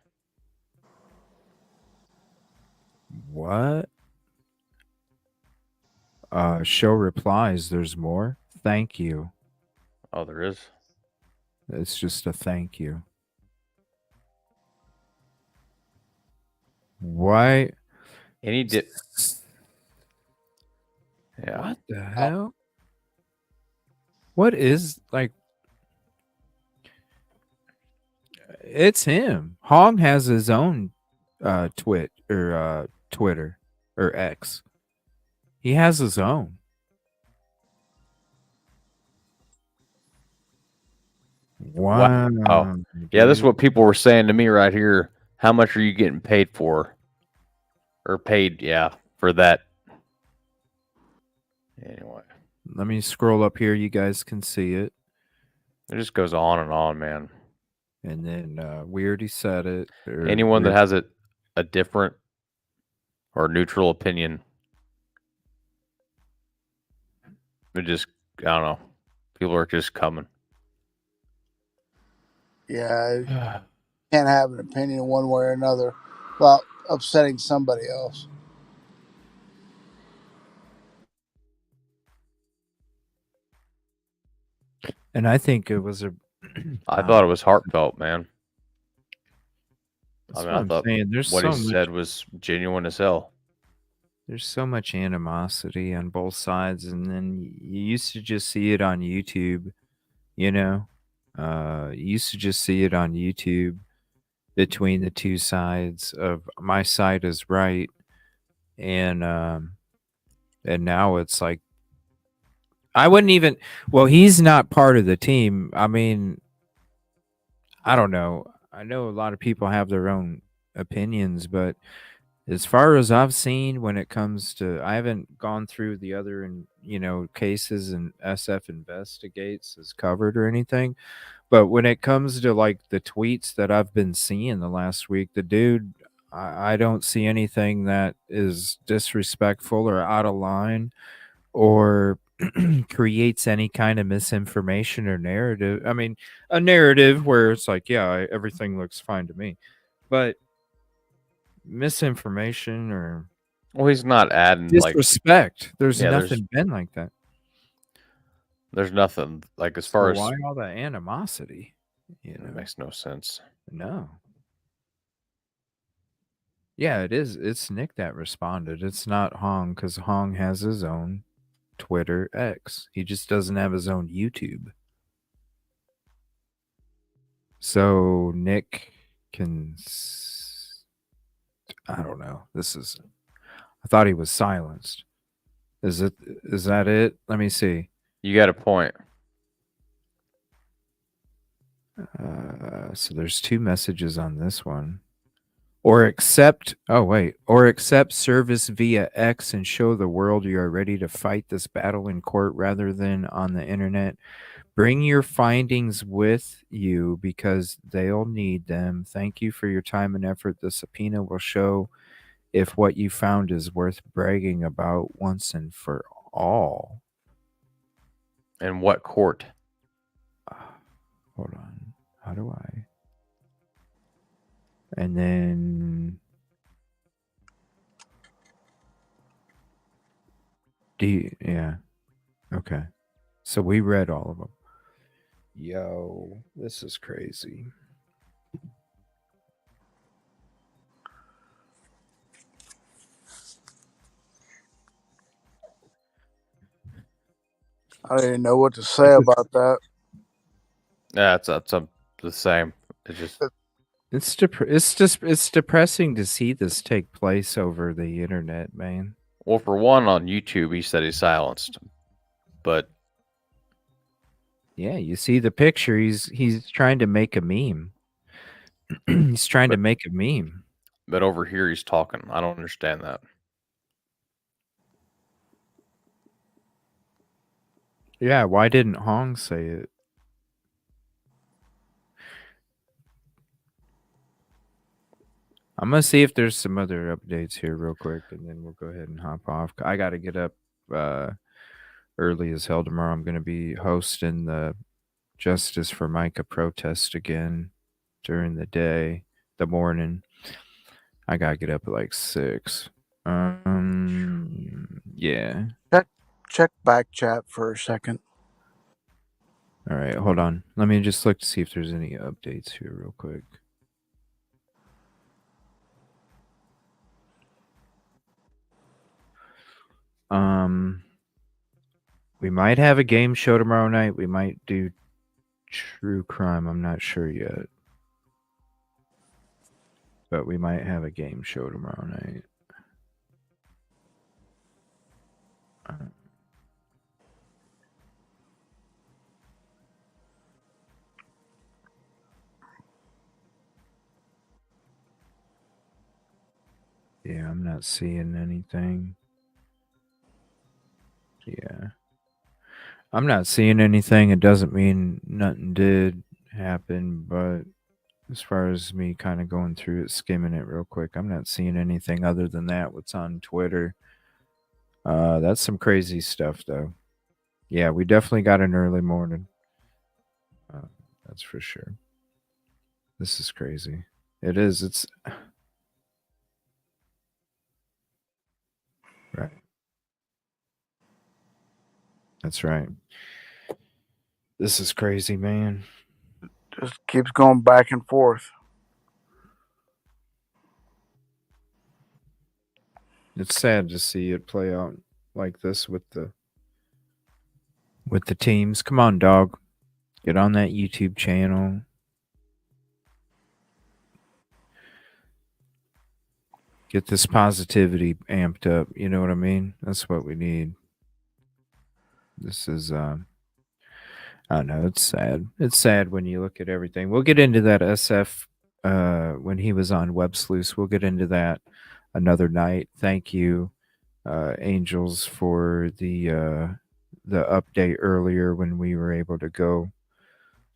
What? Show replies. There's more. Thank you. Oh, there is. It's just a thank you. Why? And he did. Yeah. What the hell? What is like? It's him. Hong has his own Twitter or X. He has his own. Wow. Oh, yeah. This is what people were saying to me right here. How much are you getting paid for? Or paid, yeah, for that. Anyway. Let me scroll up here. You guys can see it. It just goes on and on, man. And then we already said it. Anyone that has a different or neutral opinion, it just, I don't know. People are just coming. Yeah, can't have an opinion one way or another without upsetting somebody else. And I think it was a. I thought it was heartfelt, man. That's I what I'm thought saying. There's what so he much, said was genuine as hell. there's so much animosity on both sides, and then you used to just see it on YouTube. You know, you used to just see it on YouTube between the two sides of my side is right, and now it's like I wouldn't even. Well, he's not part of the team. I mean, I don't know. I know a lot of people have their own opinions, but as far as I've seen, when it comes to, I haven't gone through the other, cases and SF Investigates is covered or anything. But when it comes to like the tweets that I've been seeing the last week, the dude, I don't see anything that is disrespectful or out of line or creates any kind of misinformation or narrative. I mean, a narrative where it's like, yeah, everything looks fine to me, but misinformation or Well, he's not adding disrespect. There's yeah, nothing been like that. There's nothing like as So far as why all that animosity? it makes no sense. No. Yeah, it is. It's Nick that responded. It's not Hong because Hong has his own Twitter X. He just doesn't have his own YouTube. So Nick can. I don't know. I thought he was silenced. Is that it? Let me see. You got a point. So there's two messages on this one. Or accept service via X and show the world you are ready to fight this battle in court rather than on the internet. Bring your findings with you because they'll need them. Thank you for your time and effort. The subpoena will show if what you found is worth bragging about once and for all. In what court? Hold on. How do I? And then yeah. Okay. So we read all of them. Yo, this is crazy. I don't even know what to say about that. Yeah, it's the same. It's just it's depressing to see this take place over the internet, man. Well, for one, on YouTube, he said he's silenced, but yeah, you see the picture. He's trying to make a meme. He's trying to make a meme. But over here, he's talking. I don't understand that. Yeah, why didn't Hong say it? I'm gonna see if there's some other updates here real quick, and then we'll go ahead and hop off. I got to get up early as hell tomorrow. I'm gonna be hosting the Justice for Micah protest again during the day, the morning. I gotta get up at like 6. Yeah. Check back chat for a second. All right, hold on. Let me just look to see if there's any updates here real quick. We might have a game show tomorrow night. We might do true crime. I'm not sure yet. But we might have a game show tomorrow night. Yeah, I'm not seeing anything. Yeah. I'm not seeing anything. It doesn't mean nothing did happen, but as far as me kind of going through it, skimming it real quick, I'm not seeing anything other than that. What's on Twitter? That's some crazy stuff, though. Yeah, we definitely got an early morning. That's for sure. This is crazy. It is. It's right. That's right. This is crazy, man. Just keeps going back and forth. It's sad to see it play out like this with the teams. Come on, dog. Get on that YouTube channel. Get this positivity amped up. You know what I mean? That's what we need. This is I don't know, it's sad. It's sad when you look at everything. We'll get into that SF when he was on Web Sleuth. We'll get into that another night. Thank you, Angels, for the update earlier when we were able to go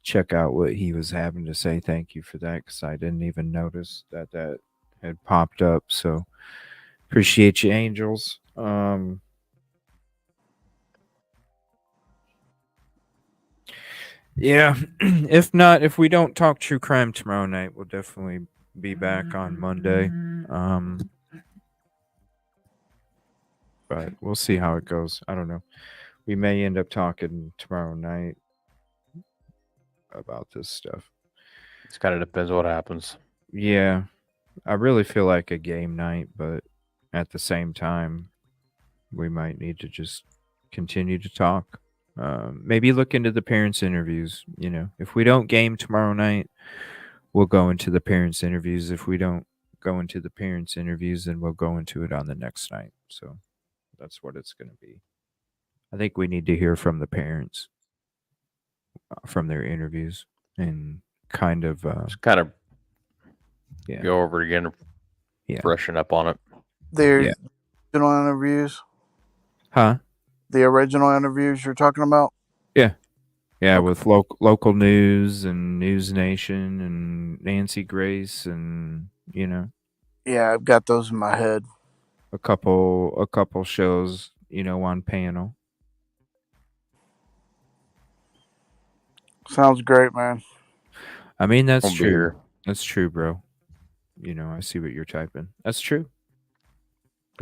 check out what he was having to say. Thank you for that, because I didn't even notice that had popped up. So appreciate you, Angels. Yeah, if we don't talk true crime tomorrow night, we'll definitely be back on Monday. But we'll see how it goes. I don't know. We may end up talking tomorrow night about this stuff. It kind of depends what happens. Yeah, I really feel like a game night, but at the same time, we might need to just continue to talk. Maybe look into the parents' interviews. You know, if we don't game tomorrow night, we'll go into the parents' interviews. If we don't go into the parents' interviews, then we'll go into it on the next night. So that's what it's going to be. I think we need to hear from the parents from their interviews and kind of go over it again, freshen up on it. The original interviews? Huh? The original interviews you're talking about? Yeah. Yeah, okay. With local news and News Nation and Nancy Grace and, you know. Yeah, I've got those in my head. A couple shows, you know, on panel. Sounds great, man. I mean, that's true. That's true, bro. You know, I see what you're typing. That's true.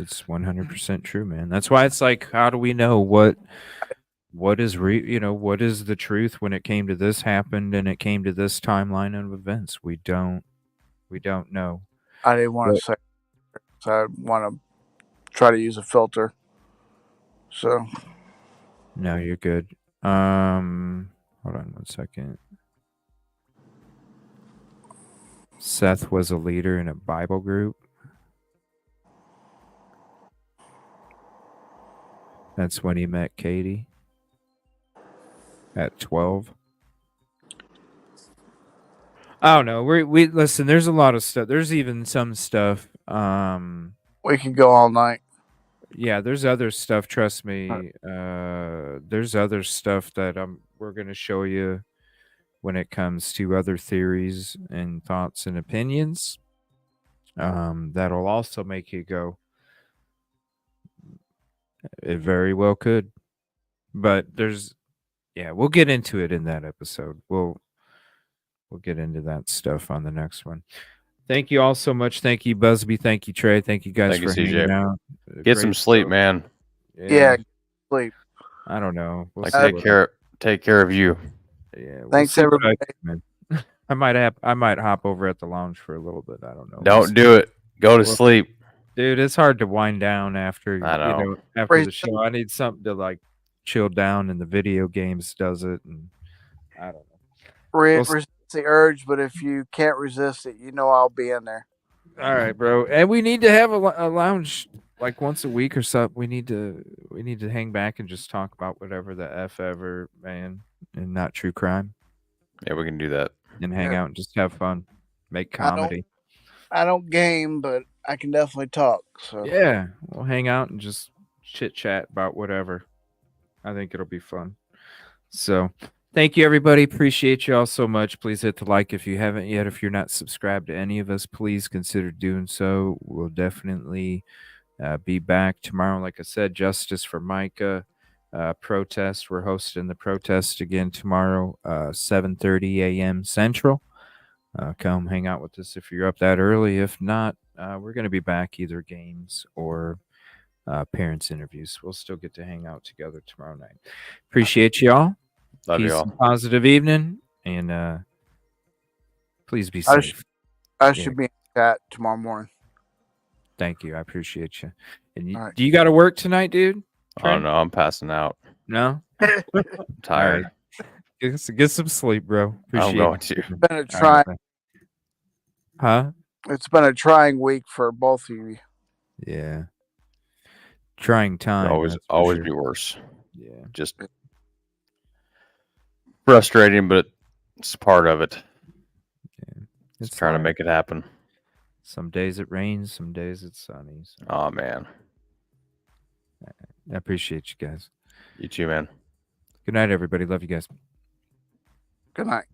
It's 100% true, man. That's why it's like, how do we know what is what is the truth when it came to this happened and it came to this timeline of events? We don't know. I didn't want to say, so I want to try to use a filter. So. No, you're good. Hold on 1 second. Seth was a leader in a Bible group. That's when he met Katie at 12. I don't know. We listen, there's a lot of stuff. There's even some stuff. We can go all night. Yeah, there's other stuff, trust me. There's other stuff that we're going to show you when it comes to other theories and thoughts and opinions. That'll also make you go, it very well could. But we'll get into it in that episode. We'll get into that stuff on the next one. Thank you all so much. Thank you, Busby. Thank you, Trey. Thank you guys Thank you, for hanging CJ. out. Get some sleep, man. Yeah, sleep. I don't know. We'll Like see take care of you. Yeah. We'll Thanks, see what everybody. I might hop over at the lounge for a little bit. I don't know. Don't do it. Go to sleep. Dude, it's hard to wind down after I know. after the show. I need something to like chill down, and the video games does it, and I don't know. Resist the urge, but if you can't resist it, I'll be in there. All right, bro. And we need to have a lounge like once a week or something. We need to hang back and just talk about whatever the F ever, man, and not true crime. Yeah, we can do that. And hang out and just have fun. Make comedy. I don't game, but I can definitely talk. So yeah, we'll hang out and just chit chat about whatever. I think it'll be fun. So thank you, everybody. Appreciate you all so much. Please hit the like if you haven't yet. If you're not subscribed to any of us, please consider doing so. We'll definitely be back tomorrow. Like I said, Justice for Micah protest. We're hosting the protest again tomorrow, 7:30 a.m. Central. Come hang out with us if you're up that early. If not, we're going to be back either games or parents interviews. We'll still get to hang out together tomorrow night. Appreciate y'all. Love Peace you all. and positive evening, and please be safe. I should be in chat tomorrow morning. Thank you. I appreciate you. And right. Do you got to work tonight, dude? Trey? Oh no, I'm passing out. No, I'm tired. Right. Get some sleep, bro. I'm going to. It's been a trying. Huh? It's been a trying week for both of you. Yeah. Trying time. Always be worse. Yeah. Just frustrating, but it's part of it. Yeah. It's trying to make it happen. Some days it rains, some days it's sunny. So. Oh man. I appreciate you guys. You too, man. Good night, everybody. Love you guys. Good night.